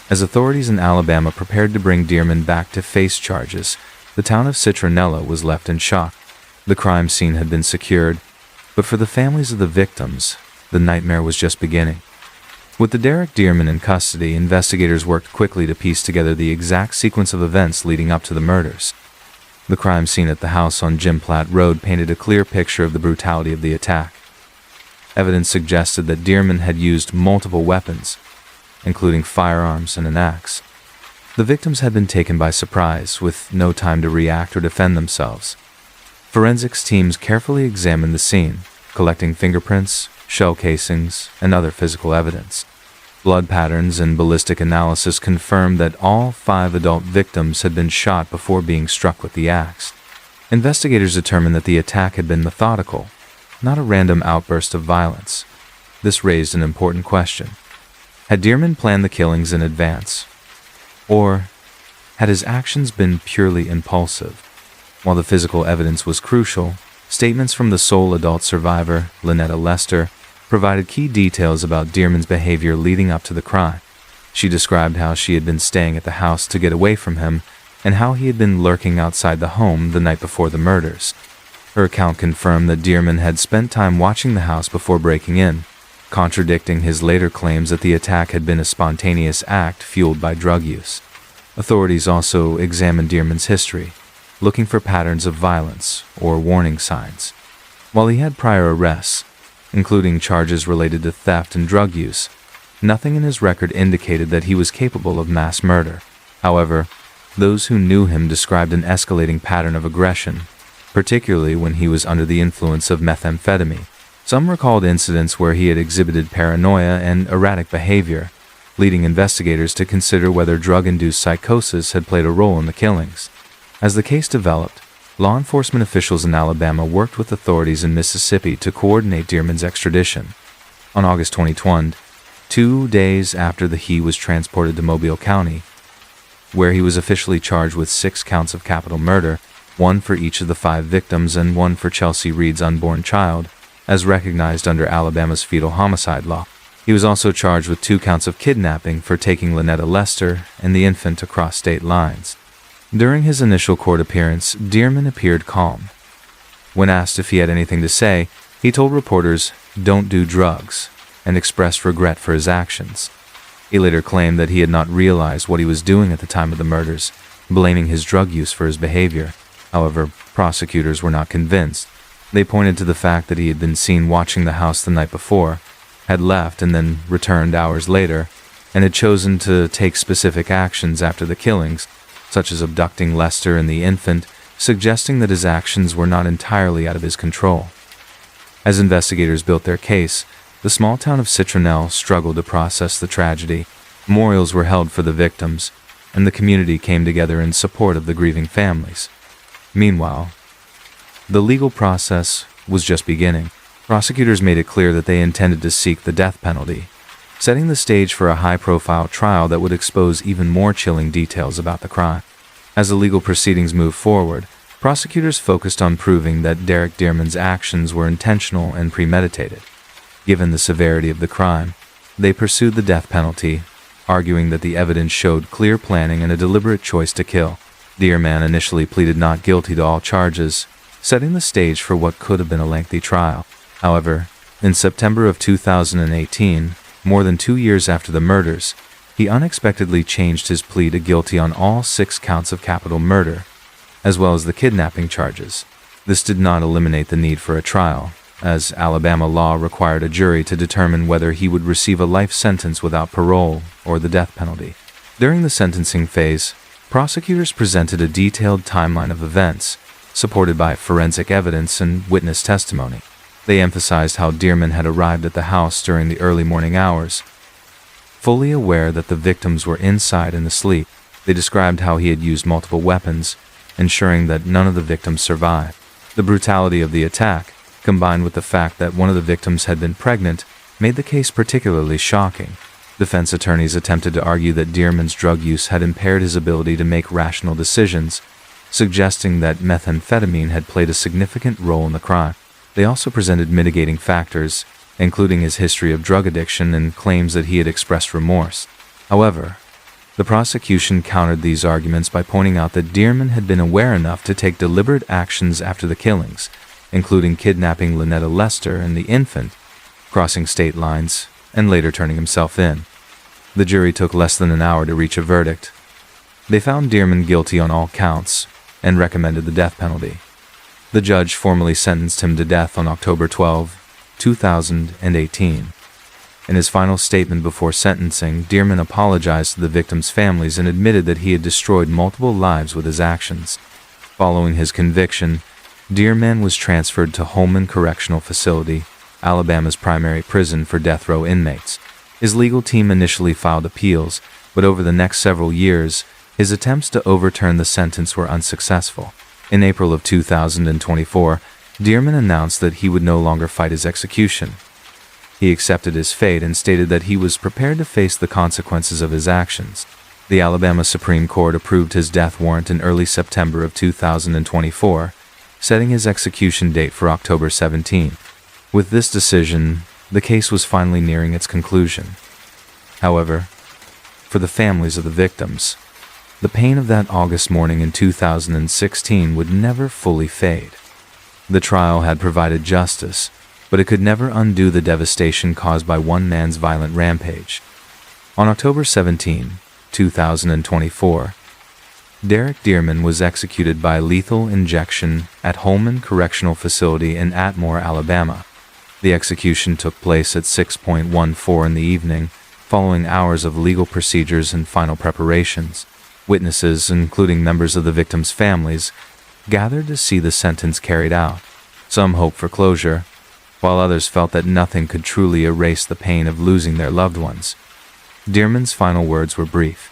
As authorities in Alabama prepared to bring Dearman back to face charges, the town of Citronella was left in shock. The crime scene had been secured, but for the families of the victims, the nightmare was just beginning. With the Derek Dearman in custody, investigators worked quickly to piece together the exact sequence of events leading up to the murders. The crime scene at the house on Jim Platt Road painted a clear picture of the brutality of the attack. Evidence suggested that Dearman had used multiple weapons, including firearms and an axe. The victims had been taken by surprise, with no time to react or defend themselves. Forensics teams carefully examined the scene, collecting fingerprints, shell casings, and other physical evidence. Blood patterns and ballistic analysis confirmed that all 5 adult victims had been shot before being struck with the axe. Investigators determined that the attack had been methodical, not a random outburst of violence. This raised an important question. Had Dearman planned the killings in advance? Or had his actions been purely impulsive? While the physical evidence was crucial, statements from the sole adult survivor, Lynetta Lester, provided key details about Dearman's behavior leading up to the crime. She described how she had been staying at the house to get away from him and how he had been lurking outside the home the night before the murders. Her account confirmed that Dearman had spent time watching the house before breaking in, contradicting his later claims that the attack had been a spontaneous act fueled by drug use. Authorities also examined Dearman's history, looking for patterns of violence or warning signs. While he had prior arrests, including charges related to theft and drug use, nothing in his record indicated that he was capable of mass murder. However, those who knew him described an escalating pattern of aggression, particularly when he was under the influence of methamphetamine. Some recalled incidents where he had exhibited paranoia and erratic behavior, leading investigators to consider whether drug-induced psychosis had played a role in the killings. As the case developed, law enforcement officials in Alabama worked with authorities in Mississippi to coordinate Dearman's extradition. On August 2020, 2 days after he was transported to Mobile County, where he was officially charged with 6 counts of capital murder, 1 for each of the 5 victims and 1 for Chelsea Reed's unborn child, as recognized under Alabama's fetal homicide law. He was also charged with 2 counts of kidnapping for taking Lynetta Lester and the infant across state lines. During his initial court appearance, Dearman appeared calm. When asked if he had anything to say, he told reporters, "Don't do drugs," and expressed regret for his actions. He later claimed that he had not realized what he was doing at the time of the murders, blaming his drug use for his behavior. However, prosecutors were not convinced. They pointed to the fact that he had been seen watching the house the night before, had left and then returned hours later, and had chosen to take specific actions after the killings, such as abducting Lester and the infant, suggesting that his actions were not entirely out of his control. As investigators built their case, the small town of Citronelle struggled to process the tragedy. Memorials were held for the victims, and the community came together in support of the grieving families. Meanwhile, the legal process was just beginning. Prosecutors made it clear that they intended to seek the death penalty, setting the stage for a high-profile trial that would expose even more chilling details about the crime. As the legal proceedings moved forward, prosecutors focused on proving that Derek Dearman's actions were intentional and premeditated. Given the severity of the crime, they pursued the death penalty, arguing that the evidence showed clear planning and a deliberate choice to kill. Dearman initially pleaded not guilty to all charges, setting the stage for what could have been a lengthy trial. However, in September of 2018, more than 2 years after the murders, he unexpectedly changed his plea to guilty on all 6 counts of capital murder, as well as the kidnapping charges. This did not eliminate the need for a trial, as Alabama law required a jury to determine whether he would receive a life sentence without parole or the death penalty. During the sentencing phase, prosecutors presented a detailed timeline of events, supported by forensic evidence and witness testimony. They emphasized how Dearman had arrived at the house during the early morning hours. Fully aware that the victims were inside and asleep, they described how he had used multiple weapons, ensuring that none of the victims survived. The brutality of the attack, combined with the fact that one of the victims had been pregnant, made the case particularly shocking. Defense attorneys attempted to argue that Dearman's drug use had impaired his ability to make rational decisions, suggesting that methamphetamine had played a significant role in the crime. They also presented mitigating factors, including his history of drug addiction and claims that he had expressed remorse. However, the prosecution countered these arguments by pointing out that Dearman had been aware enough to take deliberate actions after the killings, including kidnapping Lynetta Lester and the infant, crossing state lines, and later turning himself in. The jury took less than an hour to reach a verdict. They found Dearman guilty on all counts and recommended the death penalty. The judge formally sentenced him to death on October 12, 2018. In his final statement before sentencing, Dearman apologized to the victims' families and admitted that he had destroyed multiple lives with his actions. Following his conviction, Dearman was transferred to Holman Correctional Facility, Alabama's primary prison for death row inmates. His legal team initially filed appeals, but over the next several years, his attempts to overturn the sentence were unsuccessful. In April of 2024, Dearman announced that he would no longer fight his execution. He accepted his fate and stated that he was prepared to face the consequences of his actions. The Alabama Supreme Court approved his death warrant in early September of 2024, setting his execution date for October 17. With this decision, the case was finally nearing its conclusion. However, for the families of the victims, the pain of that August morning in 2016 would never fully fade. The trial had provided justice, but it could never undo the devastation caused by one man's violent rampage. On October 17, 2024, Derek Dearman was executed by lethal injection at Holman Correctional Facility in Atmore, Alabama. The execution took place at 6:14 in the evening, following hours of legal procedures and final preparations. Witnesses, including members of the victims' families, gathered to see the sentence carried out. Some hoped for closure, while others felt that nothing could truly erase the pain of losing their loved ones. Dearman's final words were brief.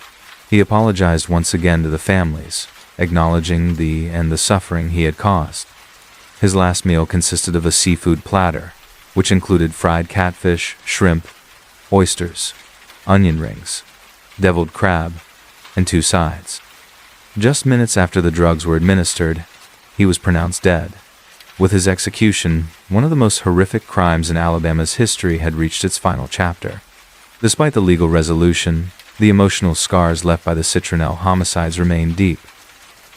He apologized once again to the families, acknowledging the suffering he had caused. His last meal consisted of a seafood platter, which included fried catfish, shrimp, oysters, onion rings, deviled crab, and 2 sides. Just minutes after the drugs were administered, he was pronounced dead. With his execution, one of the most horrific crimes in Alabama's history had reached its final chapter. Despite the legal resolution, the emotional scars left by the Citronelle homicides remained deep.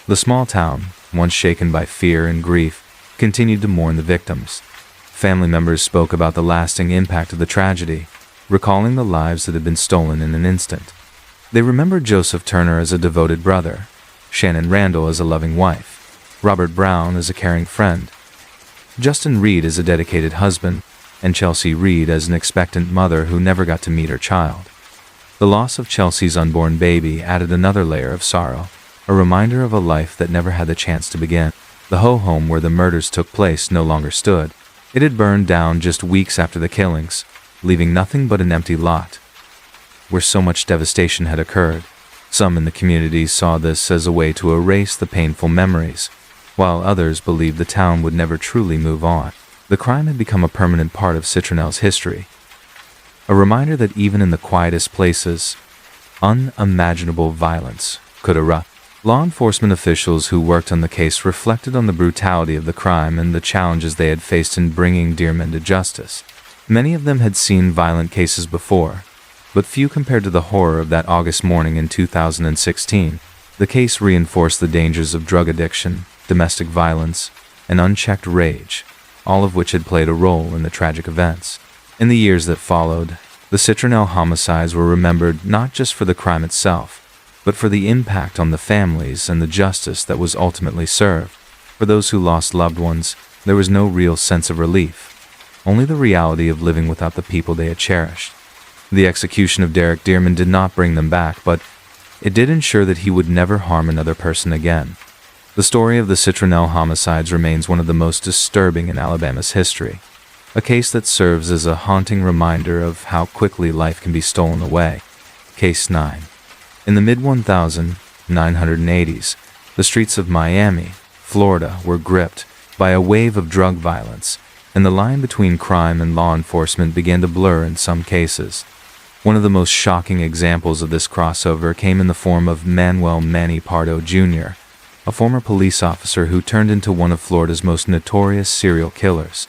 The small town, once shaken by fear and grief, continued to mourn the victims. Family members spoke about the lasting impact of the tragedy, recalling the lives that had been stolen in an instant. They remembered Joseph Turner as a devoted brother, Shannon Randall as a loving wife, Robert Brown as a caring friend, Justin Reed as a dedicated husband, and Chelsea Reed as an expectant mother who never got to meet her child. The loss of Chelsea's unborn baby added another layer of sorrow, a reminder of a life that never had the chance to begin. The home where the murders took place no longer stood. It had burned down just weeks after the killings, leaving nothing but an empty lot, where so much devastation had occurred. Some in the community saw this as a way to erase the painful memories, while others believed the town would never truly move on. The crime had become a permanent part of Citronel's history, a reminder that even in the quietest places, unimaginable violence could erupt. Law enforcement officials who worked on the case reflected on the brutality of the crime and the challenges they had faced in bringing dear men to justice. Many of them had seen violent cases before, but few compared to the horror of that August morning in 2016. The case reinforced the dangers of drug addiction, domestic violence, and unchecked rage, all of which had played a role in the tragic events. In the years that followed, the Citronel homicides were remembered not just for the crime itself, but for the impact on the families and the justice that was ultimately served. For those who lost loved ones, there was no real sense of relief, only the reality of living without the people they had cherished. The execution of Derek Dearman did not bring them back, but it did ensure that he would never harm another person again. The story of the Citronel homicides remains one of the most disturbing in Alabama's history, a case that serves as a haunting reminder of how quickly life can be stolen away. Case 9. In the mid-1980s, the streets of Miami, Florida, were gripped by a wave of drug violence, and the line between crime and law enforcement began to blur in some cases. One of the most shocking examples of this crossover came in the form of Manuel "Manny" Pardo Jr., a former police officer who turned into one of Florida's most notorious serial killers.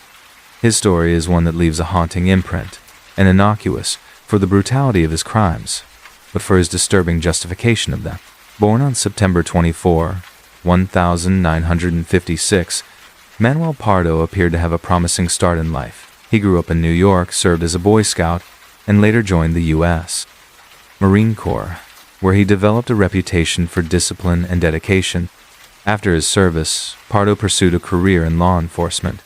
His story is one that leaves a haunting imprint, and innocuous for the brutality of his crimes, but for his disturbing justification of them. Born on September 24, 1956, Manuel Pardo appeared to have a promising start in life. He grew up in New York, served as a Boy Scout, and later joined the U.S. Marine Corps, where he developed a reputation for discipline and dedication. After his service, Pardo pursued a career in law enforcement.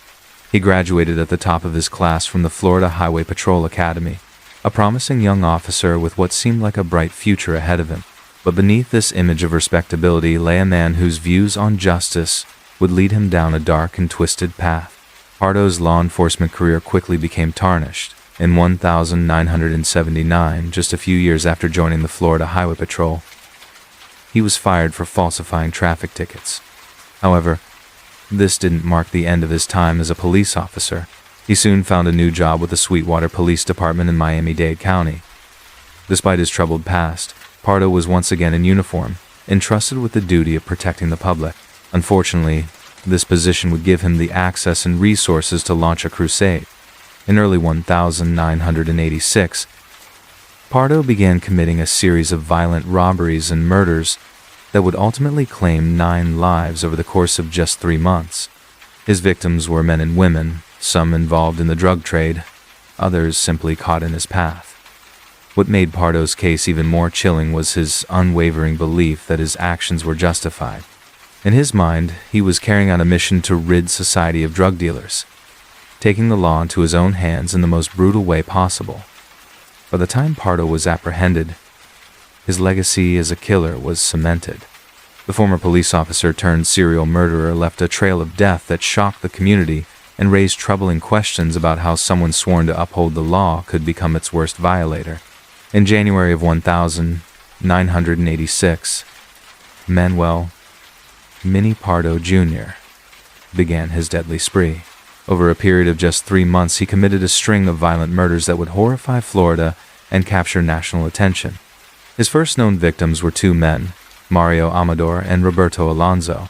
He graduated at the top of his class from the Florida Highway Patrol Academy, a promising young officer with what seemed like a bright future ahead of him. But beneath this image of respectability lay a man whose views on justice would lead him down a dark and twisted path. Pardo's law enforcement career quickly became tarnished. In 1979, just a few years after joining the Florida Highway Patrol, he was fired for falsifying traffic tickets. However, this didn't mark the end of his time as a police officer. He soon found a new job with the Sweetwater Police Department in Miami-Dade County. Despite his troubled past, Pardo was once again in uniform, entrusted with the duty of protecting the public. Unfortunately, this position would give him the access and resources to launch a crusade. In early 1986, Pardo began committing a series of violent robberies and murders that would ultimately claim 9 lives over the course of just 3 months. His victims were men and women, some involved in the drug trade, others simply caught in his path. What made Pardo's case even more chilling was his unwavering belief that his actions were justified. In his mind, he was carrying out a mission to rid society of drug dealers, taking the law into his own hands in the most brutal way possible. By the time Pardo was apprehended, his legacy as a killer was cemented. The former police officer turned serial murderer left a trail of death that shocked the community and raised troubling questions about how someone sworn to uphold the law could become its worst violator. In January of 1986, Manuel "Manny" Pardo Jr. began his deadly spree. Over a period of just 3 months, he committed a string of violent murders that would horrify Florida and capture national attention. His first known victims were 2 men, Mario Amador and Roberto Alonso.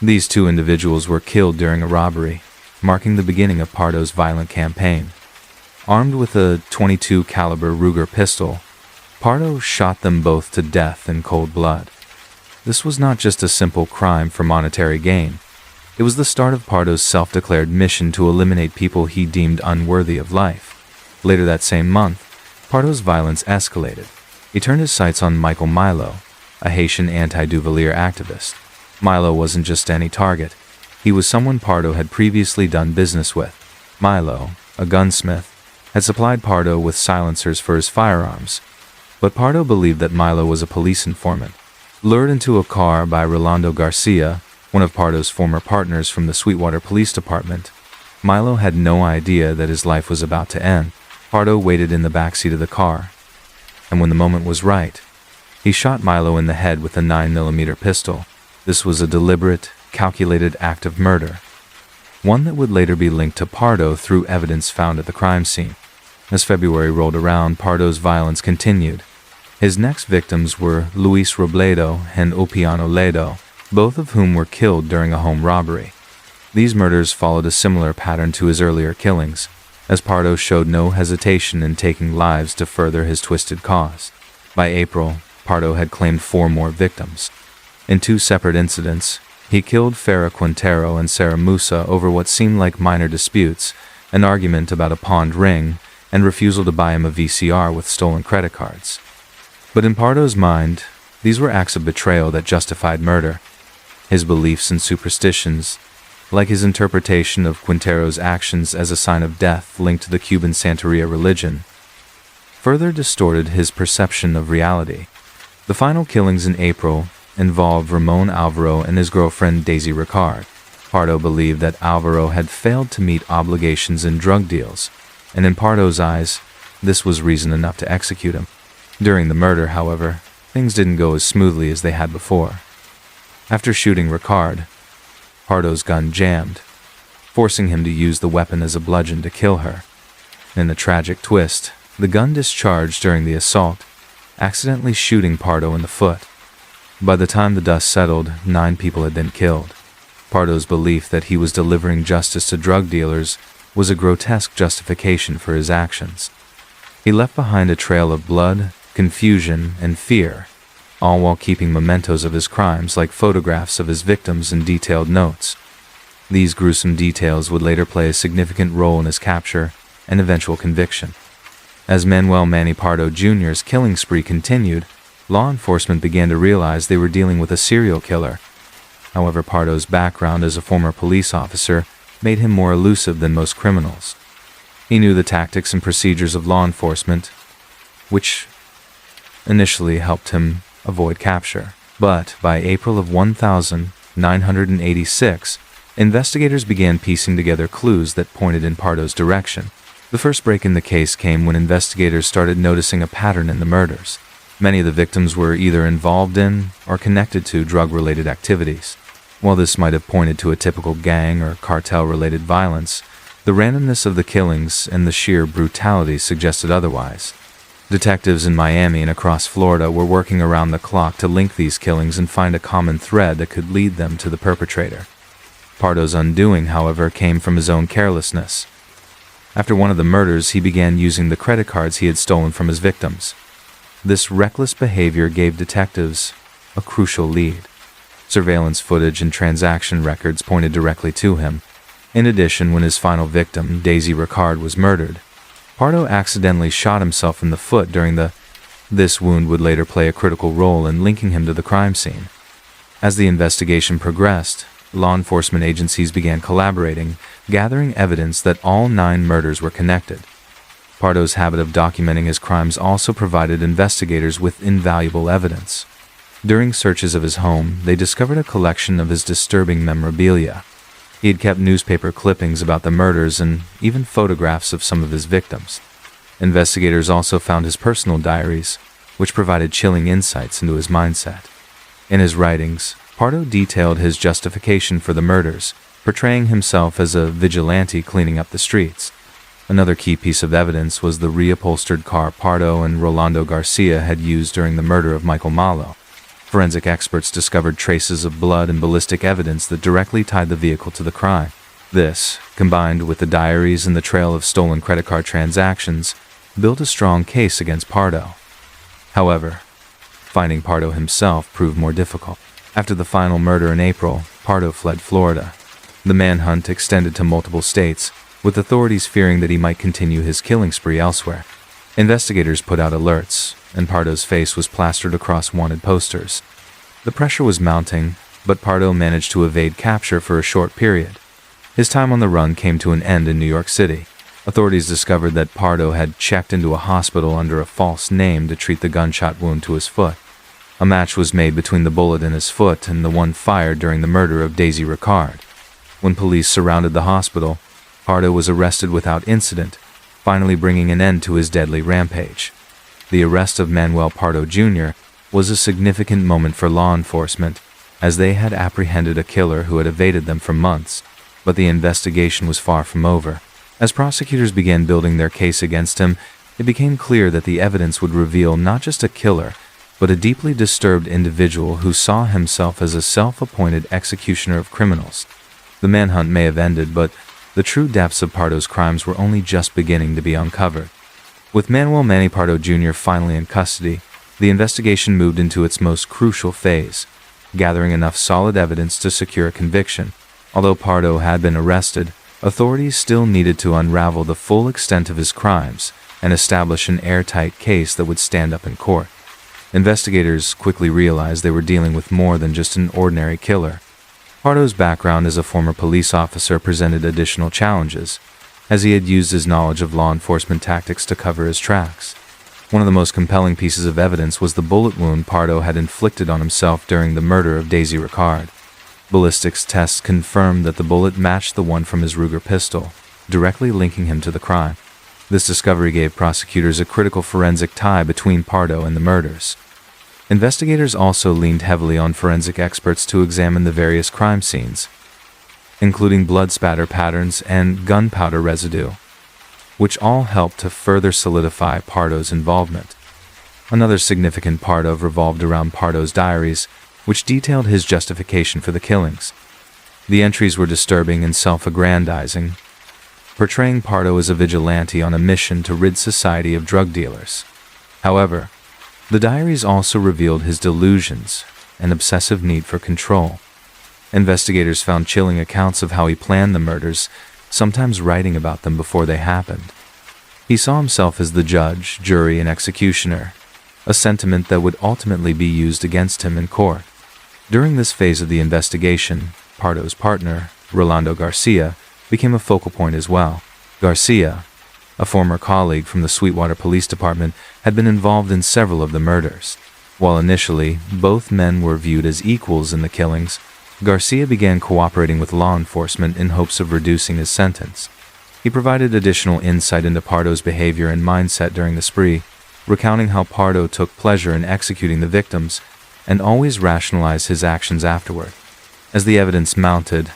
These 2 individuals were killed during a robbery, marking the beginning of Pardo's violent campaign. Armed with a .22 caliber Ruger pistol, Pardo shot them both to death in cold blood. This was not just a simple crime for monetary gain. It was the start of Pardo's self-declared mission to eliminate people he deemed unworthy of life. Later that same month, Pardo's violence escalated. He turned his sights on Michael Milo, a Haitian anti-Duvalier activist. Milo wasn't just any target. He was someone Pardo had previously done business with. Milo, a gunsmith, had supplied Pardo with silencers for his firearms, But Pardo believed that Milo was a police informant. Lured into a car by Rolando Garcia, one of Pardo's former partners from the Sweetwater Police Department, Milo had no idea that his life was about to end. Pardo waited in the backseat of the car, and when the moment was right, he shot Milo in the head with a 9mm pistol. This was a deliberate, calculated act of murder, one that would later be linked to Pardo through evidence found at the crime scene. As February rolled around, Pardo's violence continued. His next victims were Luis Robledo and Opiano Ledo, both of whom were killed during a home robbery. These murders followed a similar pattern to his earlier killings, as Pardo showed no hesitation in taking lives to further his twisted cause. By April, Pardo had claimed 4 more victims. In 2 separate incidents, he killed Farah Quintero and Sarah Musa over what seemed like minor disputes, an argument about a pawned ring, and refusal to buy him a VCR with stolen credit cards. But in Pardo's mind, these were acts of betrayal that justified murder. His beliefs and superstitions, like his interpretation of Quintero's actions as a sign of death linked to the Cuban Santeria religion, further distorted his perception of reality. The final killings in April involved Ramon Alvaro and his girlfriend Daisy Ricard. Pardo believed that Alvaro had failed to meet obligations in drug deals, and in Pardo's eyes, this was reason enough to execute him. During the murder, however, things didn't go as smoothly as they had before. After shooting Ricard, Pardo's gun jammed, forcing him to use the weapon as a bludgeon to kill her. In a tragic twist, the gun discharged during the assault, accidentally shooting Pardo in the foot. By the time the dust settled, 9 people had been killed. Pardo's belief that he was delivering justice to drug dealers was a grotesque justification for his actions. He left behind a trail of blood, confusion, and fear, all while keeping mementos of his crimes like photographs of his victims and detailed notes. These gruesome details would later play a significant role in his capture and eventual conviction. As Manuel Manny Pardo Jr.'s killing spree continued, law enforcement began to realize they were dealing with a serial killer. However, Pardo's background as a former police officer made him more elusive than most criminals. He knew the tactics and procedures of law enforcement, which initially helped him avoid capture. But by April of 1986, investigators began piecing together clues that pointed in Pardo's direction. The first break in the case came when investigators started noticing a pattern in the murders. Many of the victims were either involved in or connected to drug-related activities. While this might have pointed to a typical gang or cartel-related violence, the randomness of the killings and the sheer brutality suggested otherwise. Detectives in Miami and across Florida were working around the clock to link these killings and find a common thread that could lead them to the perpetrator. Pardo's undoing, however, came from his own carelessness. After one of the murders, he began using the credit cards he had stolen from his victims. This reckless behavior gave detectives a crucial lead. Surveillance footage and transaction records pointed directly to him. In addition, when his final victim, Daisy Ricard, was murdered, Pardo accidentally shot himself in the foot This wound would later play a critical role in linking him to the crime scene. As the investigation progressed, law enforcement agencies began collaborating, gathering evidence that all 9 murders were connected. Pardo's habit of documenting his crimes also provided investigators with invaluable evidence. During searches of his home, they discovered a collection of his disturbing memorabilia. He had kept newspaper clippings about the murders and even photographs of some of his victims. Investigators also found his personal diaries, which provided chilling insights into his mindset. In his writings, Pardo detailed his justification for the murders, portraying himself as a vigilante cleaning up the streets. Another key piece of evidence was the reupholstered car Pardo and Rolando Garcia had used during the murder of Michael Malo. Forensic experts discovered traces of blood and ballistic evidence that directly tied the vehicle to the crime. This, combined with the diaries and the trail of stolen credit card transactions, built a strong case against Pardo. However, finding Pardo himself proved more difficult. After the final murder in April, Pardo fled Florida. The manhunt extended to multiple states, with authorities fearing that he might continue his killing spree elsewhere. Investigators put out alerts, and Pardo's face was plastered across wanted posters. The pressure was mounting, but Pardo managed to evade capture for a short period. His time on the run came to an end in New York City. Authorities discovered that Pardo had checked into a hospital under a false name to treat the gunshot wound to his foot. A match was made between the bullet in his foot and the one fired during the murder of Daisy Ricard. When police surrounded the hospital, Pardo was arrested without incident, finally bringing an end to his deadly rampage. The arrest of Manuel Pardo Jr. was a significant moment for law enforcement, as they had apprehended a killer who had evaded them for months, but the investigation was far from over. As prosecutors began building their case against him, it became clear that the evidence would reveal not just a killer, but a deeply disturbed individual who saw himself as a self-appointed executioner of criminals. The manhunt may have ended, but the true depths of Pardo's crimes were only just beginning to be uncovered. With Manuel Manny Pardo Jr. finally in custody, the investigation moved into its most crucial phase, gathering enough solid evidence to secure a conviction. Although Pardo had been arrested, authorities still needed to unravel the full extent of his crimes and establish an airtight case that would stand up in court. Investigators quickly realized they were dealing with more than just an ordinary killer. Pardo's background as a former police officer presented additional challenges, as he had used his knowledge of law enforcement tactics to cover his tracks. One of the most compelling pieces of evidence was the bullet wound Pardo had inflicted on himself during the murder of Daisy Ricard. Ballistics tests confirmed that the bullet matched the one from his Ruger pistol, directly linking him to the crime. This discovery gave prosecutors a critical forensic tie between Pardo and the murders. Investigators also leaned heavily on forensic experts to examine the various crime scenes, including blood spatter patterns and gunpowder residue, which all helped to further solidify Pardo's involvement. Another significant part of revolved around Pardo's diaries, which detailed his justification for the killings. The entries were disturbing and self-aggrandizing, portraying Pardo as a vigilante on a mission to rid society of drug dealers. However, the diaries also revealed his delusions and obsessive need for control. Investigators found chilling accounts of how he planned the murders, sometimes writing about them before they happened. He saw himself as the judge, jury, and executioner, a sentiment that would ultimately be used against him in court. During this phase of the investigation, Pardo's partner, Rolando Garcia, became a focal point as well. Garcia, a former colleague from the Sweetwater Police Department, had been involved in several of the murders. While initially, both men were viewed as equals in the killings, Garcia began cooperating with law enforcement in hopes of reducing his sentence. He provided additional insight into Pardo's behavior and mindset during the spree, recounting how Pardo took pleasure in executing the victims and always rationalized his actions afterward. As the evidence mounted,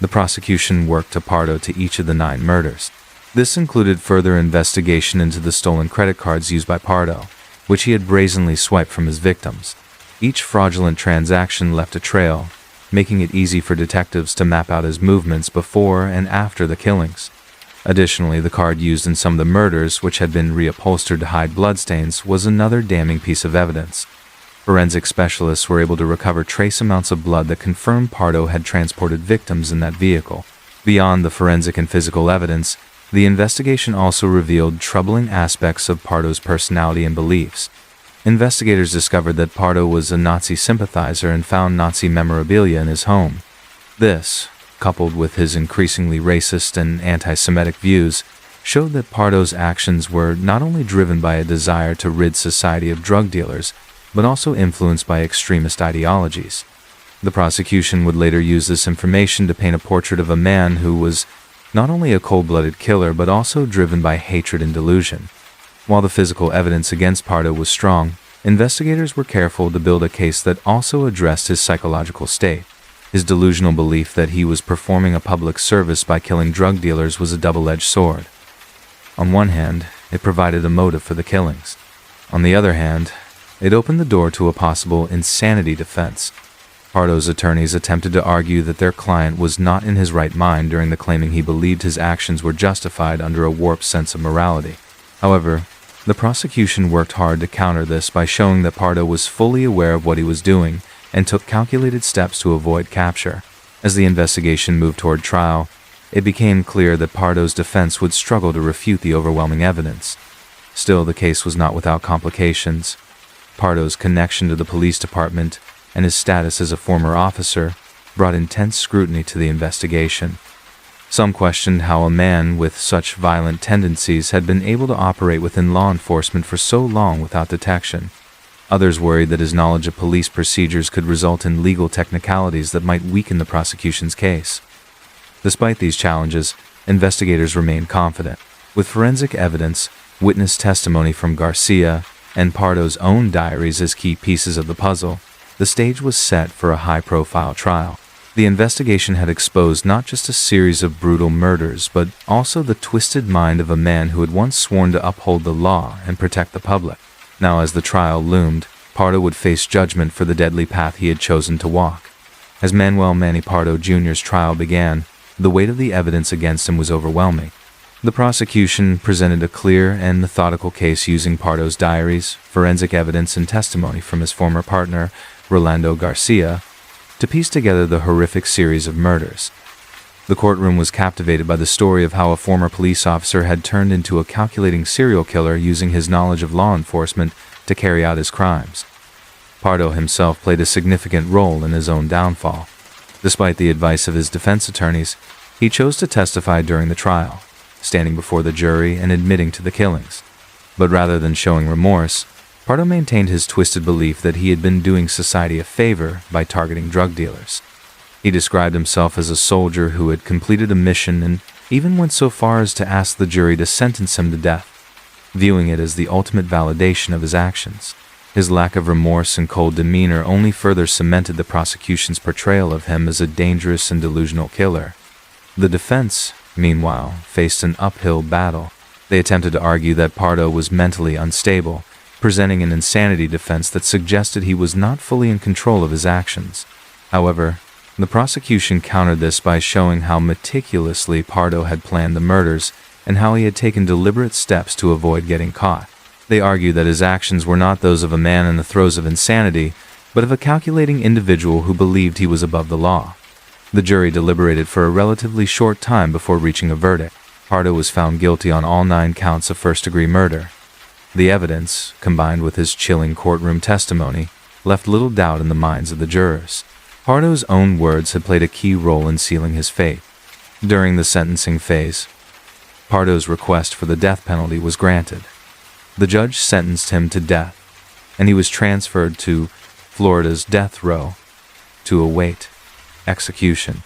the prosecution worked to Pardo to each of the 9 murders. This included further investigation into the stolen credit cards used by Pardo, which he had brazenly swiped from his victims. Each fraudulent transaction left a trail, making it easy for detectives to map out his movements before and after the killings. Additionally, the card used in some of the murders, which had been reupholstered to hide bloodstains, was another damning piece of evidence. Forensic specialists were able to recover trace amounts of blood that confirmed Pardo had transported victims in that vehicle. Beyond the forensic and physical evidence, the investigation also revealed troubling aspects of Pardo's personality and beliefs. Investigators discovered that Pardo was a Nazi sympathizer and found Nazi memorabilia in his home. This, coupled with his increasingly racist and anti-Semitic views, showed that Pardo's actions were not only driven by a desire to rid society of drug dealers, but also influenced by extremist ideologies. The prosecution would later use this information to paint a portrait of a man who was not only a cold-blooded killer, but also driven by hatred and delusion. While the physical evidence against Pardo was strong, investigators were careful to build a case that also addressed his psychological state. His delusional belief that he was performing a public service by killing drug dealers was a double-edged sword. On one hand, it provided a motive for the killings. On the other hand, it opened the door to a possible insanity defense. Pardo's attorneys attempted to argue that their client was not in his right mind during the claiming he believed his actions were justified under a warped sense of morality. However, the prosecution worked hard to counter this by showing that Pardo was fully aware of what he was doing and took calculated steps to avoid capture. As the investigation moved toward trial, it became clear that Pardo's defense would struggle to refute the overwhelming evidence. Still, the case was not without complications. Pardo's connection to the police department and his status as a former officer brought intense scrutiny to the investigation. Some questioned how a man with such violent tendencies had been able to operate within law enforcement for so long without detection. Others worried that his knowledge of police procedures could result in legal technicalities that might weaken the prosecution's case. Despite these challenges, investigators remained confident. With forensic evidence, witness testimony from Garcia, and Pardo's own diaries as key pieces of the puzzle, the stage was set for a high-profile trial. The investigation had exposed not just a series of brutal murders, but also the twisted mind of a man who had once sworn to uphold the law and protect the public. Now, as the trial loomed, Pardo would face judgment for the deadly path he had chosen to walk. As Manuel Manny Pardo Jr.'s trial began, the weight of the evidence against him was overwhelming. The prosecution presented a clear and methodical case using Pardo's diaries, forensic evidence, and testimony from his former partner, Rolando Garcia, to piece together the horrific series of murders. The courtroom was captivated by the story of how a former police officer had turned into a calculating serial killer using his knowledge of law enforcement to carry out his crimes. Pardo himself played a significant role in his own downfall. Despite the advice of his defense attorneys, he chose to testify during the trial, standing before the jury and admitting to the killings. But rather than showing remorse, Pardo maintained his twisted belief that he had been doing society a favor by targeting drug dealers. He described himself as a soldier who had completed a mission and even went so far as to ask the jury to sentence him to death, viewing it as the ultimate validation of his actions. His lack of remorse and cold demeanor only further cemented the prosecution's portrayal of him as a dangerous and delusional killer. The defense, meanwhile, faced an uphill battle. They attempted to argue that Pardo was mentally unstable, presenting an insanity defense that suggested he was not fully in control of his actions. However, the prosecution countered this by showing how meticulously Pardo had planned the murders and how he had taken deliberate steps to avoid getting caught. They argued that his actions were not those of a man in the throes of insanity, but of a calculating individual who believed he was above the law. The jury deliberated for a relatively short time before reaching a verdict. Pardo was found guilty on all 9 counts of first-degree murder. The evidence, combined with his chilling courtroom testimony, left little doubt in the minds of the jurors. Pardo's own words had played a key role in sealing his fate. During the sentencing phase, Pardo's request for the death penalty was granted. The judge sentenced him to death, and he was transferred to Florida's death row to await execution.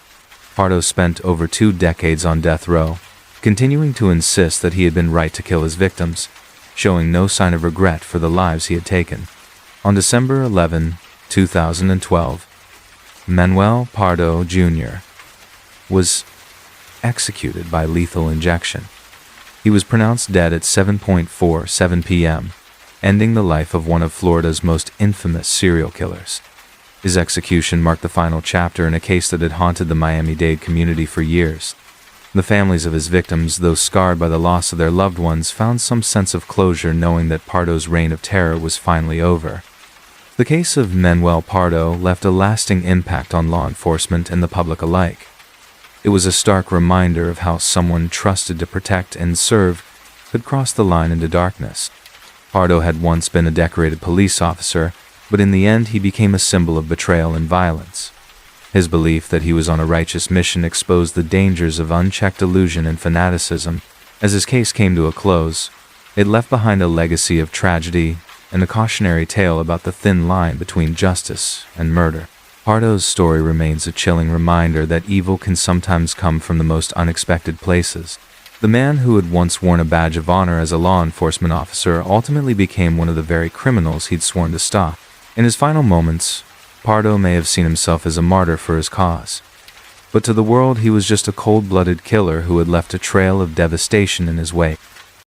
Pardo spent over 2 decades on death row, continuing to insist that he had been right to kill his victims, showing no sign of regret for the lives he had taken. On December 11, 2012, Manuel Pardo Jr. was executed by lethal injection. He was pronounced dead at 7:47 p.m., ending the life of one of Florida's most infamous serial killers. His execution marked the final chapter in a case that had haunted the Miami-Dade community for years. The families of his victims, though scarred by the loss of their loved ones, found some sense of closure knowing that Pardo's reign of terror was finally over. The case of Manuel Pardo left a lasting impact on law enforcement and the public alike. It was a stark reminder of how someone trusted to protect and serve could cross the line into darkness. Pardo had once been a decorated police officer, but in the end he became a symbol of betrayal and violence. His belief that he was on a righteous mission exposed the dangers of unchecked delusion and fanaticism. As his case came to a close, it left behind a legacy of tragedy and a cautionary tale about the thin line between justice and murder. Pardo's story remains a chilling reminder that evil can sometimes come from the most unexpected places. The man who had once worn a badge of honor as a law enforcement officer ultimately became one of the very criminals he'd sworn to stop. In his final moments, Pardo may have seen himself as a martyr for his cause, but to the world he was just a cold-blooded killer who had left a trail of devastation in his wake.